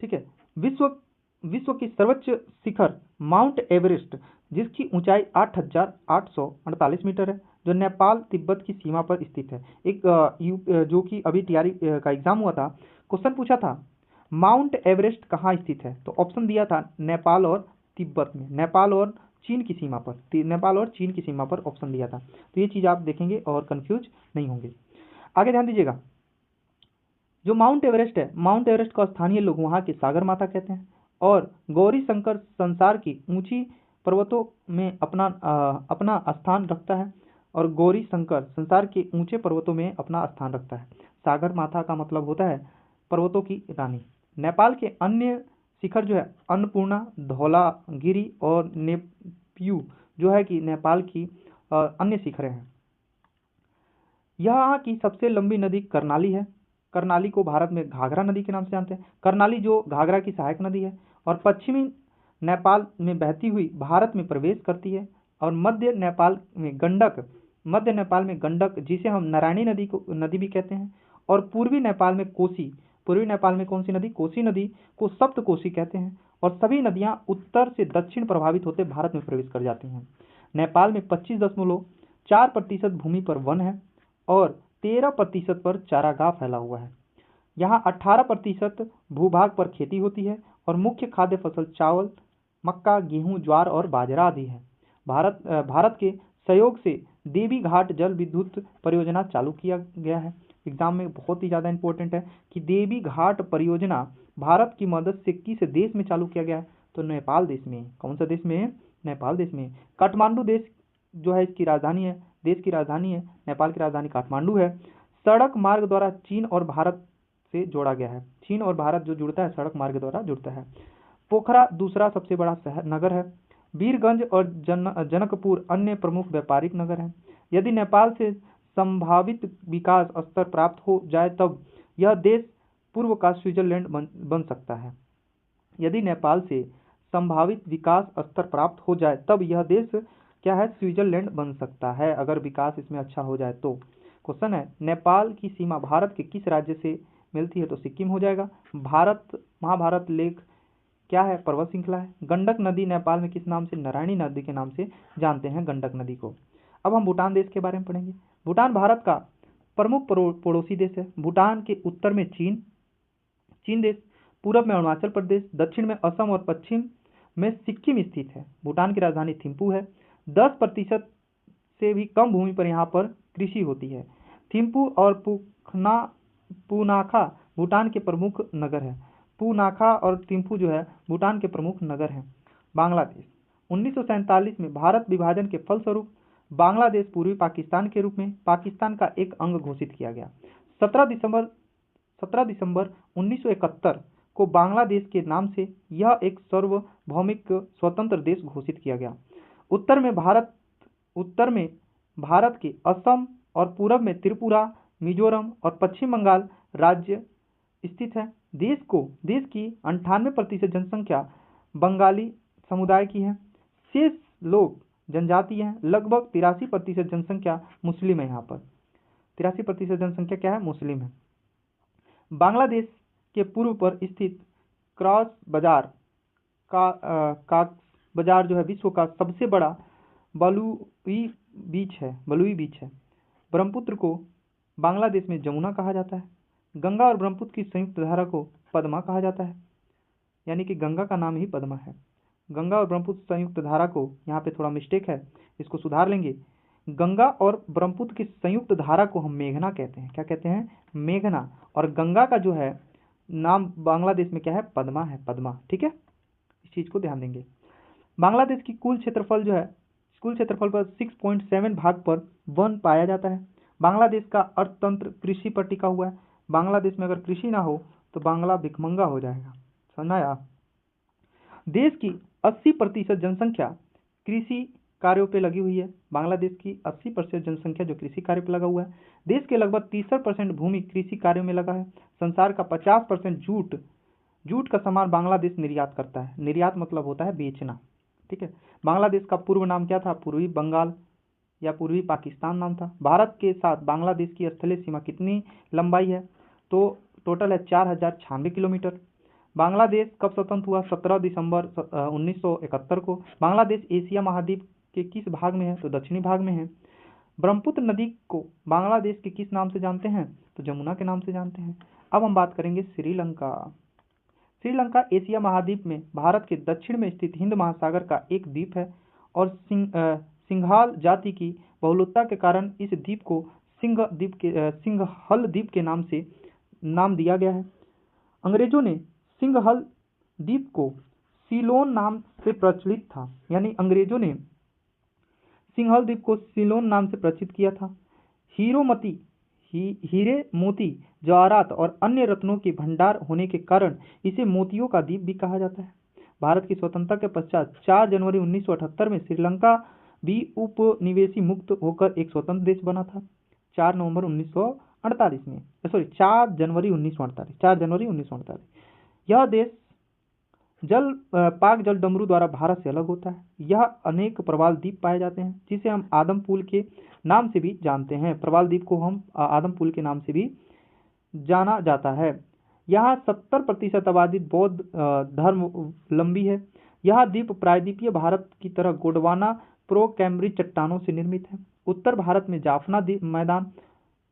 ठीक है। विश्व की सर्वोच्च शिखर माउंट एवरेस्ट, जिसकी ऊंचाई 8,848 मीटर है, जो नेपाल तिब्बत की सीमा पर स्थित है। जो कि अभी टीआरई का एग्जाम हुआ था, क्वेश्चन पूछा था माउंट एवरेस्ट कहाँ स्थित है, तो ऑप्शन दिया था नेपाल और तिब्बत में, नेपाल और चीन की सीमा पर ऑप्शन दिया था। तो ये चीज आप देखेंगे और कंफ्यूज नहीं होंगे। आगे ध्यान दीजिएगा, जो माउंट एवरेस्ट है, माउंट एवरेस्ट को स्थानीय लोग वहां के सागर माता कहते हैं। और गौरी शंकर संसार की ऊंची पर्वतों में अपना स्थान रखता है। और गौरी शंकर संसार के ऊंचे पर्वतों में अपना स्थान रखता है। सागर माता का मतलब होता है पर्वतों की रानी। नेपाल के अन्य शिखर जो है अन्नपूर्णा, धौलागिरी और नेप्यू जो है कि नेपाल की अन्य शिखरें हैं। यहाँ की सबसे लंबी नदी करनाली है। करनाली को भारत में घाघरा नदी के नाम से जानते हैं। करनाली जो घाघरा की सहायक नदी है और पश्चिमी नेपाल में बहती हुई भारत में प्रवेश करती है। और मध्य नेपाल में गंडक, जिसे हम नारायणी नदी भी कहते हैं। और पूर्वी नेपाल में कौन सी नदी? कोसी नदी को सप्तकोशी कहते हैं। और सभी नदियां उत्तर से दक्षिण प्रभावित होते भारत में प्रवेश कर जाती हैं। नेपाल में 25.4% भूमि पर वन है और 13% पर चारागाह फैला हुआ है। यहाँ 18% भूभाग पर खेती होती है और मुख्य खाद्य फसल चावल, मक्का, गेहूं, ज्वार और बाजरा आदि है। भारत के सहयोग से देवी घाट जल विद्युत परियोजना चालू किया गया है। एग्जाम में बहुत ही ज़्यादा इंपॉर्टेंट है कि देवी घाट परियोजना भारत की मदद से किस देश में चालू किया गया है, तो नेपाल देश में। कौन सा देश में? नेपाल देश में। काठमांडू देश जो है इसकी राजधानी है, देश की राजधानी है। नेपाल की राजधानी काठमांडू है। सड़क मार्ग द्वारा चीन और भारत से जोड़ा गया है। चीन और भारत जो जुड़ता है सड़क मार्ग द्वारा जुड़ता है। पोखरा दूसरा सबसे बड़ा नगर है। वीरगंज और जनकपुर अन्य प्रमुख व्यापारिक नगर हैं। यदि नेपाल से संभावित विकास स्तर प्राप्त हो जाए तब यह देश पूर्व का स्विट्जरलैंड बन सकता है। यदि नेपाल से संभावित विकास स्तर प्राप्त हो जाए तब यह देश क्या है? स्विट्जरलैंड बन सकता है, अगर विकास इसमें अच्छा हो जाए तो। क्वेश्चन है, नेपाल की सीमा भारत के किस राज्य से मिलती है, तो सिक्किम हो जाएगा। महाभारत लेख क्या है? पर्वत श्रृंखला है। गंडक नदी नेपाल में किस नाम से? नारायणी नदी के नाम से जानते हैं गंडक नदी को। अब हम भूटान देश के बारे में पढ़ेंगे। भूटान भारत का प्रमुख पड़ोसी देश है। भूटान के उत्तर में चीन देश, पूरब में अरुणाचल प्रदेश, दक्षिण में असम और पश्चिम में सिक्किम स्थित है। भूटान की राजधानी थिम्पू है। 10% से भी कम भूमि पर यहाँ पर कृषि होती है। थिम्पू और पूनाखा भूटान के प्रमुख नगर है। पूनाखा और थिम्पू जो है भूटान के प्रमुख नगर हैं। बांग्लादेश 1947 में भारत विभाजन के फलस्वरूप बांग्लादेश पूर्वी पाकिस्तान के रूप में पाकिस्तान का एक अंग घोषित किया गया। 17 दिसंबर 1971 को बांग्लादेश के नाम से यह एक सार्वभौमिक स्वतंत्र देश घोषित किया गया। उत्तर में भारत के असम और पूरब में त्रिपुरा, मिजोरम और पश्चिम बंगाल राज्य स्थित है। देश की 98% जनसंख्या बंगाली समुदाय की है। शेष लोग जनजातीय हैं। लगभग 83% जनसंख्या मुस्लिम है। यहाँ पर 83% जनसंख्या क्या है? मुस्लिम है। बांग्लादेश के पूर्व पर स्थित क्रॉस बाजार बाजार जो है विश्व का सबसे बड़ा बलुई बीच है। ब्रह्मपुत्र को बांग्लादेश में जमुना कहा जाता है। गंगा और ब्रह्मपुत्र की संयुक्त धारा को पद्मा कहा जाता है, यानी कि गंगा का नाम ही पद्मा है। गंगा और ब्रह्मपुत्र संयुक्त धारा को, यहाँ पे थोड़ा मिस्टेक है, इसको सुधार लेंगे। गंगा और ब्रह्मपुत्र की संयुक्त धारा को हम मेघना कहते हैं। क्या कहते हैं? मेघना। और गंगा का जो है नाम बांग्लादेश में क्या है? पद्मा है, पद्मा। ठीक है, इस चीज को ध्यान देंगे। बांग्लादेश की कुल क्षेत्रफल पर 6.7 भाग पर वन पाया जाता है। बांग्लादेश का अर्थतंत्र कृषि पर टिका हुआ है। बांग्लादेश में अगर कृषि ना हो तो बांग्ला भिखमंगा हो जाएगा। समझा यार? देश की 80% जनसंख्या कृषि कार्यों पे लगी हुई है। बांग्लादेश की 80% जनसंख्या जो कृषि कार्य पे लगा हुआ है। देश के लगभग 63% भूमि कृषि कार्यों में लगा है। संसार का 50% जूट का सामान बांग्लादेश निर्यात करता है। निर्यात मतलब होता है बेचना। ठीक है। बांग्लादेश का पूर्व नाम क्या था? पूर्वी बंगाल या पूर्वी पाकिस्तान नाम था। भारत के साथ बांग्लादेश की स्थलीय सीमा कितनी लंबाई है? तो टोटल है 4096 किलोमीटर। बांग्लादेश कब स्वतंत्र हुआ? 17 दिसंबर 1971 को। बांग्लादेश एशिया महाद्वीप के किस भाग में है? तो दक्षिणी भाग में है। ब्रह्मपुत्र नदी को बांग्लादेश के किस नाम से जानते हैं? तो जमुना के नाम से जानते हैं। अब हम बात करेंगे श्रीलंका। श्रीलंका एशिया महाद्वीप में भारत के दक्षिण में स्थित हिंद महासागर का एक द्वीप है और सिंघाल जाति की बहुलता के कारण इस द्वीप को सिंघल द्वीप के नाम दिया गया है। अंग्रेजों ने सिंघल द्वीप को सीलोन नाम से प्रचलित था, यानी अंग्रेजों ने सिंघल द्वीप को सीलोन नाम से प्रचलित किया था। हीरे, मोती, जवाहरात और अन्य रत्नों के भंडार होने के कारण इसे मोतियों का द्वीप भी कहा जाता है। भारत की स्वतंत्रता के पश्चात 4 जनवरी 1978 में श्रीलंका भी उपनिवेशी मुक्त होकर एक स्वतंत्र देश बना था। 4 जनवरी 1948। यह देश पाक जल डमरू द्वारा भारत से अलग होता है। यह अनेक प्रवाल द्वीप पाए जाते हैं, जिसे हम आदम पुल के नाम से भी जानते हैं। प्रवाल द्वीप को हम आदम पुल के नाम से भी जाना जाता है। यहाँ 70% आबादी बौद्ध धर्मावलंबी है। यह द्वीप प्रायद्वीपीय भारत की तरह गोंडवाना प्रो कैम्ब्रिज चट्टानों से निर्मित है। उत्तर भारत में जाफना मैदान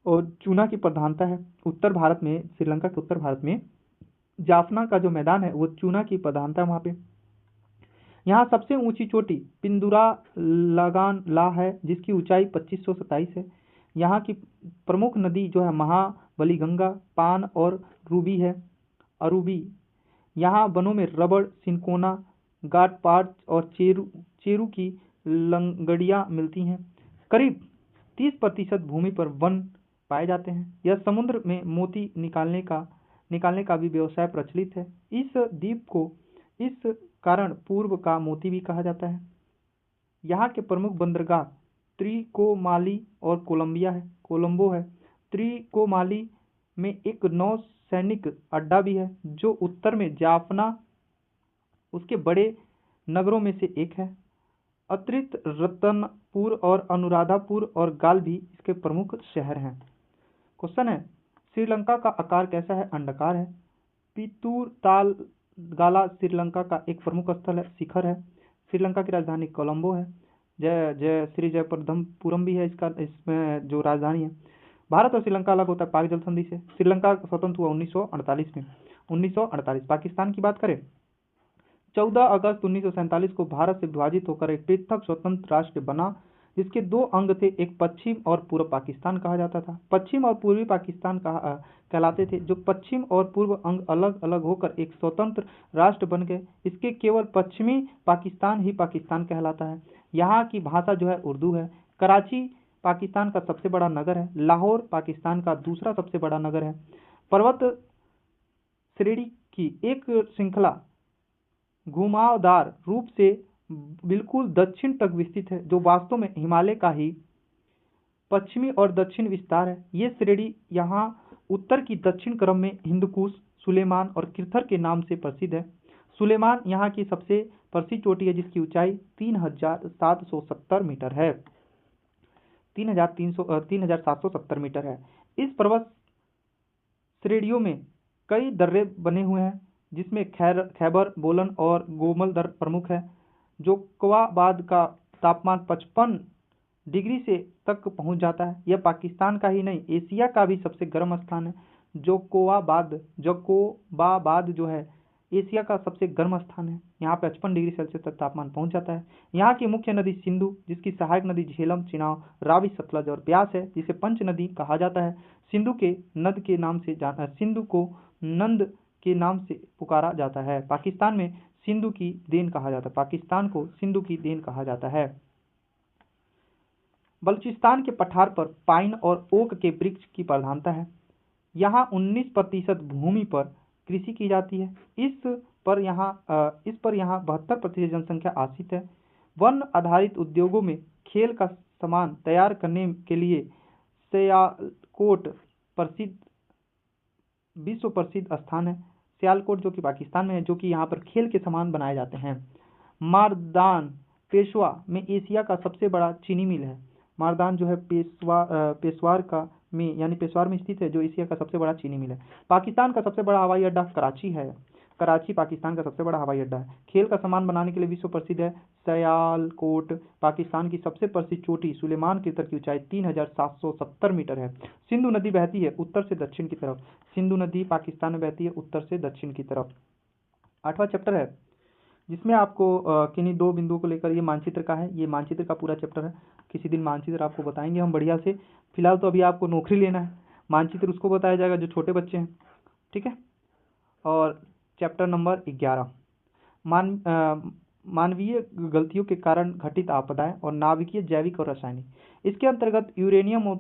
और चूना की प्रधानता है। श्रीलंका के उत्तर भारत में जाफना का जो मैदान है वो चूना की प्रधानता है वहाँ पे। यहाँ सबसे ऊंची चोटी पिंदुरा लगानला है, जिसकी ऊंचाई 2527 है। यहाँ की प्रमुख नदी जो है महाबली गंगा, पान और रूबी है। यहाँ वनों में रबड़, सिनकोना, गाटपार्च और चेरू की लंगड़ियाँ मिलती हैं। करीब 30% भूमि पर वन पाए जाते हैं। यह समुद्र में मोती निकालने का भी व्यवसाय प्रचलित है। इस द्वीप को इस कारण पूर्व का मोती भी कहा जाता है। यहाँ के प्रमुख बंदरगाह त्रिकोमाली और कोलंबो है। त्रिकोमाली में एक नौसैनिक अड्डा भी है, जो उत्तर में जाफना उसके बड़े नगरों में से एक है। अतिरिक्त रतनपुर और अनुराधापुर और गाल भी इसके प्रमुख शहर हैं। क्वेश्चन है, श्रीलंका का आकार कैसा है? अंडाकार है। पितुर गाला श्रीलंका का एक प्रमुख स्थल है, शिखर है। श्रीलंका की राजधानी कोलंबो है। जयप्रधमपुरम भी है इसमें जो राजधानी है। भारत और श्रीलंका अलग होता है पाक जल संधि से। श्रीलंका स्वतंत्र हुआ 1948 में। 1948। पाकिस्तान की बात करें, 14 अगस्त 1947 को भारत से विभाजित होकर एक पृथक स्वतंत्र राष्ट्र बना, जिसके दो अंग थे, एक पश्चिम और पूर्व पाकिस्तान कहा जाता था। पश्चिम और पूर्वी पाकिस्तान कहलाते थे। जो पश्चिम और पूर्व अंग अलग अलग होकर एक स्वतंत्र राष्ट्र बन गए। इसके केवल पश्चिमी पाकिस्तान ही पाकिस्तान कहलाता है। यहाँ की भाषा जो है उर्दू है। कराची पाकिस्तान का सबसे बड़ा नगर है। लाहौर पाकिस्तान का दूसरा सबसे बड़ा नगर है। पर्वत श्रेणी की एक श्रृंखला घुमावदार रूप से बिल्कुल दक्षिण तक विस्तृत है, जो वास्तव में हिमालय का ही पश्चिमी और दक्षिण विस्तार है। ये श्रेणी यहाँ उत्तर की दक्षिण क्रम में हिंदकुश, सुलेमान और किरथर के नाम से प्रसिद्ध है। सुलेमान यहाँ की सबसे प्रसिद्ध चोटी है, जिसकी ऊंचाई 3770 मीटर है। 3770 मीटर है। इस पर्वत श्रेणियों में कई दर्रे बने हुए हैं, जिसमें खैबर, बोलन और गोमल दर्र प्रमुख है। जोकोवाबाद का तापमान 55 डिग्री से तक पहुंच जाता है। यह पाकिस्तान का ही नहीं, एशिया का भी सबसे गर्म स्थान है। जोकोवाबाद जो है एशिया का सबसे गर्म स्थान है। यहाँ पे 55 डिग्री सेल्सियस तक तापमान पहुंच जाता है। यहाँ की मुख्य नदी सिंधु, जिसकी सहायक नदी झेलम, चिनाब, रावी, सतलज और ब्यास है, जिसे पंच नदी कहा जाता है। सिंधु को नंद के नाम से पुकारा जाता है। पाकिस्तान को सिंधु की देन कहा जाता है। बलूचिस्तान के पठार पर पाइन और ओक के वृक्ष की प्रधानता है। यहाँ 19% भूमि पर कृषि की जाती है। इस पर यहाँ 72% जनसंख्या आश्रित है। वन आधारित उद्योगों में खेल का सामान तैयार करने के लिए सियालकोट विश्व प्रसिद्ध स्थान है। सियालकोट जो कि पाकिस्तान में है, जो कि यहाँ पर खेल के सामान बनाए जाते हैं। मारदान पेशवा में एशिया का सबसे बड़ा चीनी मिल है। मारदान जो है पेशवार में स्थित है, जो एशिया का सबसे बड़ा चीनी मिल है। पाकिस्तान का सबसे बड़ा हवाई अड्डा कराची है। कराची पाकिस्तान का सबसे बड़ा हवाई अड्डा है। खेल का सामान बनाने के लिए विश्व प्रसिद्ध है। सियालकोट पाकिस्तान की सबसे प्रसिद्ध चोटी सुलेमान की ऊंचाई 3770 मीटर है। सिंधु नदी बहती है उत्तर से दक्षिण की तरफ। सिंधु नदी पाकिस्तान में बहती है उत्तर से दक्षिण की तरफ। 8वां चैप्टर है, जिसमें आपको किन्हीं दो बिंदुओं को लेकर ये मानचित्र का है। ये मानचित्र का पूरा चैप्टर है। किसी दिन मानचित्र आपको बताएंगे हम बढ़िया से। फिलहाल तो अभी आपको नौकरी लेना है। मानचित्र उसको बताया जाएगा जो छोटे बच्चे हैं, ठीक है। और चैप्टर नंबर 11 मानवीय गलतियों के कारण घटित आपदाएं और नाभिकीय, जैविक और रासायनिक। इसके अंतर्गत यूरेनियम और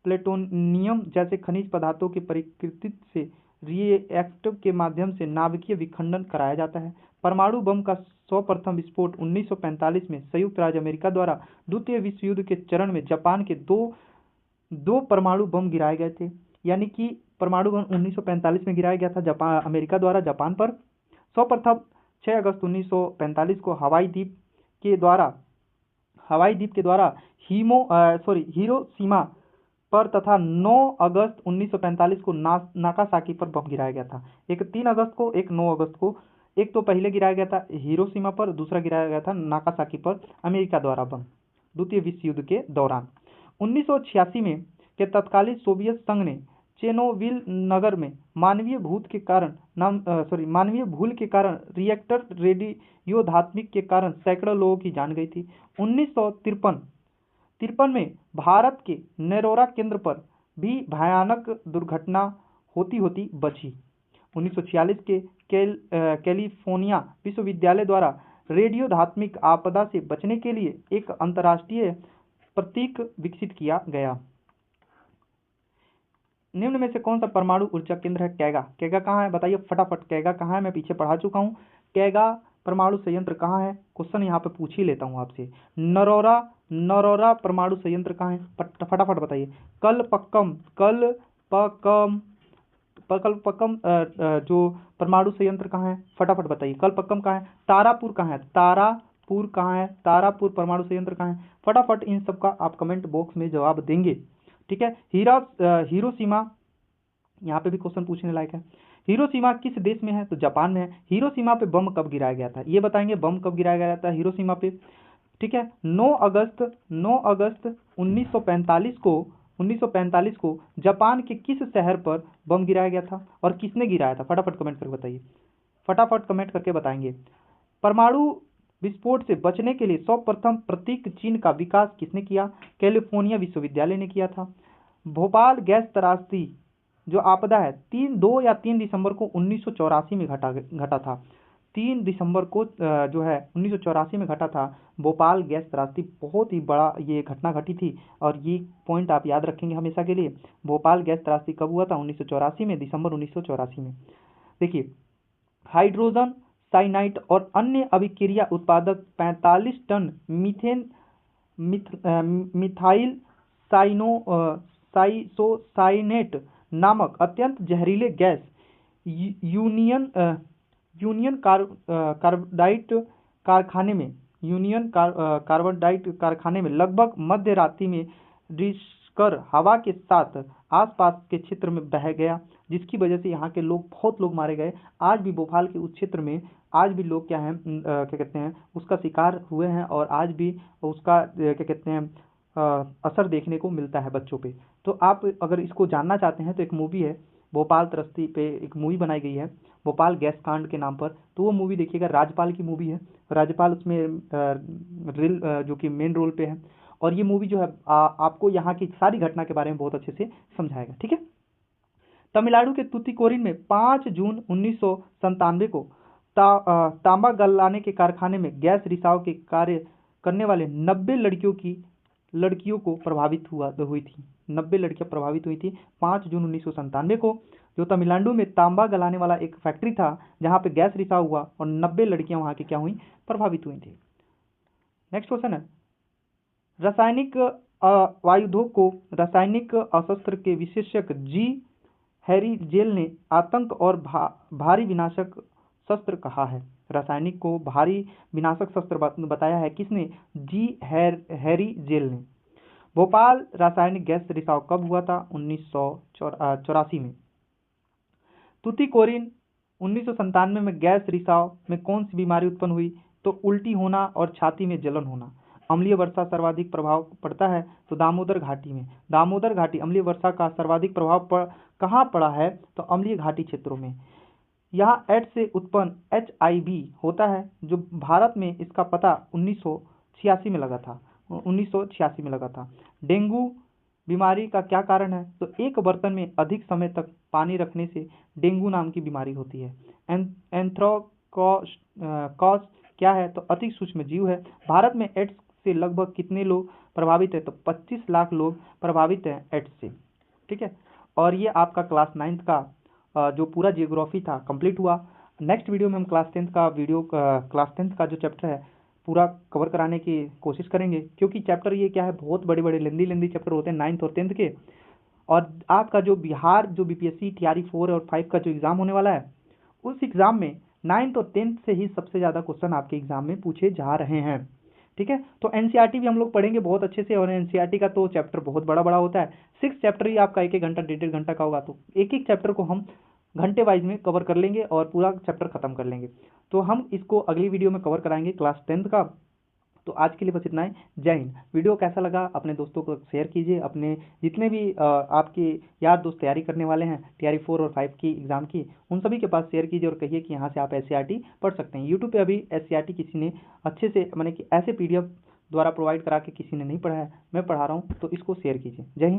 प्लेटोनियम जैसे खनिज पदार्थों की प्रकृति से रिएक्टर के माध्यम से नाभिकीय विखंडन कराया जाता है। परमाणु बम का सर्वप्रथम विस्फोट 1945 में संयुक्त राज्य अमेरिका द्वारा द्वितीय विश्व युद्ध के चरण में जापान के दो परमाणु बम गिराए गए थे। यानी कि परमाणु बम 1945 में गिराया गया था अमेरिका द्वारा जापान पर। सर्वप्रथम 6 अगस्त 1945 को हवाई द्वीप के द्वारा हिरोशिमा पर तथा 9 अगस्त 1945 को नागासाकी पर बम गिराया गया था। एक 3 अगस्त को, एक 9 अगस्त को। एक तो पहले गिराया गया था हिरोशिमा पर, दूसरा गिराया गया था नागासाकी पर अमेरिका द्वारा बम द्वितीय विश्व युद्ध के दौरान। 1986 में के तत्कालीन सोवियत संघ ने चेर्नोबिल नगर में मानवीय भूल के कारण रिएक्टर रेडियोधात्मिक के कारण सैकड़ों लोगों की जान गई थी। 1953 में भारत के नरोरा केंद्र पर भी भयानक दुर्घटना होती बची। 1946 के कैलिफोर्निया विश्वविद्यालय द्वारा रेडियोधात्मिक आपदा से बचने के लिए एक अंतर्राष्ट्रीय प्रतीक विकसित किया गया। निम्न में से कौन सा परमाणु ऊर्जा केंद्र है? कैगा। कैगा कहाँ है बताइए फटाफट। कैगा कहाँ है? मैं पीछे पढ़ा चुका हूँ। कैगा परमाणु संयंत्र कहाँ है? क्वेश्चन यहाँ पे पूछ ही लेता हूँ आपसे। नरोरा परमाणु संयंत्र कहाँ है? फटाफट बताइए। कलपक्कम जो परमाणु संयंत्र कहाँ है? फटाफट बताइए। कलपक्कम कहाँ है? तारापुर कहाँ है? तारापुर परमाणु संयंत्र कहाँ है? फटाफट इन सब का आप कमेंट बॉक्स में जवाब देंगे, ठीक है। हिरोशिमा, यहाँ पे भी क्वेश्चन पूछने लायक है। हिरोशिमा किस देश में है? तो जापान में है। हिरोशिमा पे बम कब गिराया गया था? ये बताएंगे बम कब गिराया गया था हिरोशिमा पे, ठीक है। 9 अगस्त 1945 को 1945 को जापान के किस शहर पर बम गिराया गया था और किसने गिराया था? फटाफट कमेंट करके बताइए, फटाफट कमेंट करके बताएंगे। परमाणु विस्फोट से बचने के लिए सर्वप्रथम प्रतीक चिन्ह का विकास किसने किया? कैलिफोर्निया विश्वविद्यालय ने किया था। भोपाल गैस त्रासदी जो आपदा है 3 दिसंबर को 1984 में घटा था। 3 दिसंबर को जो है 1984 में घटा था भोपाल गैस त्रासदी। बहुत ही बड़ा ये घटना घटी थी और ये पॉइंट आप याद रखेंगे हमेशा के लिए। भोपाल गैस त्रासदी कब हुआ था? 1984 में, दिसंबर 1984 में। देखिए, हाइड्रोजन साइनाइड और अन्य अभिक्रिया उत्पादक 45 टन मिथाइल साइसोसाइनेट नामक अत्यंत जहरीले गैस यूनियन कार्बाइड कारखाने में लगभग मध्य रात्रि में रिसकर हवा के साथ आसपास के क्षेत्र में बह गया, जिसकी वजह से यहाँ के लोग, बहुत लोग मारे गए। आज भी भोपाल के उस क्षेत्र में आज भी लोग क्या कहते हैं उसका शिकार हुए हैं और आज भी उसका क्या कहते हैं असर देखने को मिलता है बच्चों पे। तो आप अगर इसको जानना चाहते हैं तो एक मूवी है भोपाल त्रस्ती पे, एक मूवी बनाई गई है भोपाल गैस कांड के नाम पर, तो वो मूवी देखिएगा। राजपाल की मूवी है, राजपाल उसमें जो कि मेन रोल पे है और ये मूवी जो है आपको यहाँ की सारी घटना के बारे में बहुत अच्छे से समझाएगा। ठीक है। तमिलनाडु के तूतीकोरिन में 5 जून 1997 को तांबा गलाने के कारखाने में गैस रिसाव के कार्य करने वाले 90 लड़कियों को प्रभावित हुई थी। 90 लड़कियां प्रभावित हुई थी 5 जून 1997 को, जो तमिलनाडु में तांबा गलाने वाला एक फैक्ट्री था जहां पे गैस रिसाव हुआ और 90 लड़कियां वहां की क्या हुई? प्रभावित हुई थी। नेक्स्ट क्वेश्चन है, रासायनिक आयुधों को रासायनिक अस्त्र के विशेषज्ञ जी हैरी जेल ने आतंक और भारी विनाशक शस्त्र कहा है। रासायनिक को भारी विनाशक शस्त्र बताया है किसने? जी हैरी जेल ने। भोपाल रासायनिक गैस रिसाव कब हुआ था? 1984 में। तूतीकोरिन 1997 में गैस रिसाव में कौन सी बीमारी उत्पन्न हुई? तो उल्टी होना और छाती में जलन होना। अम्लीय वर्षा सर्वाधिक प्रभाव पड़ता है तो दामोदर घाटी में। दामोदर घाटी अम्लीय वर्षा का सर्वाधिक प्रभाव कहाँ पड़ा है? तो अम्लीय घाटी क्षेत्रों में। यहाँ एड्स से उत्पन्न HIV होता है, जो भारत में इसका पता 1986 में लगा था। 1986 में लगा था। डेंगू बीमारी का क्या कारण है? तो एक बर्तन में अधिक समय तक पानी रखने से डेंगू नाम की बीमारी होती है। एंथ्रोकॉस क्या है? तो अति सूक्ष्म जीव है। भारत में एड्स से लगभग कितने लोग प्रभावित है? तो 25 लाख लोग प्रभावित हैं एड्स से। ठीक है। और ये आपका क्लास 9th का जो पूरा जियोग्राफी था कंप्लीट हुआ। नेक्स्ट वीडियो में हम क्लास 10th का जो चैप्टर है पूरा कवर कराने की कोशिश करेंगे, क्योंकि चैप्टर ये क्या है, बहुत बड़े बड़े लेंदी चैप्टर होते हैं 9th और 10th के। और आपका जो बिहार जो BPSC TRE 4 और 5 का जो एग्ज़ाम होने वाला है, उस एग्ज़ाम में 9th और 10th से ही सबसे ज़्यादा क्वेश्चन आपके एग्ज़ाम में पूछे जा रहे हैं। ठीक है। तो NCERT भी हम लोग पढ़ेंगे बहुत अच्छे से, और NCERT का तो चैप्टर बहुत बड़ा बड़ा होता है। 6 चैप्टर ही आपका 1-1 घंटा 1.5 घंटा का होगा, तो एक एक चैप्टर को हम घंटे वाइज में कवर कर लेंगे और पूरा चैप्टर खत्म कर लेंगे। तो हम इसको अगली वीडियो में कवर कराएंगे क्लास 10th का। तो आज के लिए बस इतना ही। जय हिंद। वीडियो कैसा लगा अपने दोस्तों को शेयर कीजिए। अपने जितने भी आपके यार दोस्त तैयारी करने वाले हैं TRE 4 और 5 की एग्ज़ाम की, उन सभी के पास शेयर कीजिए और कहिए कि यहाँ से आप SCERT पढ़ सकते हैं। यूट्यूब पे अभी SCERT किसी ने अच्छे से माने कि ऐसे PDF द्वारा प्रोवाइड करा के किसी ने नहीं पढ़ा है, मैं पढ़ा रहा हूँ, तो इसको शेयर कीजिए। जय हिंद।